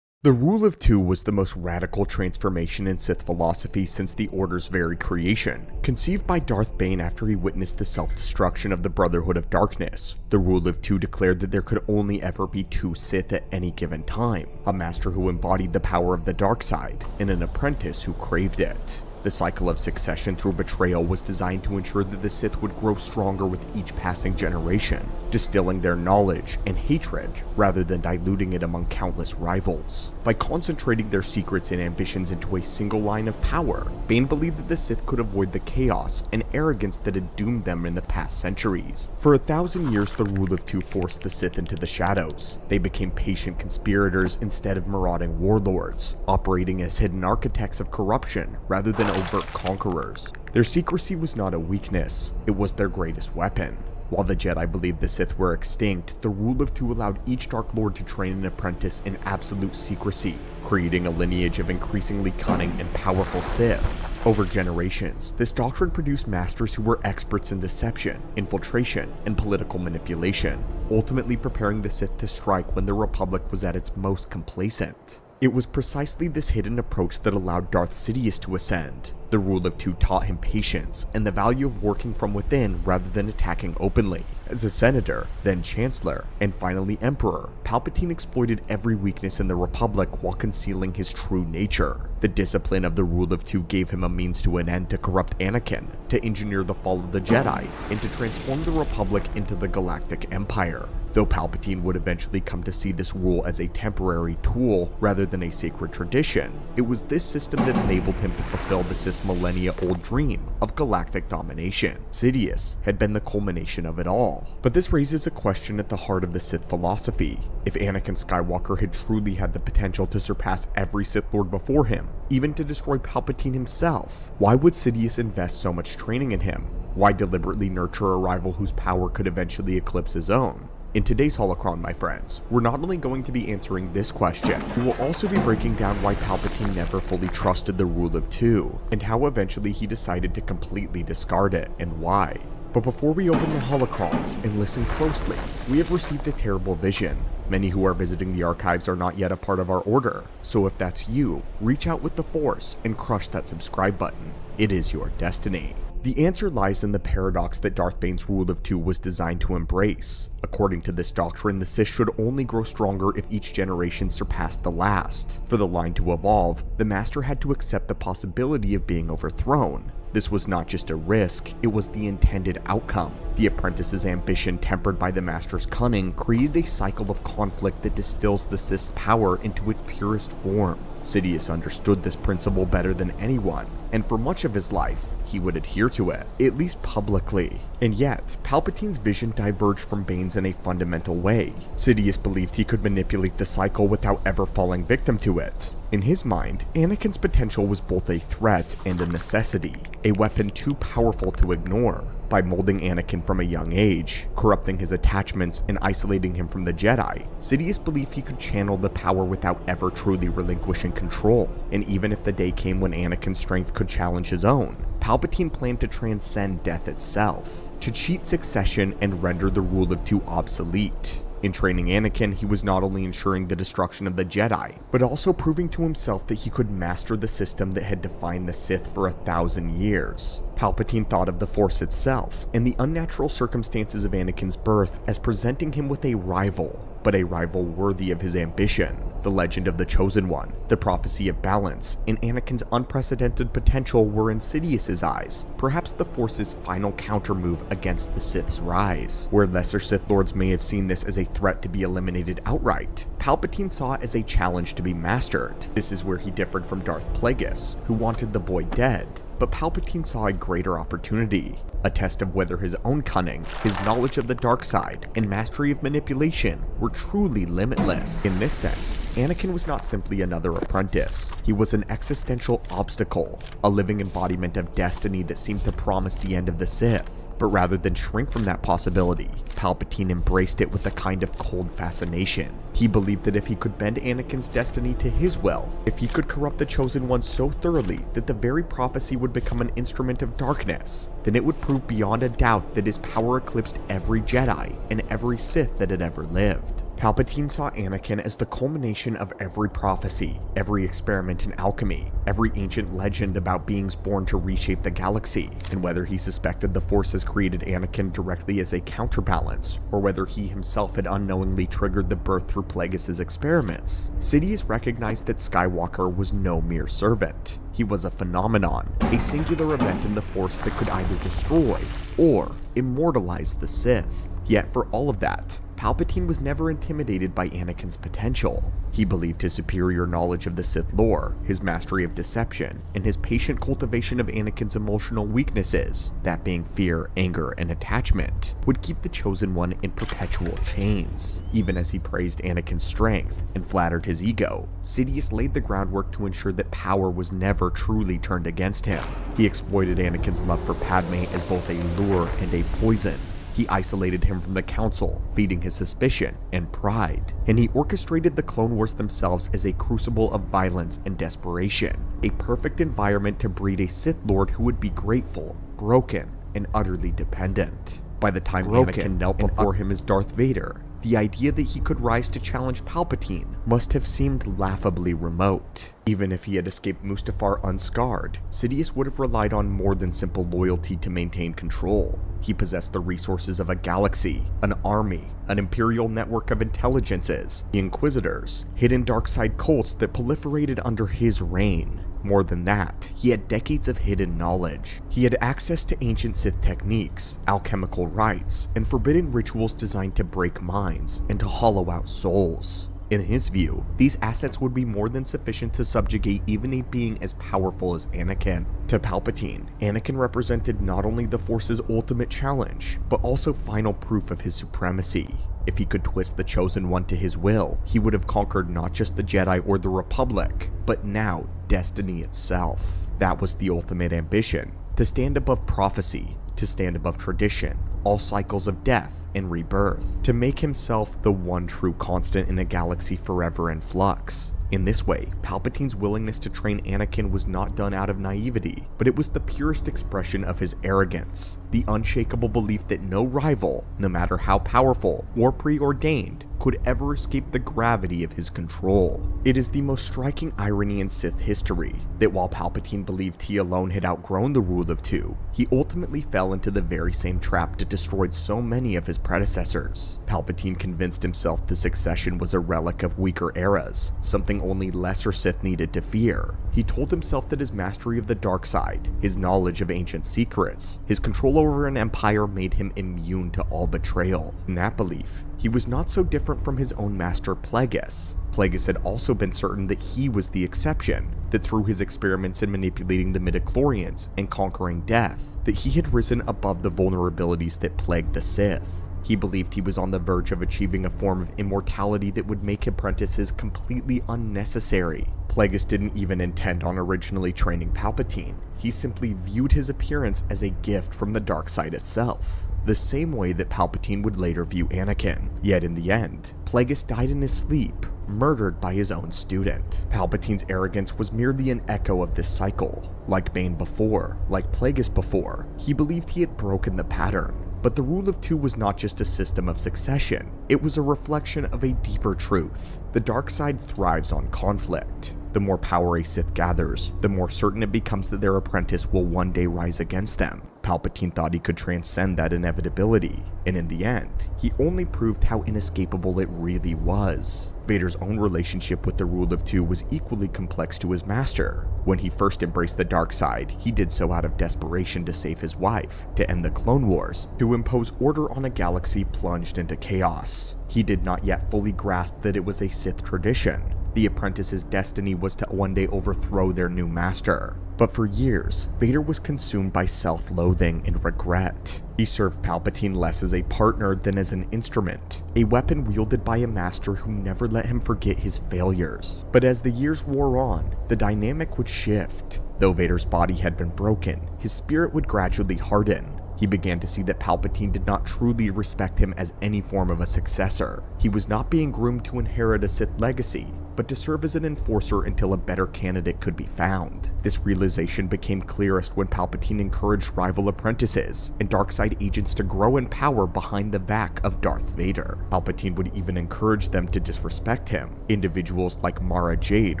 The Rule of Two was the most radical transformation in Sith philosophy since the Order's very creation. Conceived by Darth Bane after he witnessed the self-destruction of the Brotherhood of Darkness, the Rule of Two declared that there could only ever be two Sith at any given time, a master who embodied the power of the dark side, and an apprentice who craved it. The cycle of succession through betrayal was designed to ensure that the Sith would grow stronger with each passing generation, distilling their knowledge and hatred rather than diluting it among countless rivals. By concentrating their secrets and ambitions into a single line of power, Bane believed that the Sith could avoid the chaos and arrogance that had doomed them in the past centuries. For 1,000 years, the Rule of Two forced the Sith into the shadows. They became patient conspirators instead of marauding warlords, operating as hidden architects of corruption rather than overt conquerors. Their secrecy was not a weakness, it was their greatest weapon. While the Jedi believed the Sith were extinct, the Rule of Two allowed each Dark Lord to train an apprentice in absolute secrecy, creating a lineage of increasingly cunning and powerful Sith. Over generations, this doctrine produced masters who were experts in deception, infiltration, and political manipulation, ultimately preparing the Sith to strike when the Republic was at its most complacent. It was precisely this hidden approach that allowed Darth Sidious to ascend. The rule of two taught him patience and the value of working from within rather than attacking openly. As a senator, then chancellor, and finally emperor, Palpatine exploited every weakness in the Republic while concealing his true nature. The discipline of the rule of two gave him a means to an end to corrupt Anakin, to engineer the fall of the Jedi, and to transform the Republic into the Galactic Empire. Though Palpatine would eventually come to see this rule as a temporary tool rather than a sacred tradition, it was this system that enabled him to fulfill the Sith's millennia-old dream of galactic domination. Sidious had been the culmination of it all. But this raises a question at the heart of the Sith philosophy. If Anakin Skywalker had truly had the potential to surpass every Sith Lord before him, even to destroy Palpatine himself, why would Sidious invest so much training in him? Why deliberately nurture a rival whose power could eventually eclipse his own? In today's Holocron, my friends, we're not only going to be answering this question, we will also be breaking down why Palpatine never fully trusted the rule of two, and how eventually he decided to completely discard it, and why. But before we open the Holocrons and listen closely, we have received a terrible vision. Many who are visiting the archives are not yet a part of our order, so if that's you, reach out with the Force and crush that subscribe button. It is your destiny. The answer lies in the paradox that Darth Bane's rule of two was designed to embrace. According to this doctrine, the Sith should only grow stronger if each generation surpassed the last. For the line to evolve, the Master had to accept the possibility of being overthrown. This was not just a risk, it was the intended outcome. The apprentice's ambition, tempered by the Master's cunning, created a cycle of conflict that distills the Sith's power into its purest form. Sidious understood this principle better than anyone, and for much of his life, he would adhere to it, at least publicly. And yet, Palpatine's vision diverged from Bane's in a fundamental way. Sidious believed he could manipulate the cycle without ever falling victim to it. In his mind, Anakin's potential was both a threat and a necessity, a weapon too powerful to ignore. By molding Anakin from a young age, corrupting his attachments, and isolating him from the Jedi, Sidious believed he could channel the power without ever truly relinquishing control. And even if the day came when Anakin's strength could challenge his own, Palpatine planned to transcend death itself, to cheat succession and render the rule of two obsolete. In training Anakin, he was not only ensuring the destruction of the Jedi, but also proving to himself that he could master the system that had defined the Sith for 1,000 years. Palpatine thought of the Force itself, and the unnatural circumstances of Anakin's birth as presenting him with a rival, but a rival worthy of his ambition. The legend of the Chosen One, the prophecy of balance, and Anakin's unprecedented potential were in Sidious's eyes, perhaps the Force's final countermove against the Sith's rise. Where lesser Sith Lords may have seen this as a threat to be eliminated outright, Palpatine saw it as a challenge to be mastered. This is where he differed from Darth Plagueis, who wanted the boy dead. But Palpatine saw a greater opportunity, a test of whether his own cunning, his knowledge of the dark side, and mastery of manipulation were truly limitless. In this sense, Anakin was not simply another apprentice. He was an existential obstacle, a living embodiment of destiny that seemed to promise the end of the Sith. But rather than shrink from that possibility, Palpatine embraced it with a kind of cold fascination. He believed that if he could bend Anakin's destiny to his will, if he could corrupt the Chosen One so thoroughly that the very prophecy would become an instrument of darkness, then it would prove beyond a doubt that his power eclipsed every Jedi and every Sith that had ever lived. Palpatine saw Anakin as the culmination of every prophecy, every experiment in alchemy, every ancient legend about beings born to reshape the galaxy, and whether he suspected the Force has created Anakin directly as a counterbalance, or whether he himself had unknowingly triggered the birth through Plagueis' experiments, Sidious recognized that Skywalker was no mere servant. He was a phenomenon, a singular event in the Force that could either destroy or immortalize the Sith. Yet for all of that, Palpatine was never intimidated by Anakin's potential. He believed his superior knowledge of the Sith lore, his mastery of deception, and his patient cultivation of Anakin's emotional weaknesses, that being fear, anger, and attachment, would keep the Chosen One in perpetual chains. Even as he praised Anakin's strength and flattered his ego, Sidious laid the groundwork to ensure that power was never truly turned against him. He exploited Anakin's love for Padme as both a lure and a poison. He He isolated him from the Council, feeding his suspicion and pride. And he orchestrated the Clone Wars themselves as a crucible of violence and desperation. A perfect environment to breed a Sith Lord who would be grateful, broken, and utterly dependent. By the time Anakin knelt before him as Darth Vader, the idea that he could rise to challenge Palpatine must have seemed laughably remote. Even if he had escaped Mustafar unscarred, Sidious would have relied on more than simple loyalty to maintain control. He possessed the resources of a galaxy, an army, an imperial network of intelligences, the Inquisitors, hidden dark-side cults that proliferated under his reign. More than that, he had decades of hidden knowledge. He had access to ancient Sith techniques, alchemical rites, and forbidden rituals designed to break minds and to hollow out souls. In his view, these assets would be more than sufficient to subjugate even a being as powerful as Anakin. To Palpatine, Anakin represented not only the Force's ultimate challenge, but also final proof of his supremacy. If he could twist the Chosen One to his will, he would have conquered not just the Jedi or the Republic, but now destiny itself. That was the ultimate ambition, to stand above prophecy, to stand above tradition, all cycles of death and rebirth, to make himself the one true constant in a galaxy forever in flux. In this way, Palpatine's willingness to train Anakin was not done out of naivety, but it was the purest expression of his arrogance, the unshakable belief that no rival, no matter how powerful or preordained, could ever escape the gravity of his control. It is the most striking irony in Sith history that while Palpatine believed he alone had outgrown the rule of two, he ultimately fell into the very same trap that destroyed so many of his predecessors. Palpatine convinced himself the succession was a relic of weaker eras, something only lesser Sith needed to fear. He told himself that his mastery of the dark side, his knowledge of ancient secrets, his control over an empire made him immune to all betrayal. In that belief, he was not so different from his own master Plagueis. Plagueis had also been certain that he was the exception, that through his experiments in manipulating the midichlorians and conquering death, that he had risen above the vulnerabilities that plagued the Sith. He believed he was on the verge of achieving a form of immortality that would make apprentices completely unnecessary. Plagueis didn't even intend on originally training Palpatine. He simply viewed his appearance as a gift from the dark side itself, the same way that Palpatine would later view Anakin. Yet in the end, Plagueis died in his sleep, murdered by his own student. Palpatine's arrogance was merely an echo of this cycle. Like Bane before, like Plagueis before, he believed he had broken the pattern. But the rule of two was not just a system of succession, it was a reflection of a deeper truth. The dark side thrives on conflict. The more power a Sith gathers, the more certain it becomes that their apprentice will one day rise against them. Palpatine thought he could transcend that inevitability, and in the end, he only proved how inescapable it really was. Vader's own relationship with the rule of two was equally complex to his master. When he first embraced the dark side, he did so out of desperation to save his wife, to end the Clone Wars, to impose order on a galaxy plunged into chaos. He did not yet fully grasp that it was a Sith tradition. The apprentice's destiny was to one day overthrow their new master. But for years, Vader was consumed by self-loathing and regret. He served Palpatine less as a partner than as an instrument, a weapon wielded by a master who never let him forget his failures. But as the years wore on, the dynamic would shift. Though Vader's body had been broken, his spirit would gradually harden. He began to see that Palpatine did not truly respect him as any form of a successor. He was not being groomed to inherit a Sith legacy, but to serve as an enforcer until a better candidate could be found. This realization became clearest when Palpatine encouraged rival apprentices and dark-side agents to grow in power behind the back of Darth Vader. Palpatine would even encourage them to disrespect him. Individuals like Mara Jade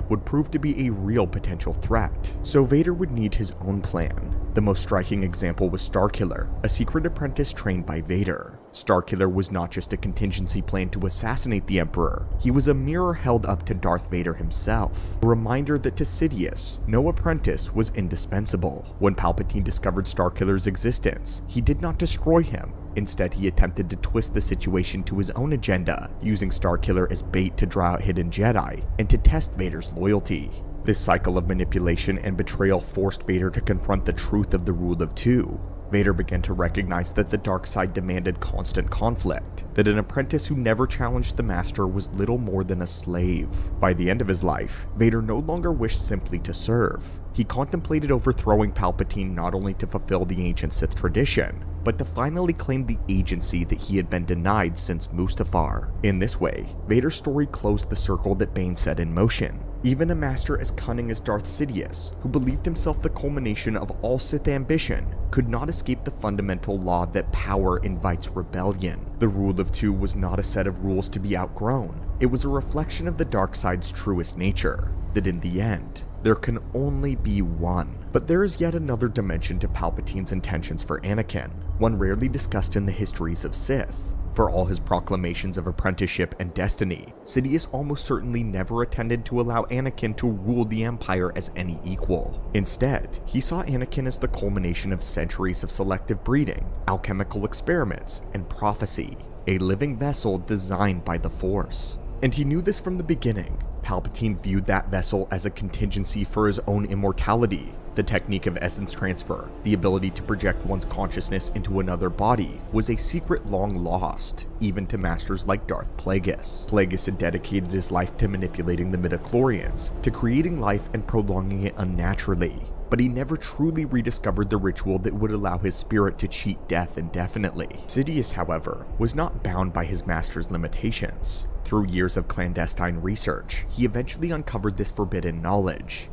would prove to be a real potential threat, so Vader would need his own plan. The most striking example was Starkiller, a secret apprentice trained by Vader. Starkiller was not just a contingency plan to assassinate the Emperor, he was a mirror held up to Darth Vader himself, a reminder that to Sidious, no apprentice was indispensable. When Palpatine discovered Starkiller's existence, he did not destroy him. Instead, he attempted to twist the situation to his own agenda, using Starkiller as bait to draw out hidden Jedi and to test Vader's loyalty. This cycle of manipulation and betrayal forced Vader to confront the truth of the rule of two. Vader began to recognize that the dark side demanded constant conflict, that an apprentice who never challenged the master was little more than a slave. By the end of his life, Vader no longer wished simply to serve. He contemplated overthrowing Palpatine not only to fulfill the ancient Sith tradition, but to finally claim the agency that he had been denied since Mustafar. In this way, Vader's story closed the circle that Bane set in motion. Even a master as cunning as Darth Sidious, who believed himself the culmination of all Sith ambition, could not escape the fundamental law that power invites rebellion. The rule of two was not a set of rules to be outgrown. It was a reflection of the dark side's truest nature, that in the end, there can only be one. But there is yet another dimension to Palpatine's intentions for Anakin, one rarely discussed in the histories of Sith. For all his proclamations of apprenticeship and destiny, Sidious almost certainly never intended to allow Anakin to rule the Empire as any equal. Instead, he saw Anakin as the culmination of centuries of selective breeding, alchemical experiments, and prophecy, a living vessel designed by the Force. And he knew this from the beginning. Palpatine viewed that vessel as a contingency for his own immortality. The technique of essence transfer, the ability to project one's consciousness into another body, was a secret long lost, even to masters like Darth Plagueis. Plagueis had dedicated his life to manipulating the midichlorians, to creating life and prolonging it unnaturally, but he never truly rediscovered the ritual that would allow his spirit to cheat death indefinitely. Sidious, however, was not bound by his master's limitations. Through years of clandestine research, he eventually uncovered this forbidden knowledge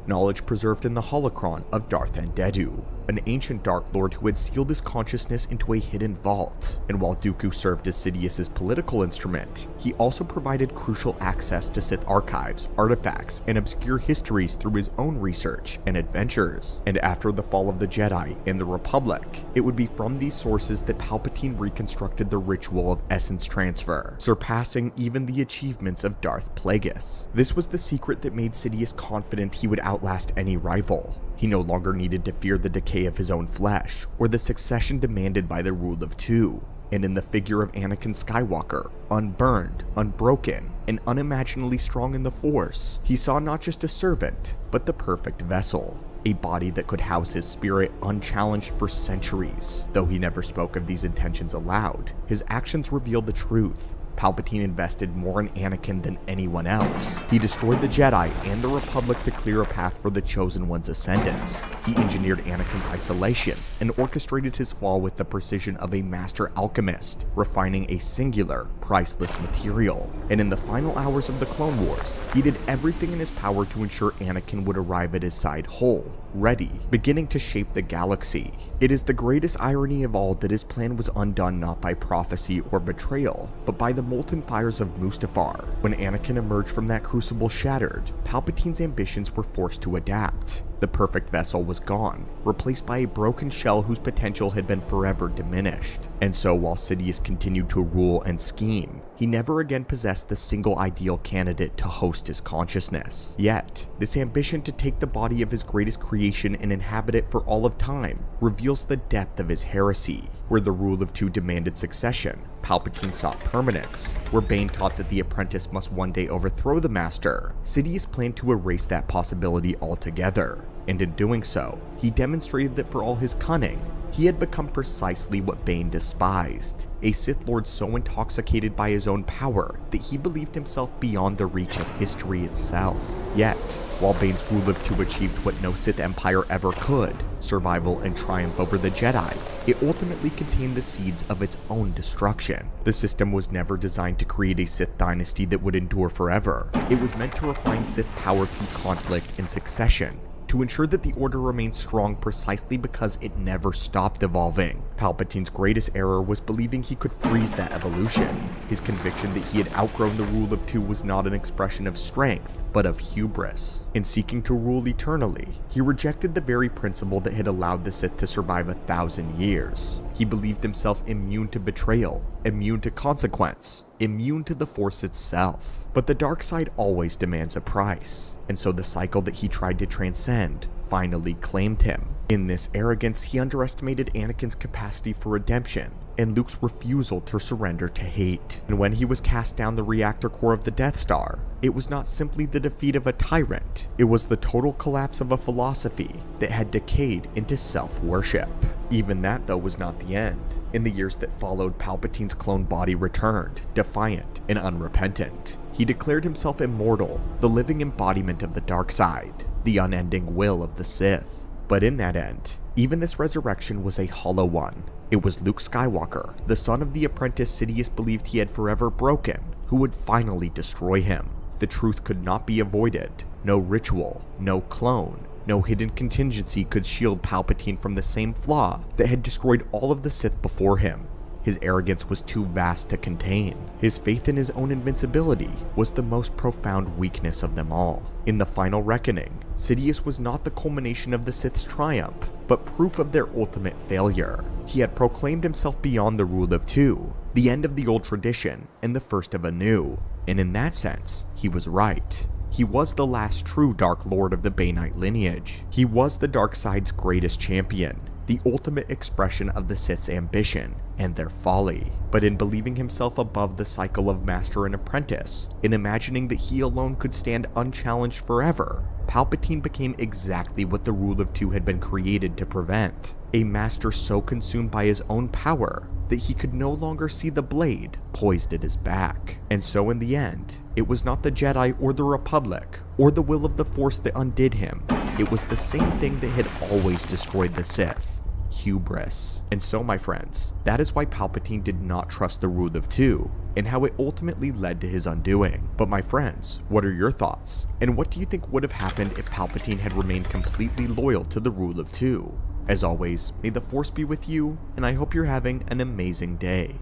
preserved in the holocron of Darth Andedu, an ancient Dark Lord who had sealed his consciousness into a hidden vault. And while Dooku served as Sidious's political instrument, he also provided crucial access to Sith archives, artifacts, and obscure histories through his own research and adventures. And after the fall of the Jedi and the Republic, it would be from these sources that Palpatine reconstructed the ritual of essence transfer, surpassing even the achievements of Darth Plagueis. This was the secret that made Sidious confident he would outlast any rival. He no longer needed to fear the decay of his own flesh, or the succession demanded by the rule of two. And in the figure of Anakin Skywalker, unburned, unbroken, and unimaginably strong in the Force, he saw not just a servant, but the perfect vessel. A body that could house his spirit unchallenged for centuries. Though he never spoke of these intentions aloud, his actions revealed the truth. Palpatine invested more in Anakin than anyone else. He destroyed the Jedi and the Republic to clear a path for the Chosen One's ascendance. He engineered Anakin's isolation and orchestrated his fall with the precision of a master alchemist, refining a singular, priceless material. And in the final hours of the Clone Wars, he did everything in his power to ensure Anakin would arrive at his side whole, ready, beginning to shape the galaxy. It is the greatest irony of all that his plan was undone not by prophecy or betrayal, but by the molten fires of Mustafar. When Anakin emerged from that crucible shattered, Palpatine's ambitions were forced to adapt. The perfect vessel was gone, replaced by a broken shell whose potential had been forever diminished. And so while Sidious continued to rule and scheme, he never again possessed the single ideal candidate to host his consciousness. Yet, this ambition to take the body of his greatest creation and inhabit it for all of time reveals the depth of his heresy. Where the rule of two demanded succession, Palpatine sought permanence. Where Bane taught that the apprentice must one day overthrow the master, Sidious planned to erase that possibility altogether. And in doing so, he demonstrated that for all his cunning, he had become precisely what Bane despised, a Sith Lord so intoxicated by his own power that he believed himself beyond the reach of history itself. Yet, while Bane's rule of two achieved what no Sith Empire ever could, survival and triumph over the Jedi, it ultimately contained the seeds of its own destruction. The system was never designed to create a Sith dynasty that would endure forever. It was meant to refine Sith power through conflict and succession, to ensure that the Order remained strong precisely because it never stopped evolving. Palpatine's greatest error was believing he could freeze that evolution. His conviction that he had outgrown the rule of two was not an expression of strength, but of hubris. In seeking to rule eternally, he rejected the very principle that had allowed the Sith to survive 1,000 years. He believed himself immune to betrayal, immune to consequence, immune to the Force itself. But the dark side always demands a price, and so the cycle that he tried to transcend finally claimed him. In this arrogance, he underestimated Anakin's capacity for redemption, and Luke's refusal to surrender to hate. And when he was cast down the reactor core of the Death Star, it was not simply the defeat of a tyrant, it was the total collapse of a philosophy that had decayed into self-worship. Even that, though, was not the end. In the years that followed, Palpatine's clone body returned, defiant and unrepentant. He declared himself immortal, the living embodiment of the dark side, the unending will of the Sith. But in that end, even this resurrection was a hollow one. It was Luke Skywalker, the son of the apprentice Sidious believed he had forever broken, who would finally destroy him. The truth could not be avoided. No ritual, no clone, no hidden contingency could shield Palpatine from the same flaw that had destroyed all of the Sith before him. His arrogance was too vast to contain. His faith in his own invincibility was the most profound weakness of them all. In the final reckoning, Sidious was not the culmination of the Sith's triumph, but proof of their ultimate failure. He had proclaimed himself beyond the rule of two, the end of the old tradition and the first of a new, and in that sense, he was right. He was the last true Dark Lord of the Bay Knight lineage. He was the dark side's greatest champion, the ultimate expression of the Sith's ambition and their folly. But in believing himself above the cycle of master and apprentice, in imagining that he alone could stand unchallenged forever, Palpatine became exactly what the Rule of Two had been created to prevent. A master so consumed by his own power that he could no longer see the blade poised at his back. And so in the end, it was not the Jedi or the Republic or the will of the Force that undid him. It was the same thing that had always destroyed the Sith. Hubris. And so, my friends, that is why Palpatine did not trust the Rule of Two, and how it ultimately led to his undoing. But my friends, what are your thoughts? And what do you think would have happened if Palpatine had remained completely loyal to the Rule of Two? As always, may the Force be with you, and I hope you're having an amazing day.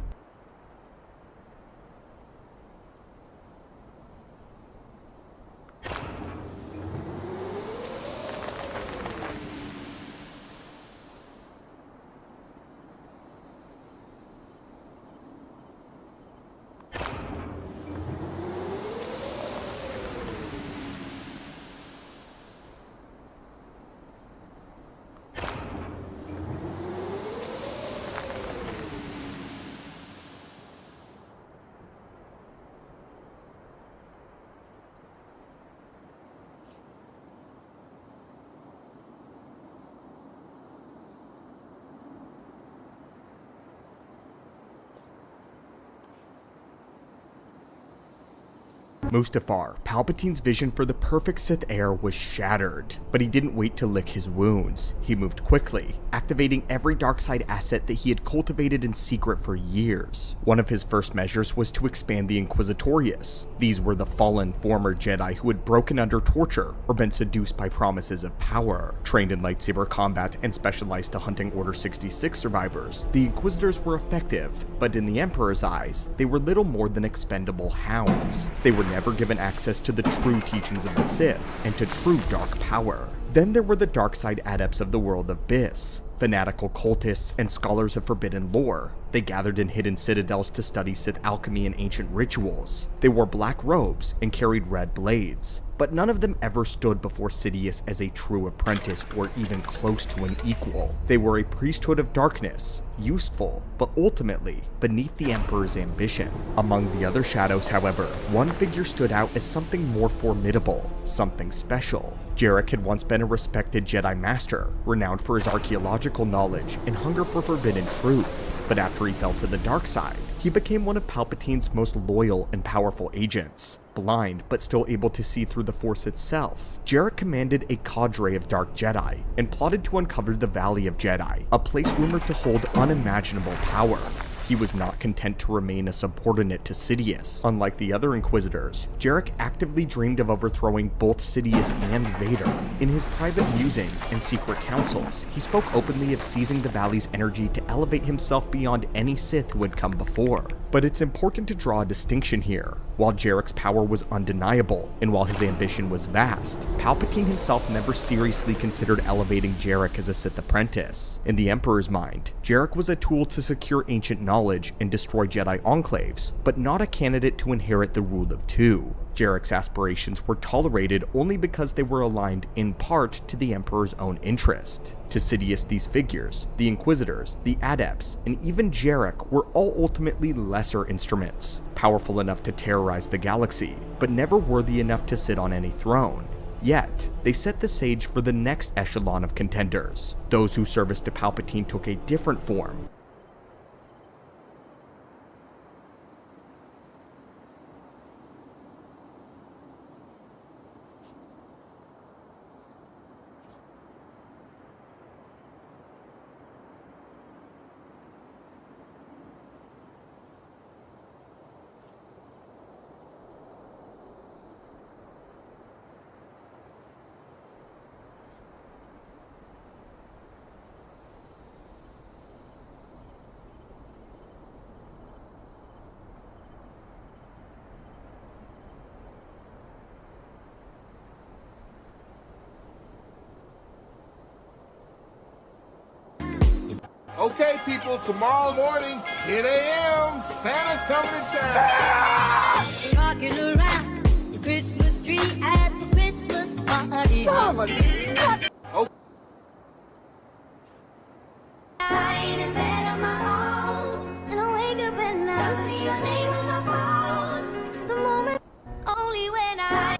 Mustafar, Palpatine's vision for the perfect Sith heir was shattered, but he didn't wait to lick his wounds. He moved quickly, activating every darkside asset that he had cultivated in secret for years. One of his first measures was to expand the Inquisitorius. These were the fallen former Jedi who had broken under torture or been seduced by promises of power. Trained in lightsaber combat and specialized to hunting Order 66 survivors, the Inquisitors were effective, but in the Emperor's eyes, they were little more than expendable hounds. They were never given access to the true teachings of the Sith and to true dark power. Then there were the dark side adepts of the world of Biss, fanatical cultists and scholars of forbidden lore. They gathered in hidden citadels to study Sith alchemy and ancient rituals. They wore black robes and carried red blades, but none of them ever stood before Sidious as a true apprentice or even close to an equal. They were a priesthood of darkness, useful, but ultimately beneath the Emperor's ambition. Among the other shadows, however, one figure stood out as something more formidable, something special. Jarek had once been a respected Jedi Master, renowned for his archaeological knowledge and hunger for forbidden truth. But after he fell to the dark side, he became one of Palpatine's most loyal and powerful agents. Blind, but still able to see through the Force itself, Jarek commanded a cadre of dark Jedi and plotted to uncover the Valley of Jedi, a place rumored to hold unimaginable power. He was not content to remain a subordinate to Sidious. Unlike the other Inquisitors, Jarek actively dreamed of overthrowing both Sidious and Vader. In his private musings and secret councils, he spoke openly of seizing the Valley's energy to elevate himself beyond any Sith who had come before. But it's important to draw a distinction here. While Jarek's power was undeniable, and while his ambition was vast, Palpatine himself never seriously considered elevating Jarek as a Sith apprentice. In the Emperor's mind, Jarek was a tool to secure ancient knowledge and destroy Jedi enclaves, but not a candidate to inherit the Rule of Two. Jarek's aspirations were tolerated only because they were aligned in part to the Emperor's own interest. To Sidious, these figures, the Inquisitors, the Adepts, and even Jarek were all ultimately lesser instruments, powerful enough to terrorize the galaxy, but never worthy enough to sit on any throne. Yet, they set the stage for the next echelon of contenders. Those whose service to Palpatine took a different form. Okay, people, tomorrow morning, 10 a.m., Santa's coming to town. Rocking around the Christmas tree at the Christmas party. Oh. Lying in bed on my own, and I wake up and I see your name on my phone. It's the moment only when I.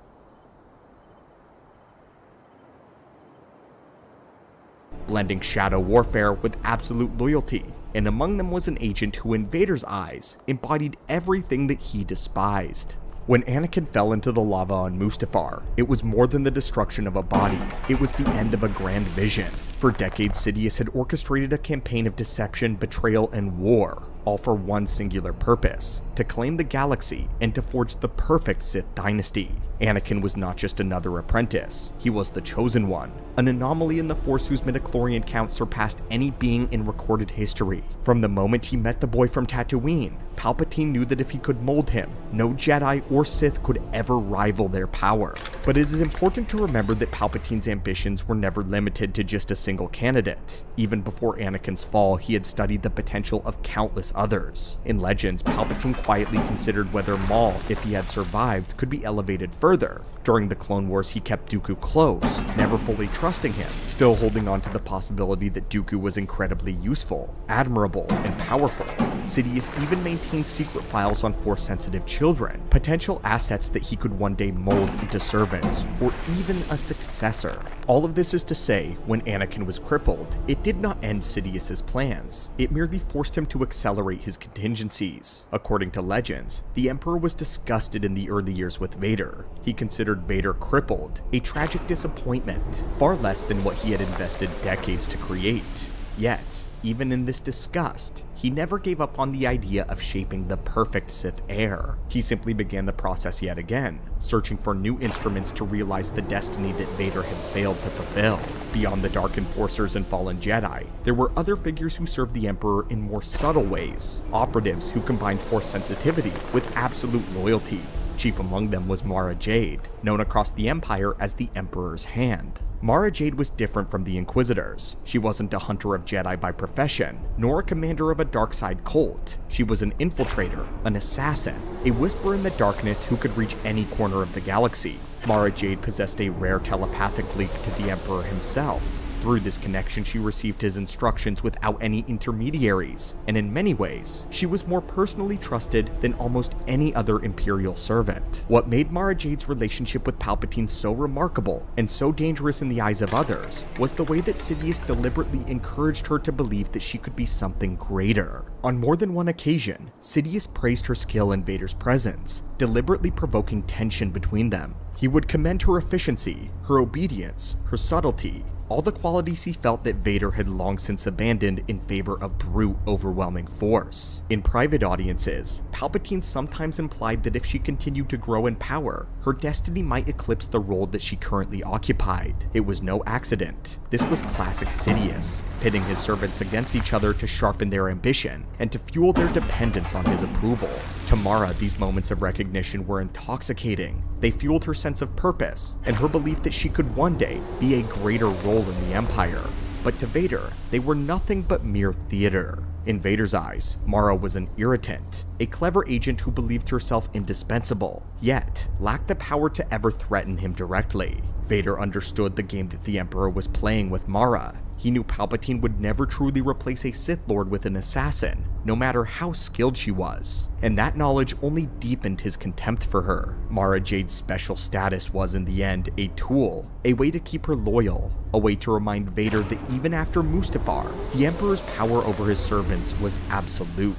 Blending shadow warfare with absolute loyalty, and among them was an agent who in Vader's eyes embodied everything that he despised. When Anakin fell into the lava on Mustafar, it was more than the destruction of a body, it was the end of a grand vision. For decades, Sidious had orchestrated a campaign of deception, betrayal, and war, all for one singular purpose: to claim the galaxy and to forge the perfect Sith dynasty. Anakin was not just another apprentice, he was the chosen one, an anomaly in the Force whose midichlorian count surpassed any being in recorded history. From the moment he met the boy from Tatooine, Palpatine knew that if he could mold him, no Jedi or Sith could ever rival their power. But it is important to remember that Palpatine's ambitions were never limited to just a single candidate. Even before Anakin's fall, he had studied the potential of countless others. In Legends, Palpatine quietly considered whether Maul, if he had survived, could be elevated further. During the Clone Wars, he kept Dooku close, never fully trusting him, still holding on to the possibility that Dooku was incredibly useful, admirable, and powerful. Sidious even maintained secret files on Force-sensitive children, potential assets that he could one day mold into servants, or even a successor. All of this is to say, when Anakin was crippled, it did not end Sidious's plans. It merely forced him to accelerate his contingencies. According to Legends, the Emperor was disgusted in the early years with Vader. He considered Vader crippled, a tragic disappointment, far less than what he had invested decades to create. Yet, even in this disgust, he never gave up on the idea of shaping the perfect Sith heir. He simply began the process yet again, searching for new instruments to realize the destiny that Vader had failed to fulfill. Beyond the Dark Enforcers and fallen Jedi, there were other figures who served the Emperor in more subtle ways, operatives who combined Force sensitivity with absolute loyalty. Chief among them was Mara Jade, known across the Empire as the Emperor's Hand. Mara Jade was different from the Inquisitors. She wasn't a hunter of Jedi by profession, nor a commander of a dark side cult. She was an infiltrator, an assassin, a whisper in the darkness who could reach any corner of the galaxy. Mara Jade possessed a rare telepathic link to the Emperor himself. Through this connection, she received his instructions without any intermediaries, and in many ways, she was more personally trusted than almost any other Imperial servant. What made Mara Jade's relationship with Palpatine so remarkable and so dangerous in the eyes of others was the way that Sidious deliberately encouraged her to believe that she could be something greater. On more than one occasion, Sidious praised her skill in Vader's presence, deliberately provoking tension between them. He would commend her efficiency, her obedience, her subtlety, all the qualities he felt that Vader had long since abandoned in favor of brute, overwhelming force. In private audiences, Palpatine sometimes implied that if she continued to grow in power, her destiny might eclipse the role that she currently occupied. It was no accident. This was classic Sidious, pitting his servants against each other to sharpen their ambition and to fuel their dependence on his approval. To Mara, these moments of recognition were intoxicating. They fueled her sense of purpose and her belief that she could one day be a greater role in the Empire. But to Vader, they were nothing but mere theater. In Vader's eyes, Mara was an irritant, a clever agent who believed herself indispensable, yet lacked the power to ever threaten him directly. Vader understood the game that the Emperor was playing with Mara. He knew Palpatine would never truly replace a Sith Lord with an assassin, no matter how skilled she was, and that knowledge only deepened his contempt for her. Mara Jade's special status was, in the end, a tool, a way to keep her loyal, a way to remind Vader that even after Mustafar, the Emperor's power over his servants was absolute.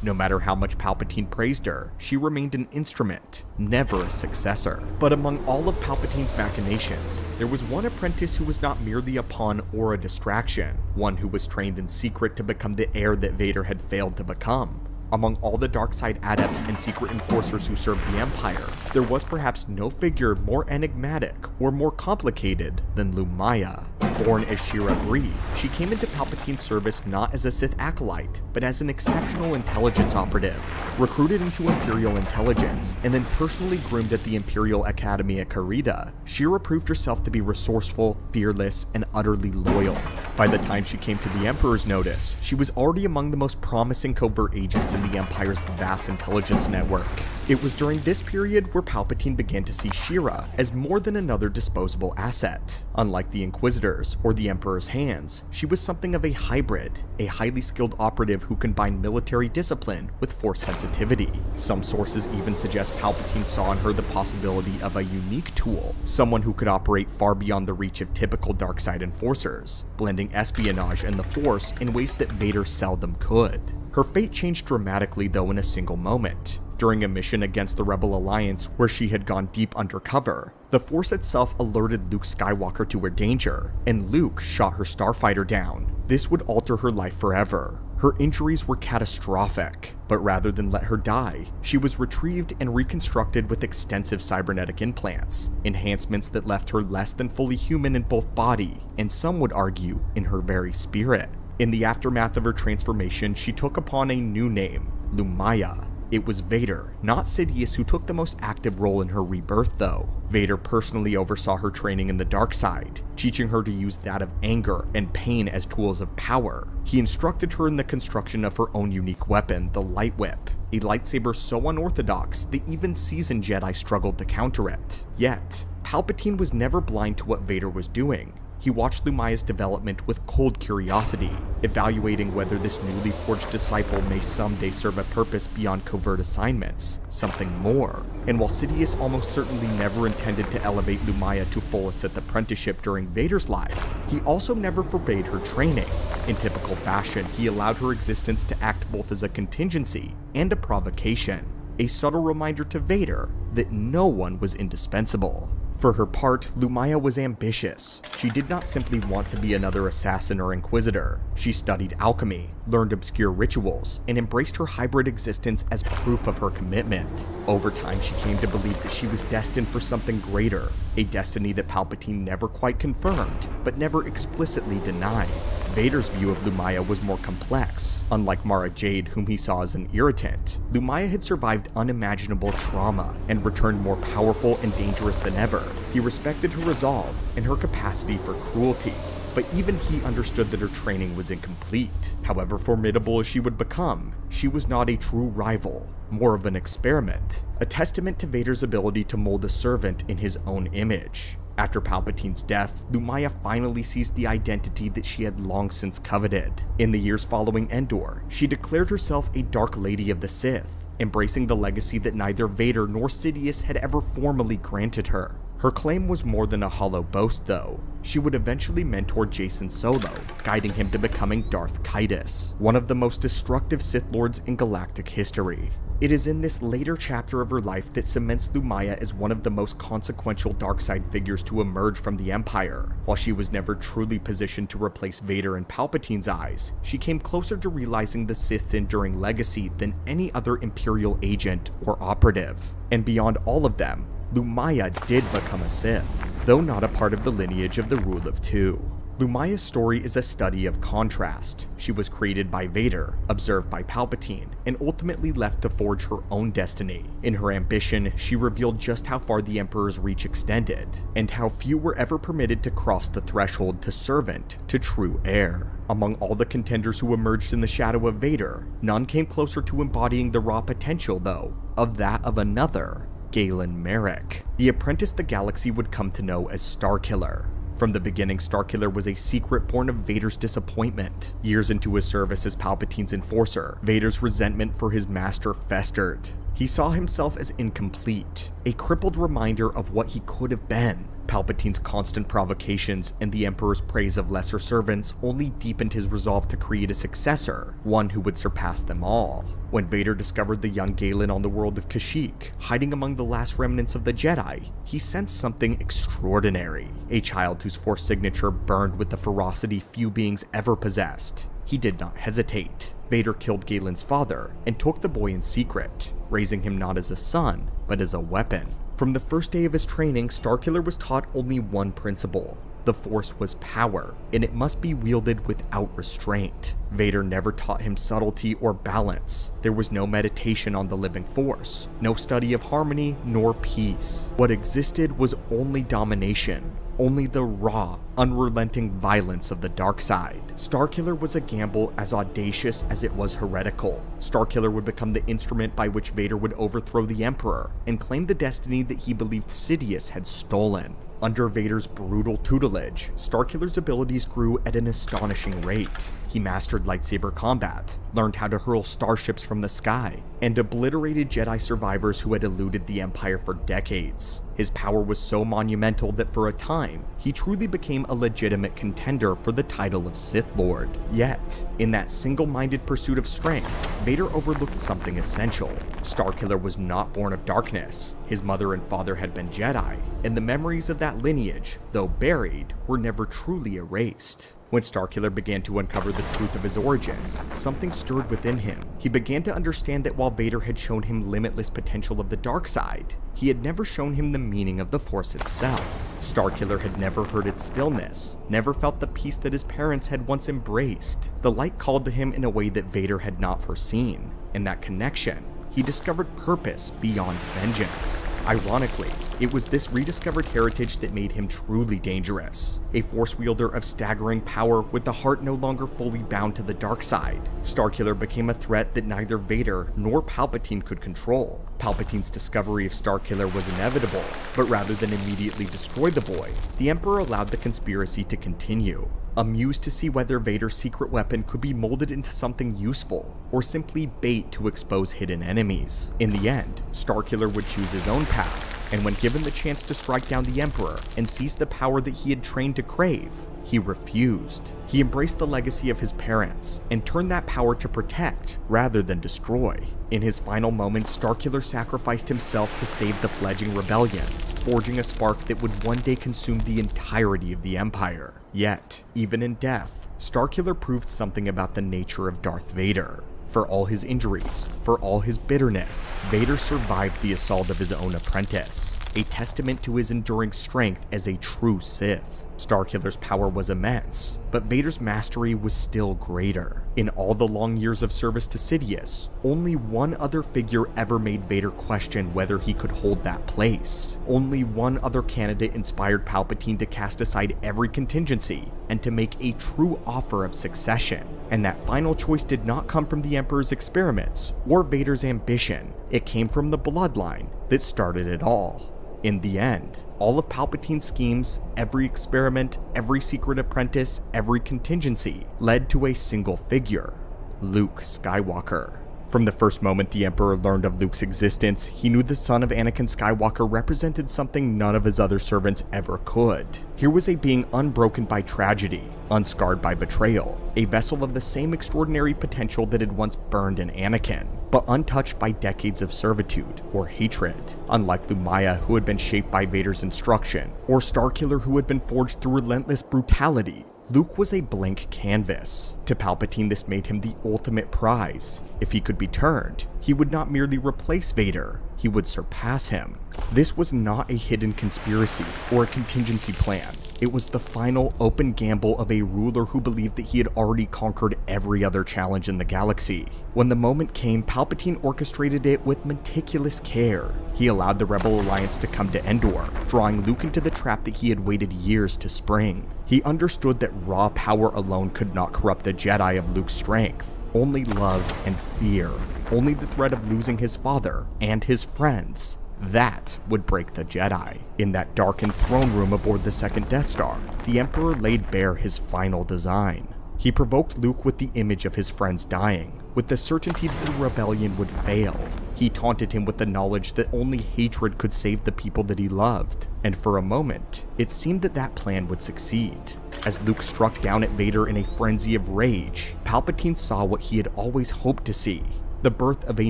No matter how much Palpatine praised her, she remained an instrument, never a successor. But among all of Palpatine's machinations, there was one apprentice who was not merely a pawn or a distraction, one who was trained in secret to become the heir that Vader had failed to become. Among all the dark side adepts and secret enforcers who served the Empire, there was perhaps no figure more enigmatic or more complicated than Lumaya. Born as Shira Bree, she came into Palpatine's service not as a Sith acolyte, but as an exceptional intelligence operative. Recruited into Imperial intelligence, and then personally groomed at the Imperial Academy at Karida, Shira proved herself to be resourceful, fearless, and utterly loyal. By the time she came to the Emperor's notice, she was already among the most promising covert agents in the Empire's vast intelligence network. It was during this period where Palpatine began to see Shira as more than another disposable asset. Unlike the Inquisitors or the Emperor's hands, she was something of a hybrid, a highly skilled operative who combined military discipline with force sensitivity. Some sources even suggest Palpatine saw in her the possibility of a unique tool, someone who could operate far beyond the reach of typical dark-side enforcers, blending espionage and the Force in ways that Vader seldom could. Her fate changed dramatically though in a single moment. During a mission against the Rebel Alliance where she had gone deep undercover, the Force itself alerted Luke Skywalker to her danger, and Luke shot her starfighter down. This would alter her life forever. Her injuries were catastrophic, but rather than let her die, she was retrieved and reconstructed with extensive cybernetic implants, enhancements that left her less than fully human in both body, and some would argue, in her very spirit. In the aftermath of her transformation, she took upon a new name, Lumaya. It was Vader, not Sidious, who took the most active role in her rebirth though. Vader personally oversaw her training in the dark side, teaching her to use that of anger and pain as tools of power. He instructed her in the construction of her own unique weapon, the Light Whip, a lightsaber so unorthodox that even seasoned Jedi struggled to counter it. Yet, Palpatine was never blind to what Vader was doing. He watched Lumaya's development with cold curiosity, evaluating whether this newly forged disciple may someday serve a purpose beyond covert assignments, something more. And while Sidious almost certainly never intended to elevate Lumaya to full Sith apprenticeship during Vader's life, he also never forbade her training. In typical fashion, he allowed her existence to act both as a contingency and a provocation, a subtle reminder to Vader that no one was indispensable. For her part, Lumaya was ambitious. She did not simply want to be another assassin or inquisitor. She studied alchemy, learned obscure rituals, and embraced her hybrid existence as proof of her commitment. Over time, she came to believe that she was destined for something greater, a destiny that Palpatine never quite confirmed, but never explicitly denied. Vader's view of Lumaya was more complex. Unlike Mara Jade, whom he saw as an irritant, Lumaya had survived unimaginable trauma and returned more powerful and dangerous than ever. He respected her resolve and her capacity for cruelty, but even he understood that her training was incomplete. However formidable as she would become, she was not a true rival, more of an experiment, a testament to Vader's ability to mold a servant in his own image. After Palpatine's death, Lumaya finally seized the identity that she had long since coveted. In the years following Endor, she declared herself a Dark Lady of the Sith, embracing the legacy that neither Vader nor Sidious had ever formally granted her. Her claim was more than a hollow boast though. She would eventually mentor Jacen Solo, guiding him to becoming Darth Kaitis, one of the most destructive Sith Lords in galactic history. It is in this later chapter of her life that cements Lumaya as one of the most consequential darkside figures to emerge from the Empire. While she was never truly positioned to replace Vader in Palpatine's eyes, she came closer to realizing the Sith's enduring legacy than any other Imperial agent or operative. And beyond all of them, Lumaya did become a Sith, though not a part of the lineage of the Rule of Two. Lumaya's story is a study of contrast. She was created by Vader, observed by Palpatine, and ultimately left to forge her own destiny. In her ambition, she revealed just how far the Emperor's reach extended, and how few were ever permitted to cross the threshold to servant to true heir. Among all the contenders who emerged in the shadow of Vader, none came closer to embodying the raw potential, though, of that of another, Galen Marek, the apprentice the galaxy would come to know as Starkiller. From the beginning, Starkiller was a secret born of Vader's disappointment. Years into his service as Palpatine's enforcer, Vader's resentment for his master festered. He saw himself as incomplete, a crippled reminder of what he could have been. Palpatine's constant provocations and the Emperor's praise of lesser servants only deepened his resolve to create a successor, one who would surpass them all. When Vader discovered the young Galen on the world of Kashyyyk, hiding among the last remnants of the Jedi, he sensed something extraordinary, a child whose Force signature burned with the ferocity few beings ever possessed. He did not hesitate. Vader killed Galen's father and took the boy in secret, raising him not as a son, but as a weapon. From the first day of his training, Starkiller was taught only one principle. The Force was power, and it must be wielded without restraint. Vader never taught him subtlety or balance. There was no meditation on the living Force, no study of harmony nor peace. What existed was only domination. only the raw, unrelenting violence of the dark side. Starkiller was a gamble as audacious as it was heretical. Starkiller would become the instrument by which Vader would overthrow the Emperor and claim the destiny that he believed Sidious had stolen. Under Vader's brutal tutelage, Starkiller's abilities grew at an astonishing rate. He mastered lightsaber combat, learned how to hurl starships from the sky, and obliterated Jedi survivors who had eluded the Empire for decades. His power was so monumental that for a time, he truly became a legitimate contender for the title of Sith Lord. Yet, in that single-minded pursuit of strength, Vader overlooked something essential. Starkiller was not born of darkness. His mother and father had been Jedi, and the memories of that lineage, though buried, were never truly erased. When Starkiller began to uncover the truth of his origins, something stirred within him. He began to understand that while Vader had shown him limitless potential of the dark side, he had never shown him the meaning of the Force itself. Starkiller had never heard its stillness, never felt the peace that his parents had once embraced. The light called to him in a way that Vader had not foreseen. In that connection, he discovered purpose beyond vengeance. Ironically, it was this rediscovered heritage that made him truly dangerous. A force wielder of staggering power with the heart no longer fully bound to the dark side, Starkiller became a threat that neither Vader nor Palpatine could control. Palpatine's discovery of Starkiller was inevitable, but rather than immediately destroy the boy, the Emperor allowed the conspiracy to continue. Amused to see whether Vader's secret weapon could be molded into something useful, or simply bait to expose hidden enemies. In the end, Starkiller would choose his own path, and when given the chance to strike down the Emperor and seize the power that he had trained to crave, he refused. He embraced the legacy of his parents, and turned that power to protect rather than destroy. In his final moments, Starkiller sacrificed himself to save the fledgling rebellion, forging a spark that would one day consume the entirety of the Empire. Yet, even in death, Starkiller proved something about the nature of Darth Vader. For all his injuries, for all his bitterness, Vader survived the assault of his own apprentice, a testament to his enduring strength as a true Sith. Starkiller's power was immense, but Vader's mastery was still greater. In all the long years of service to Sidious, only one other figure ever made Vader question whether he could hold that place. Only one other candidate inspired Palpatine to cast aside every contingency and to make a true offer of succession. And that final choice did not come from the Emperor's experiments or Vader's ambition. It came from the bloodline that started it all. In the end, all of Palpatine's schemes, every experiment, every secret apprentice, every contingency, led to a single figure, Luke Skywalker. From the first moment the Emperor learned of Luke's existence, he knew the son of Anakin Skywalker represented something none of his other servants ever could. Here was a being unbroken by tragedy, unscarred by betrayal, a vessel of the same extraordinary potential that had once burned in Anakin, but untouched by decades of servitude or hatred. Unlike Lumaya, who had been shaped by Vader's instruction, or Starkiller, who had been forged through relentless brutality, Luke was a blank canvas. To Palpatine, this made him the ultimate prize. If he could be turned, he would not merely replace Vader, he would surpass him. This was not a hidden conspiracy or a contingency plan. It was the final open gamble of a ruler who believed that he had already conquered every other challenge in the galaxy. When the moment came, Palpatine orchestrated it with meticulous care. He allowed the Rebel Alliance to come to Endor, drawing Luke into the trap that he had waited years to spring. He understood that raw power alone could not corrupt the Jedi of Luke's strength. Only love and fear, only the threat of losing his father and his friends, that would break the Jedi. In that darkened throne room aboard the second Death Star, the Emperor laid bare his final design. He provoked Luke with the image of his friends dying, with the certainty that the rebellion would fail. He taunted him with the knowledge that only hatred could save the people that he loved. And for a moment, it seemed that that plan would succeed. As Luke struck down at Vader in a frenzy of rage, Palpatine saw what he had always hoped to see: the birth of a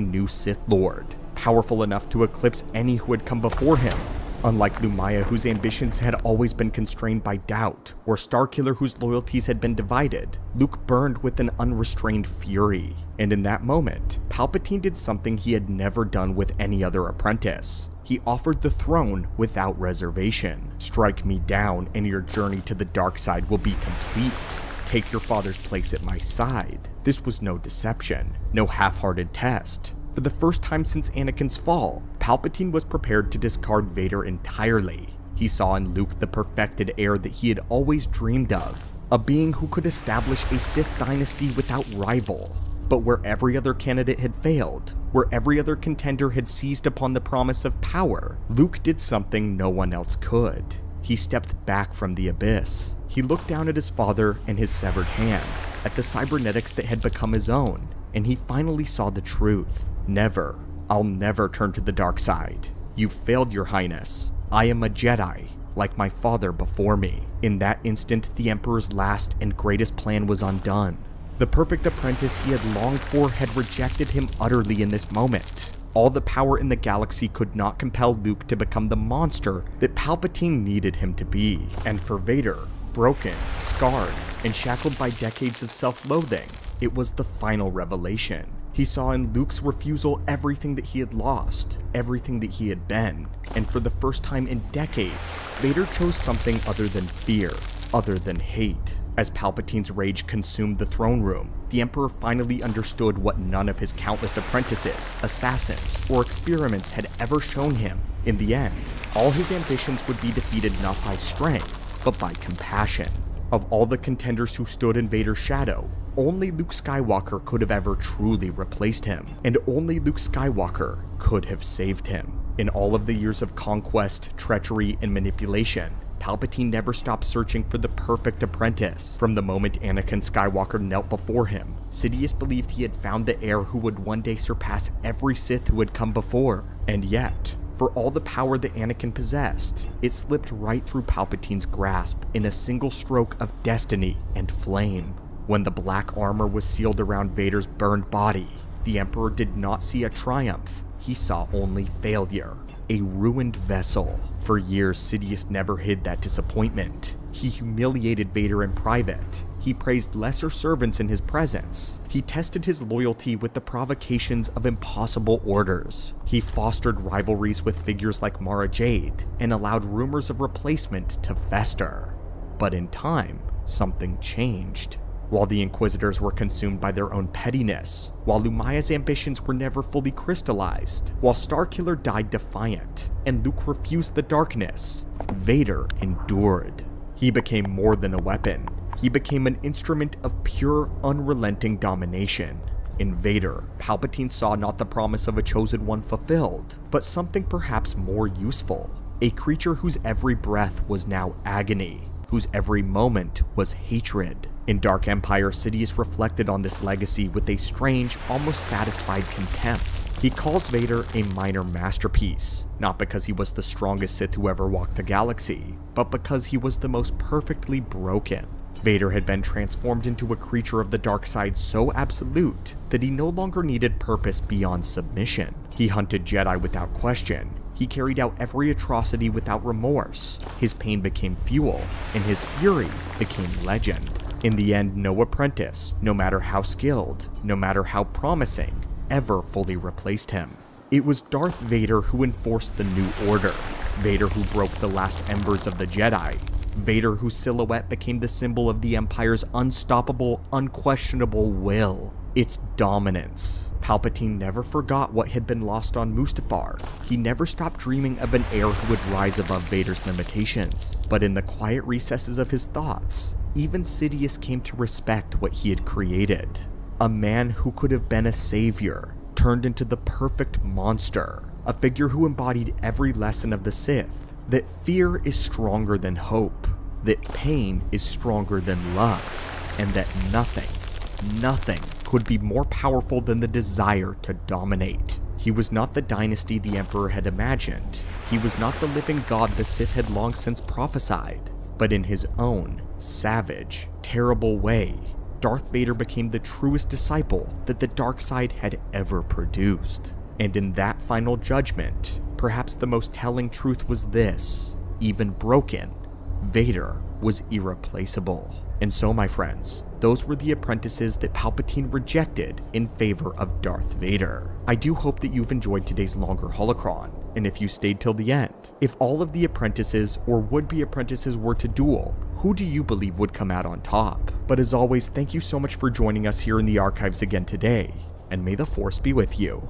new Sith Lord, powerful enough to eclipse any who had come before him. Unlike Lumaya, whose ambitions had always been constrained by doubt, or Starkiller, whose loyalties had been divided, Luke burned with an unrestrained fury. And in that moment, Palpatine did something he had never done with any other apprentice. He offered the throne without reservation. Strike me down, and your journey to the dark side will be complete. Take your father's place at my side. This was no deception, no half-hearted test. For the first time since Anakin's fall, Palpatine was prepared to discard Vader entirely. He saw in Luke the perfected heir that he had always dreamed of, a being who could establish a Sith dynasty without rival. But where every other candidate had failed, where every other contender had seized upon the promise of power, Luke did something no one else could. He stepped back from the abyss. He looked down at his father and his severed hand, at the cybernetics that had become his own, and he finally saw the truth. Never, I'll never turn to the dark side. You failed, Your Highness. I am a Jedi, like my father before me. In that instant, the Emperor's last and greatest plan was undone. The perfect apprentice he had longed for had rejected him utterly in this moment. All the power in the galaxy could not compel Luke to become the monster that Palpatine needed him to be. And for Vader, broken, scarred, and shackled by decades of self-loathing, it was the final revelation. He saw in Luke's refusal everything that he had lost, everything that he had been, and for the first time in decades, Vader chose something other than fear, other than hate. As Palpatine's rage consumed the throne room, the Emperor finally understood what none of his countless apprentices, assassins, or experiments had ever shown him. In the end, all his ambitions would be defeated not by strength, but by compassion. Of all the contenders who stood in Vader's shadow, only Luke Skywalker could have ever truly replaced him, and only Luke Skywalker could have saved him. In all of the years of conquest, treachery, and manipulation, Palpatine never stopped searching for the perfect apprentice. From the moment Anakin Skywalker knelt before him, Sidious believed he had found the heir who would one day surpass every Sith who had come before. And yet, for all the power that Anakin possessed, it slipped right through Palpatine's grasp in a single stroke of destiny and flame. When the black armor was sealed around Vader's burned body, the Emperor did not see a triumph. He saw only failure. A ruined vessel. For years, Sidious never hid that disappointment. He humiliated Vader in private. He praised lesser servants in his presence. He tested his loyalty with the provocations of impossible orders. He fostered rivalries with figures like Mara Jade and allowed rumors of replacement to fester. But in time, something changed. While the Inquisitors were consumed by their own pettiness, while Lumiya's ambitions were never fully crystallized, while Starkiller died defiant, and Luke refused the darkness, Vader endured. He became more than a weapon. He became an instrument of pure, unrelenting domination. In Vader, Palpatine saw not the promise of a chosen one fulfilled, but something perhaps more useful. A creature whose every breath was now agony, whose every moment was hatred. In Dark Empire, Sidious reflected on this legacy with a strange, almost satisfied contempt. He calls Vader a minor masterpiece, not because he was the strongest Sith who ever walked the galaxy, but because he was the most perfectly broken. Vader had been transformed into a creature of the dark side so absolute that he no longer needed purpose beyond submission. He hunted Jedi without question. He carried out every atrocity without remorse. His pain became fuel, and his fury became legend. In the end, no apprentice, no matter how skilled, no matter how promising, ever fully replaced him. It was Darth Vader who enforced the New Order. Vader who broke the last embers of the Jedi. Vader whose silhouette became the symbol of the Empire's unstoppable, unquestionable will. Its dominance. Palpatine never forgot what had been lost on Mustafar. He never stopped dreaming of an heir who would rise above Vader's limitations. But in the quiet recesses of his thoughts, even Sidious came to respect what he had created. A man who could have been a savior, turned into the perfect monster. A figure who embodied every lesson of the Sith. That fear is stronger than hope. That pain is stronger than love. And that nothing could be more powerful than the desire to dominate. He was not the dynasty the Emperor had imagined. He was not the living god the Sith had long since prophesied. But in his own savage, terrible way, Darth Vader became the truest disciple that the dark side had ever produced. And in that final judgment, perhaps the most telling truth was this: even broken, Vader was irreplaceable. And so, my friends, those were the apprentices that Palpatine rejected in favor of Darth Vader. I do hope that you've enjoyed today's longer holocron, and if you stayed till the end, if all of the apprentices or would-be apprentices were to duel, who do you believe would come out on top? But as always, thank you so much for joining us here in the archives again today, and may the Force be with you.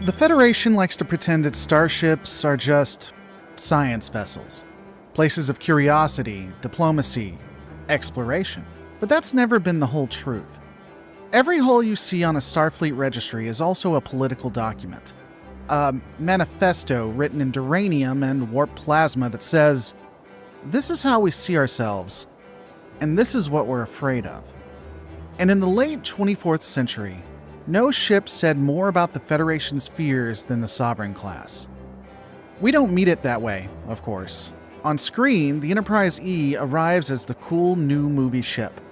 The Federation likes to pretend its starships are just science vessels, places of curiosity, diplomacy, exploration. But that's never been the whole truth. Every hull you see on a Starfleet registry is also a political document. A manifesto written in duranium and warp plasma that says, this is how we see ourselves, and this is what we're afraid of. And in the late 24th century, no ship said more about the Federation's fears than the Sovereign class. We don't meet it that way, of course. On screen, the Enterprise E arrives as the cool new movie ship.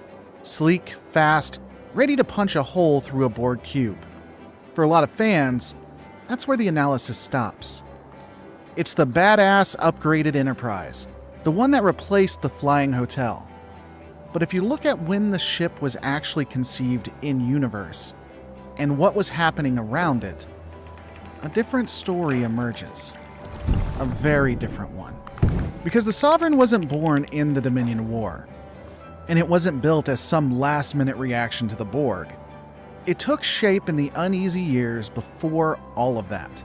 Sleek, fast, ready to punch a hole through a Borg cube. For a lot of fans, that's where the analysis stops. It's the badass upgraded Enterprise, the one that replaced the Flying Hotel. But if you look at when the ship was actually conceived in universe, and what was happening around it, a different story emerges. A very different one. Because the Sovereign wasn't born in the Dominion War, and it wasn't built as some last-minute reaction to the Borg. It took shape in the uneasy years before all of that,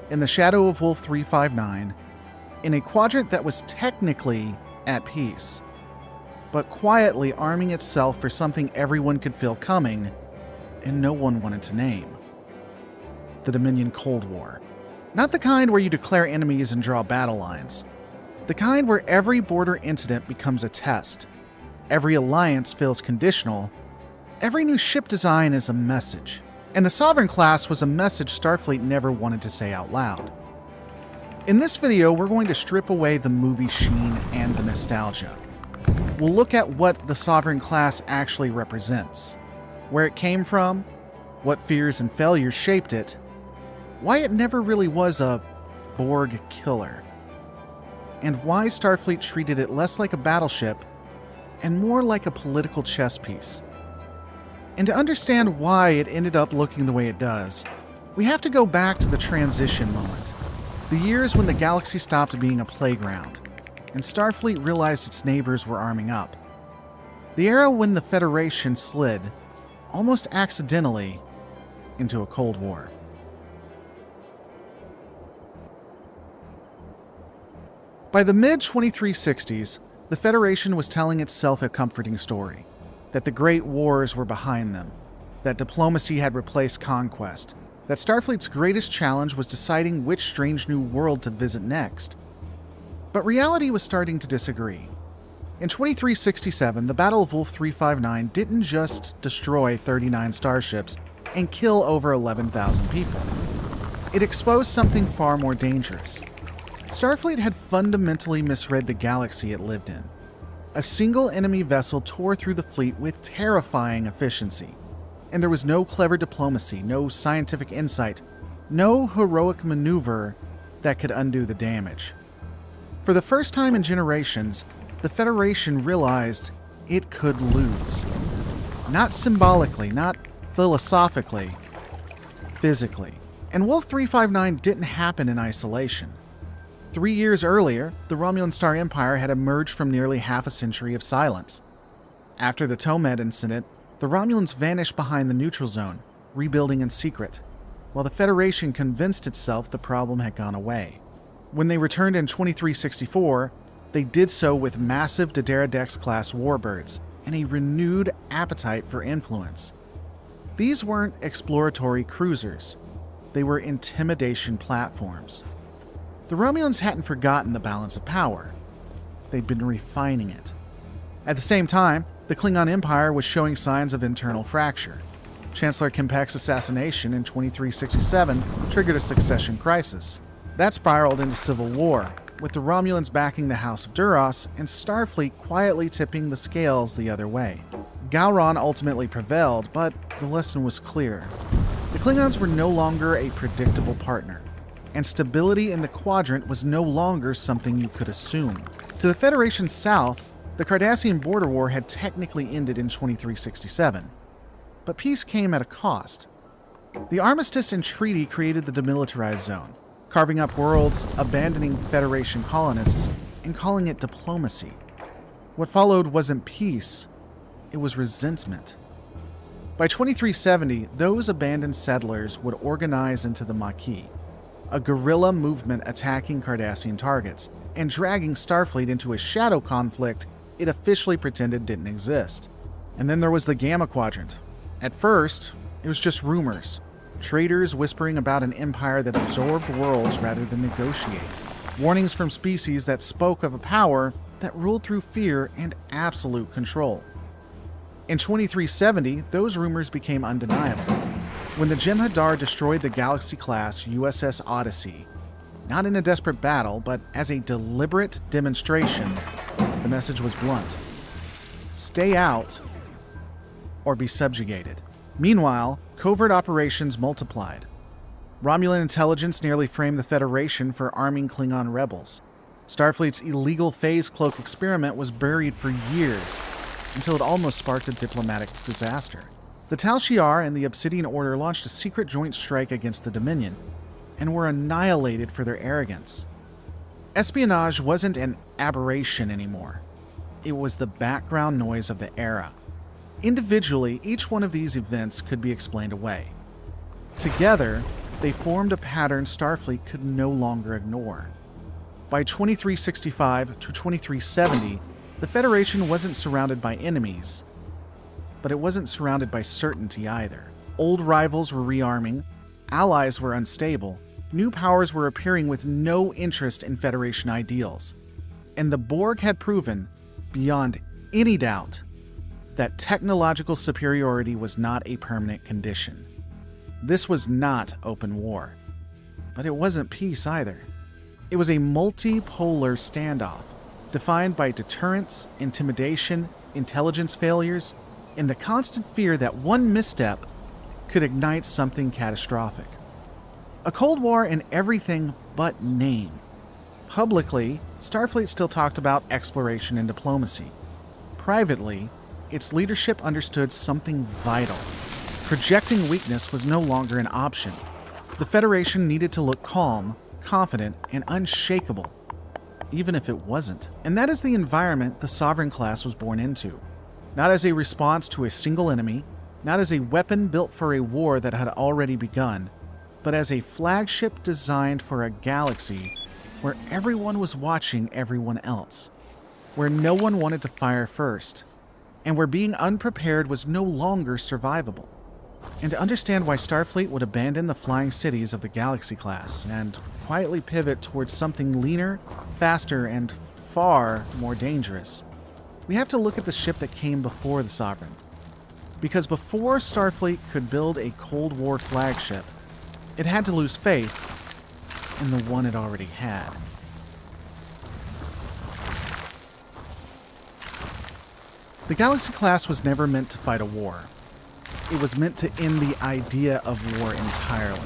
in the shadow of Wolf 359, in a quadrant that was technically at peace, but quietly arming itself for something everyone could feel coming and no one wanted to name. The Dominion Cold War. Not the kind where you declare enemies and draw battle lines. The kind where every border incident becomes a test. Every alliance feels conditional. Every new ship design is a message. And the Sovereign class was a message Starfleet never wanted to say out loud. In this video, we're going to strip away the movie sheen and the nostalgia. We'll look at what the Sovereign class actually represents, where it came from, what fears and failures shaped it, why it never really was a Borg killer, and why Starfleet treated it less like a battleship and more like a political chess piece. And to understand why it ended up looking the way it does, we have to go back to the transition moment, the years when the galaxy stopped being a playground, and Starfleet realized its neighbors were arming up. The era when the Federation slid, almost accidentally, into a Cold War. By the mid-2360s, the Federation was telling itself a comforting story, that the Great Wars were behind them, that diplomacy had replaced conquest, that Starfleet's greatest challenge was deciding which strange new world to visit next. But reality was starting to disagree. In 2367, the Battle of Wolf 359 didn't just destroy 39 starships and kill over 11,000 people. It exposed something far more dangerous. Starfleet had fundamentally misread the galaxy it lived in. A single enemy vessel tore through the fleet with terrifying efficiency, and there was no clever diplomacy, no scientific insight, no heroic maneuver that could undo the damage. For the first time in generations, the Federation realized it could lose. Not symbolically, not philosophically, physically. And Wolf 359 didn't happen in isolation. 3 years earlier, the Romulan Star Empire had emerged from nearly half a century of silence. After the Tomed incident, the Romulans vanished behind the neutral zone, rebuilding in secret, while the Federation convinced itself the problem had gone away. When they returned in 2364, they did so with massive Dederadex-class warbirds and a renewed appetite for influence. These weren't exploratory cruisers. They were intimidation platforms. The Romulans hadn't forgotten the balance of power. They'd been refining it. At the same time, the Klingon Empire was showing signs of internal fracture. Chancellor Kempek's assassination in 2367 triggered a succession crisis. That spiraled into civil war, with the Romulans backing the House of Duras and Starfleet quietly tipping the scales the other way. Gowron ultimately prevailed, but the lesson was clear. The Klingons were no longer a predictable partner, and stability in the quadrant was no longer something you could assume. To the Federation's south, the Cardassian border war had technically ended in 2367, but peace came at a cost. The armistice and treaty created the demilitarized zone, carving up worlds, abandoning Federation colonists, and calling it diplomacy. What followed wasn't peace, it was resentment. By 2370, those abandoned settlers would organize into the Maquis, a guerrilla movement attacking Cardassian targets and dragging Starfleet into a shadow conflict it officially pretended didn't exist. And then there was the Gamma Quadrant. At first, it was just rumors, traitors whispering about an empire that absorbed worlds rather than negotiate, warnings from species that spoke of a power that ruled through fear and absolute control. In 2370, those rumors became undeniable. When the Jem'Hadar destroyed the Galaxy-class USS Odyssey, not in a desperate battle, but as a deliberate demonstration, the message was blunt. Stay out or be subjugated. Meanwhile, covert operations multiplied. Romulan intelligence nearly framed the Federation for arming Klingon rebels. Starfleet's illegal phase cloak experiment was buried for years, until it almost sparked a diplomatic disaster. The Tal Shiar and the Obsidian Order launched a secret joint strike against the Dominion, and were annihilated for their arrogance. Espionage wasn't an aberration anymore. It was the background noise of the era. Individually, each one of these events could be explained away. Together, they formed a pattern Starfleet could no longer ignore. By 2365 to 2370, the Federation wasn't surrounded by enemies, but it wasn't surrounded by certainty either. Old rivals were rearming, allies were unstable, new powers were appearing with no interest in Federation ideals, and the Borg had proven, beyond any doubt, that technological superiority was not a permanent condition. This was not open war, but it wasn't peace either. It was a multipolar standoff, defined by deterrence, intimidation, intelligence failures, and the constant fear that one misstep could ignite something catastrophic. A Cold War in everything but name. Publicly, Starfleet still talked about exploration and diplomacy. Privately, its leadership understood something vital. Projecting weakness was no longer an option. The Federation needed to look calm, confident, and unshakable, even if it wasn't. And that is the environment the Sovereign class was born into. Not as a response to a single enemy, not as a weapon built for a war that had already begun, but as a flagship designed for a galaxy where everyone was watching everyone else, where no one wanted to fire first, and where being unprepared was no longer survivable. And to understand why Starfleet would abandon the flying cities of the Galaxy class and quietly pivot towards something leaner, faster, and far more dangerous, we have to look at the ship that came before the Sovereign. Because before Starfleet could build a Cold War flagship, it had to lose faith in the one it already had. The Galaxy class was never meant to fight a war. It was meant to end the idea of war entirely.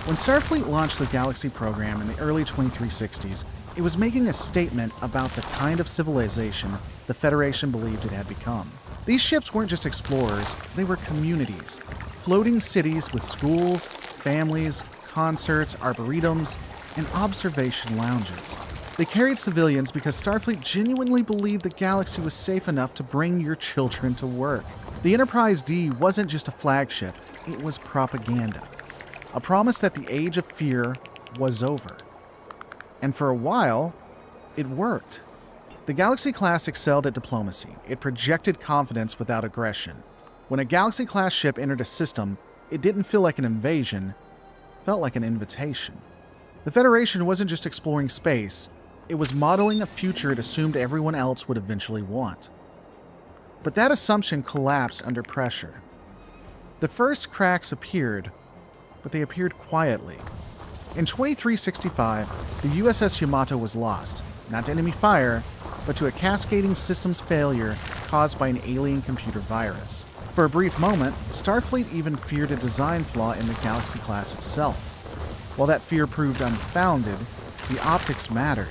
When Starfleet launched the Galaxy program in the early 2360s, it was making a statement about the kind of civilization the Federation believed it had become. These ships weren't just explorers, they were communities. Floating cities with schools, families, concerts, arboretums, and observation lounges. They carried civilians because Starfleet genuinely believed the galaxy was safe enough to bring your children to work. The Enterprise D wasn't just a flagship, it was propaganda. A promise that the age of fear was over. And for a while, it worked. The Galaxy class excelled at diplomacy. It projected confidence without aggression. When a Galaxy class ship entered a system, it didn't feel like an invasion, it felt like an invitation. The Federation wasn't just exploring space, it was modeling a future it assumed everyone else would eventually want. But that assumption collapsed under pressure. The first cracks appeared, but they appeared quietly. In 2365, the USS Yamato was lost, not to enemy fire, but to a cascading systems failure caused by an alien computer virus. For a brief moment, Starfleet even feared a design flaw in the Galaxy class itself. While that fear proved unfounded, the optics mattered.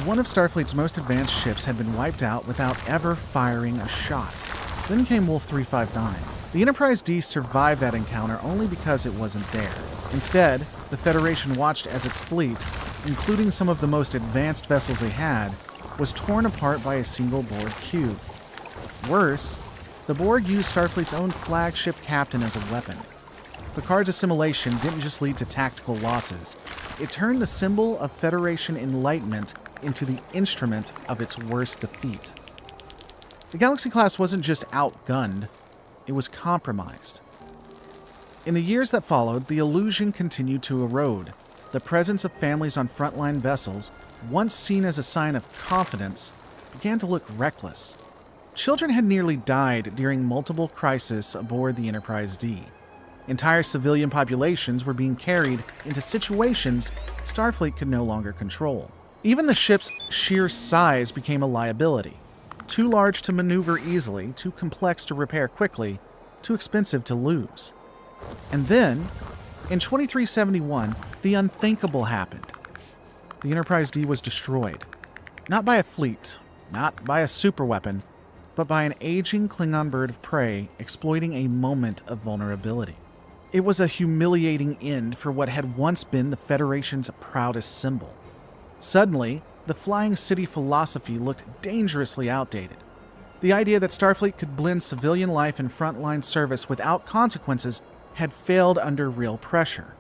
One of Starfleet's most advanced ships had been wiped out without ever firing a shot. Then came Wolf 359. The Enterprise D survived that encounter only because it wasn't there. Instead, the Federation watched as its fleet, including some of the most advanced vessels they had, was torn apart by a single Borg cube. Worse, The Borg used Starfleet's own flagship captain as a weapon. Picard's assimilation didn't just lead to tactical losses. It turned the symbol of Federation enlightenment into the instrument of its worst defeat. The Galaxy class wasn't just outgunned, it was compromised. In the years that followed, the illusion continued to erode. The presence of families on frontline vessels, once seen as a sign of confidence, began to look reckless. Children had nearly died during multiple crises aboard the Enterprise D. Entire civilian populations were being carried into situations Starfleet could no longer control. Even the ship's sheer size became a liability. Too large to maneuver easily, too complex to repair quickly, too expensive to lose. And then, in 2371, the unthinkable happened. The Enterprise D was destroyed. Not by a fleet, not by a superweapon, but by an aging Klingon bird of prey exploiting a moment of vulnerability. It was a humiliating end for what had once been the Federation's proudest symbol. Suddenly, the Flying City philosophy looked dangerously outdated. The idea that Starfleet could blend civilian life and frontline service without consequences had failed under real pressure.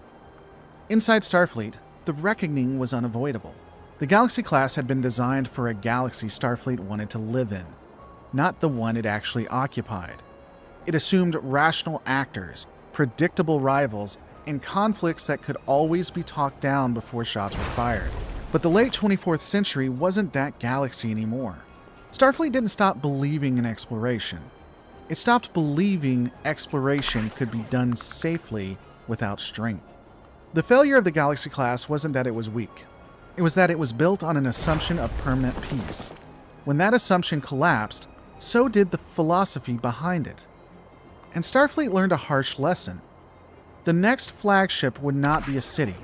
Inside Starfleet, the reckoning was unavoidable. The Galaxy class had been designed for a galaxy Starfleet wanted to live in, not the one it actually occupied. It assumed rational actors, predictable rivals, and conflicts that could always be talked down before shots were fired. But the late 24th century wasn't that galaxy anymore. Starfleet didn't stop believing in exploration. It stopped believing exploration could be done safely without strength. The failure of the Galaxy class wasn't that it was weak. It was that it was built on an assumption of permanent peace. When that assumption collapsed, so did the philosophy behind it. And Starfleet learned a harsh lesson. The next flagship would not be a city.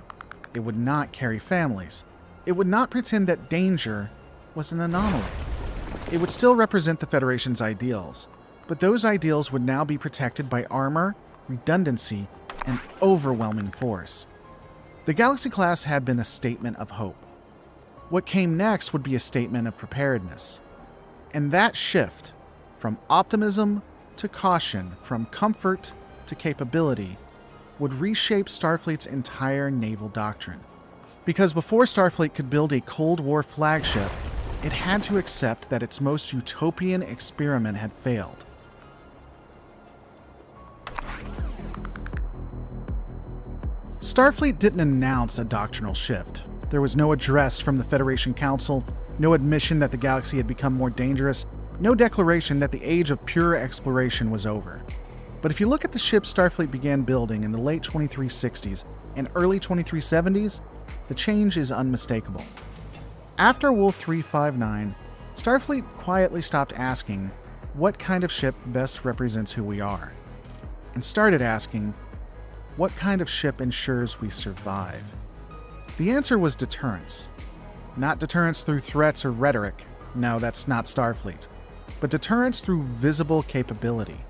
It would not carry families. It would not pretend that danger was an anomaly. It would still represent the Federation's ideals, but those ideals would now be protected by armor, redundancy, and overwhelming force. The Galaxy class had been a statement of hope. What came next would be a statement of preparedness. And that shift, from optimism to caution, from comfort to capability, would reshape Starfleet's entire naval doctrine. Because before Starfleet could build a Cold War flagship, it had to accept that its most utopian experiment had failed. Starfleet didn't announce a doctrinal shift. There was no address from the Federation Council, no admission that the galaxy had become more dangerous, no declaration that the age of pure exploration was over. But if you look at the ships Starfleet began building in the late 2360s and early 2370s, the change is unmistakable. After Wolf 359, Starfleet quietly stopped asking what kind of ship best represents who we are, and started asking what kind of ship ensures we survive. The answer was deterrence. Not deterrence through threats or rhetoric, no, that's not Starfleet, but deterrence through visible capability.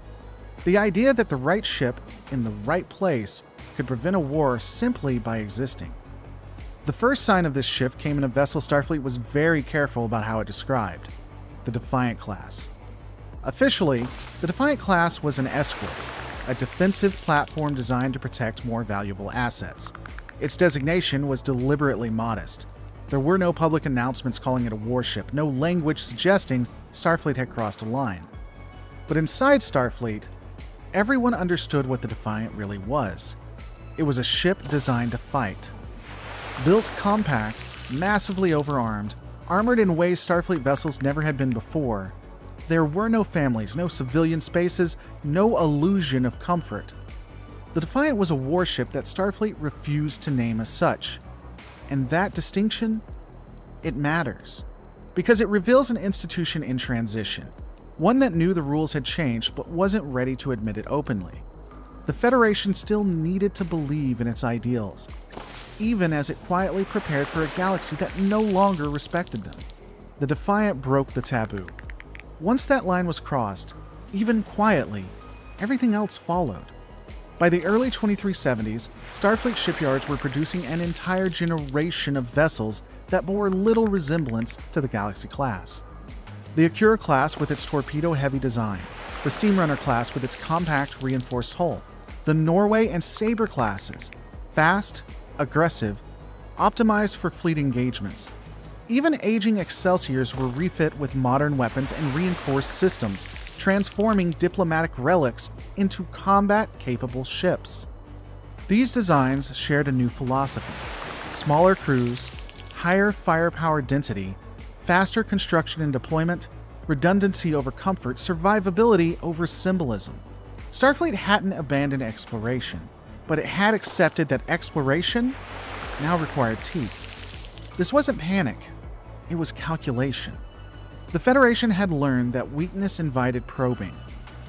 The idea that the right ship in the right place could prevent a war simply by existing. The first sign of this shift came in a vessel Starfleet was very careful about how it described, the Defiant class. Officially, the Defiant class was an escort, a defensive platform designed to protect more valuable assets. Its designation was deliberately modest. There were no public announcements calling it a warship, no language suggesting Starfleet had crossed a line. But inside Starfleet, everyone understood what the Defiant really was. It was a ship designed to fight. Built compact, massively overarmed, armored in ways Starfleet vessels never had been before, there were no families, no civilian spaces, no illusion of comfort. The Defiant was a warship that Starfleet refused to name as such. And that distinction, it matters. Because it reveals an institution in transition, one that knew the rules had changed but wasn't ready to admit it openly. The Federation still needed to believe in its ideals, even as it quietly prepared for a galaxy that no longer respected them. The Defiant broke the taboo. Once that line was crossed, even quietly, everything else followed. By the early 2370s, Starfleet shipyards were producing an entire generation of vessels that bore little resemblance to the Galaxy class. The Akira class, with its torpedo-heavy design, the Steamrunner class with its compact reinforced hull, the Norway and Sabre classes, fast, aggressive, optimized for fleet engagements. Even aging Excelsiors were refit with modern weapons and reinforced systems, transforming diplomatic relics into combat-capable ships. These designs shared a new philosophy: smaller crews, higher firepower density, faster construction and deployment, redundancy over comfort, survivability over symbolism. Starfleet hadn't abandoned exploration, but it had accepted that exploration now required teeth. This wasn't panic, it was calculation. The Federation had learned that weakness invited probing,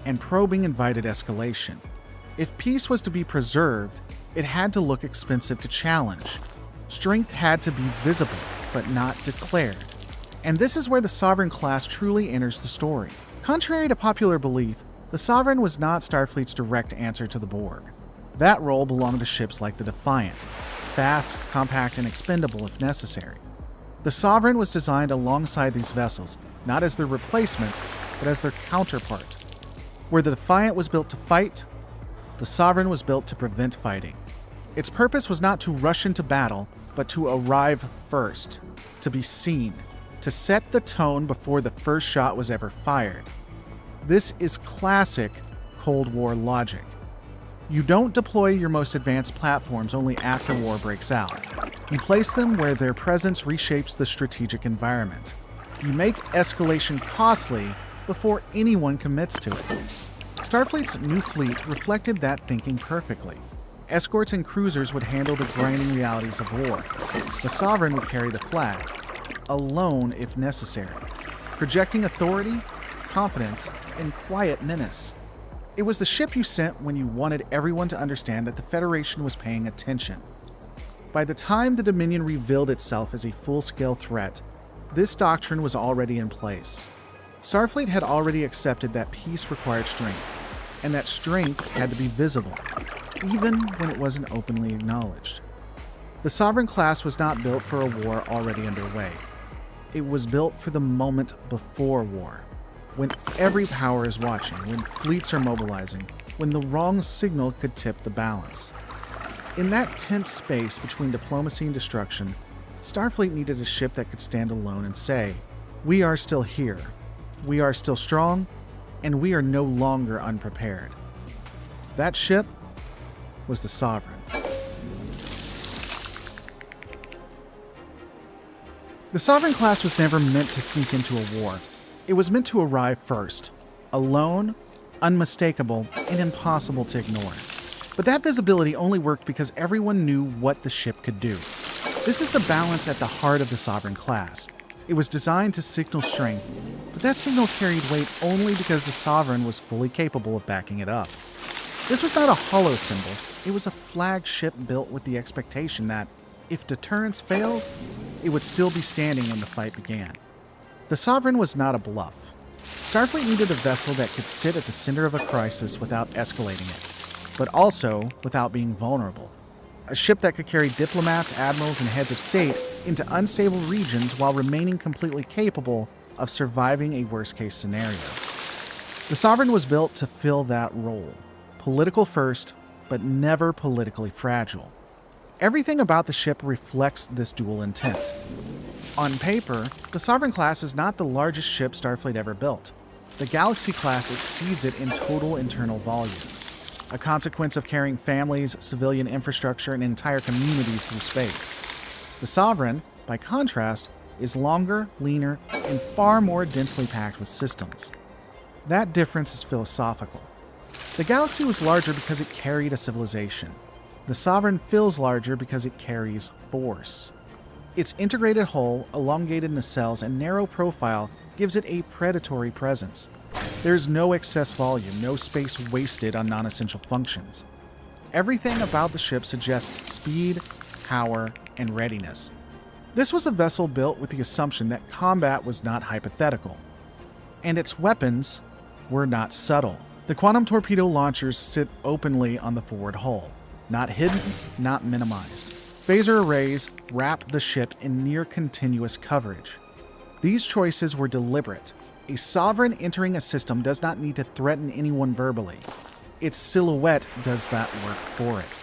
and probing invited escalation. If peace was to be preserved, it had to look expensive to challenge. Strength had to be visible, but not declared. And this is where the Sovereign class truly enters the story. Contrary to popular belief, the Sovereign was not Starfleet's direct answer to the Borg. That role belonged to ships like the Defiant, fast, compact, and expendable if necessary. The Sovereign was designed alongside these vessels, not as their replacement, but as their counterpart. Where the Defiant was built to fight, the Sovereign was built to prevent fighting. Its purpose was not to rush into battle, but to arrive first, to be seen, to set the tone before the first shot was ever fired. This is classic Cold War logic. You don't deploy your most advanced platforms only after war breaks out. You place them where their presence reshapes the strategic environment. You make escalation costly before anyone commits to it. Starfleet's new fleet reflected that thinking perfectly. Escorts and cruisers would handle the grinding realities of war. The Sovereign would carry the flag, alone if necessary, projecting authority, confidence, and quiet menace. It was the ship you sent when you wanted everyone to understand that the Federation was paying attention. By the time the Dominion revealed itself as a full-scale threat, this doctrine was already in place. Starfleet had already accepted that peace required strength, and that strength had to be visible, even when it wasn't openly acknowledged. The Sovereign class was not built for a war already underway. It was built for the moment before war, when every power is watching, when fleets are mobilizing, when the wrong signal could tip the balance. In that tense space between diplomacy and destruction, Starfleet needed a ship that could stand alone and say, "We are still here, we are still strong, and we are no longer unprepared." That ship was the Sovereign. The Sovereign class was never meant to sneak into a war. It was meant to arrive first, alone, unmistakable, and impossible to ignore. But that visibility only worked because everyone knew what the ship could do. This is the balance at the heart of the Sovereign class. It was designed to signal strength, but that signal carried weight only because the Sovereign was fully capable of backing it up. This was not a hollow symbol, it was a flagship built with the expectation that, if deterrence failed, it would still be standing when the fight began. The Sovereign was not a bluff. Starfleet needed a vessel that could sit at the center of a crisis without escalating it, but also without being vulnerable. A ship that could carry diplomats, admirals, and heads of state into unstable regions while remaining completely capable of surviving a worst-case scenario. The Sovereign was built to fill that role. Political first, but never politically fragile. Everything about the ship reflects this dual intent. On paper, the Sovereign class is not the largest ship Starfleet ever built. The Galaxy class exceeds it in total internal volume, a consequence of carrying families, civilian infrastructure, and entire communities through space. The Sovereign, by contrast, is longer, leaner, and far more densely packed with systems. That difference is philosophical. The Galaxy was larger because it carried a civilization. The Sovereign feels larger because it carries force. Its integrated hull, elongated nacelles, and narrow profile gives it a predatory presence. There's no excess volume, no space wasted on non-essential functions. Everything about the ship suggests speed, power, and readiness. This was a vessel built with the assumption that combat was not hypothetical, and its weapons were not subtle. The quantum torpedo launchers sit openly on the forward hull, not hidden, not minimized. Phaser arrays wrap the ship in near continuous coverage. These choices were deliberate. A sovereign entering a system does not need to threaten anyone verbally. Its silhouette does that work for it.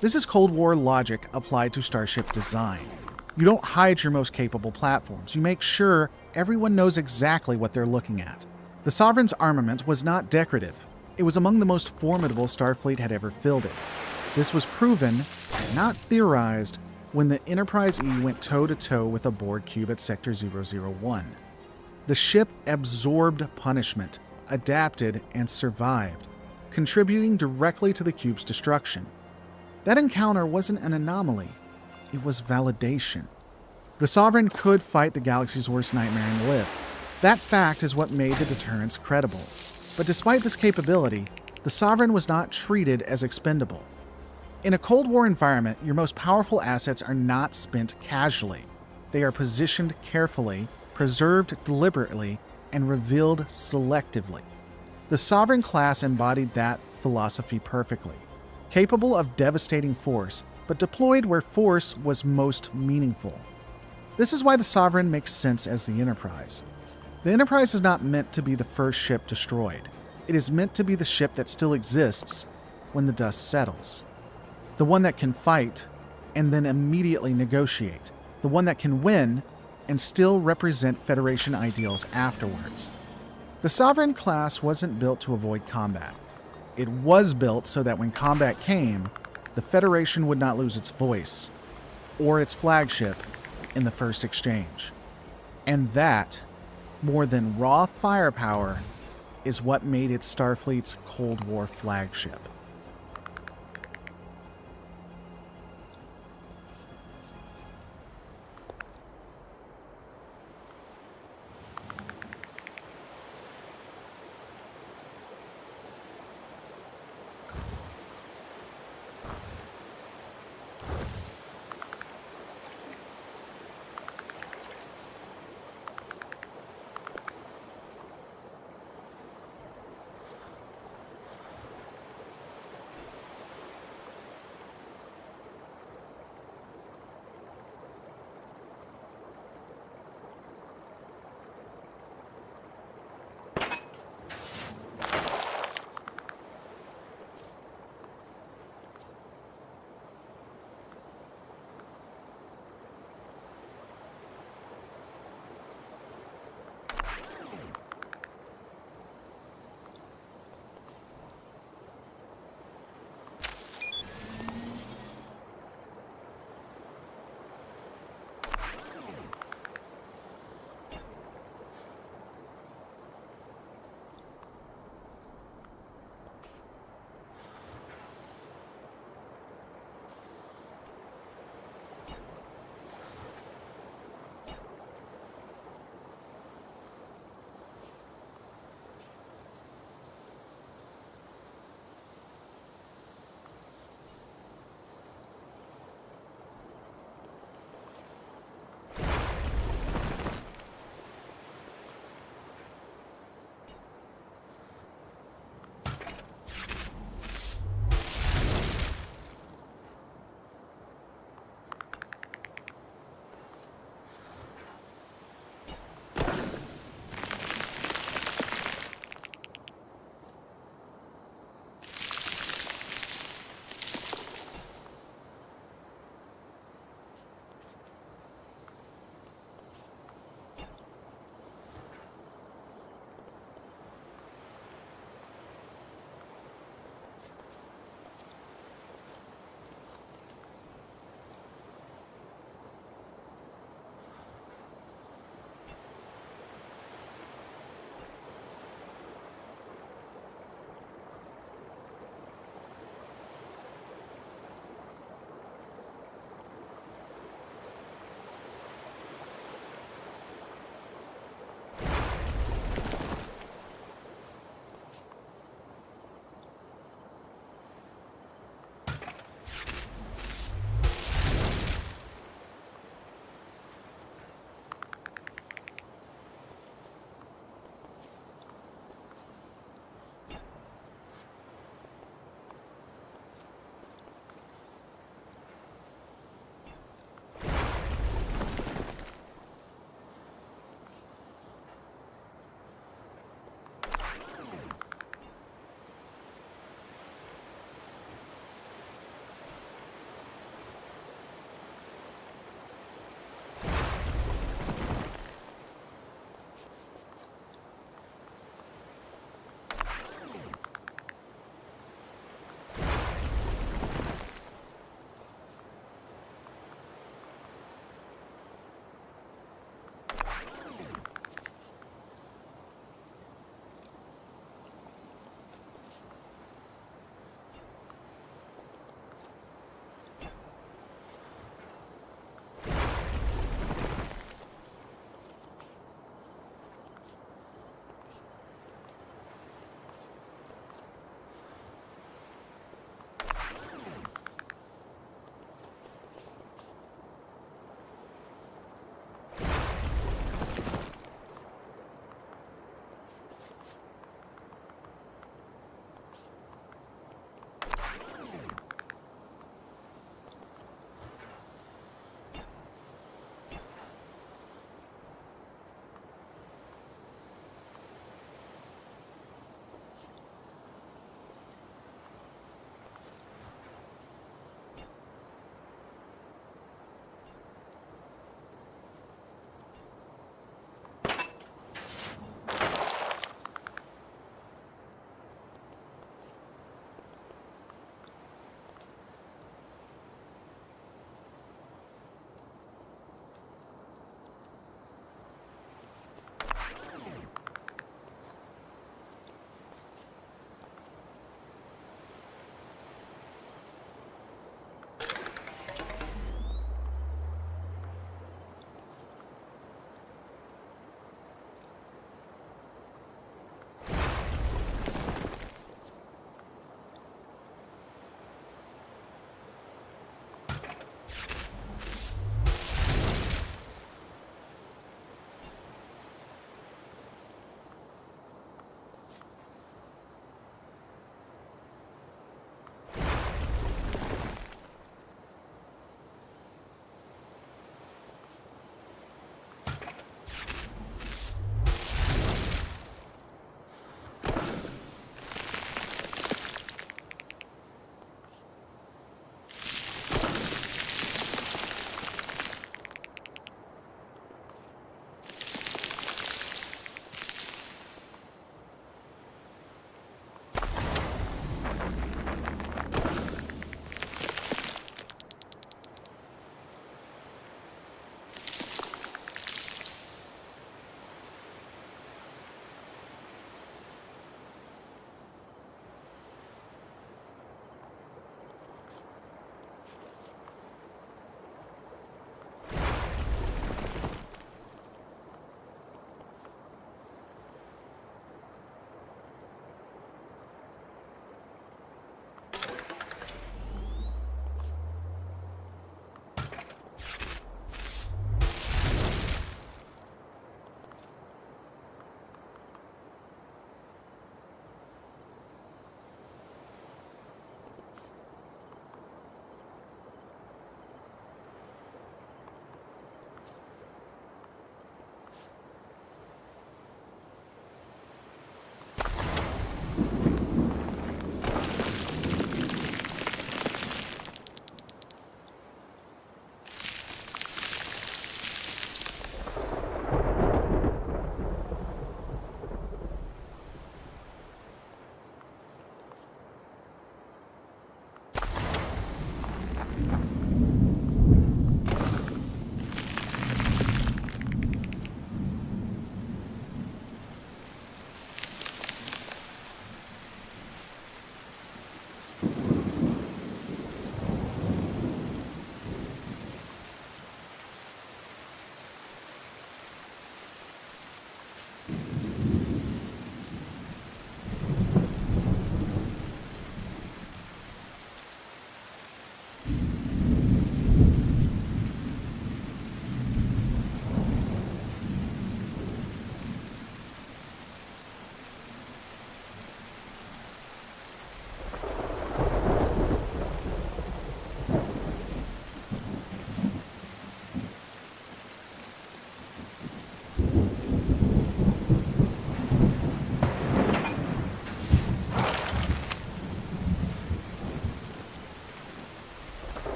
This is Cold War logic applied to starship design. You don't hide your most capable platforms. You make sure everyone knows exactly what they're looking at. The Sovereign's armament was not decorative. It was among the most formidable Starfleet had ever fielded. This was proven, not theorized, when the Enterprise E went toe-to-toe with a Borg cube at Sector 001. The ship absorbed punishment, adapted, and survived, contributing directly to the cube's destruction. That encounter wasn't an anomaly. It was validation. The Sovereign could fight the galaxy's worst nightmare and live. That fact is what made the deterrence credible. But despite this capability, the Sovereign was not treated as expendable. In a Cold War environment, your most powerful assets are not spent casually. They are positioned carefully, preserved deliberately, and revealed selectively. The Sovereign class embodied that philosophy perfectly. Capable of devastating force, but deployed where force was most meaningful. This is why the Sovereign makes sense as the Enterprise. The Enterprise is not meant to be the first ship destroyed. It is meant to be the ship that still exists when the dust settles. The one that can fight and then immediately negotiate. The one that can win and still represent Federation ideals afterwards. The Sovereign class wasn't built to avoid combat. It was built so that when combat came, the Federation would not lose its voice or its flagship in the first exchange. And that, more than raw firepower, is what made it Starfleet's Cold War flagship.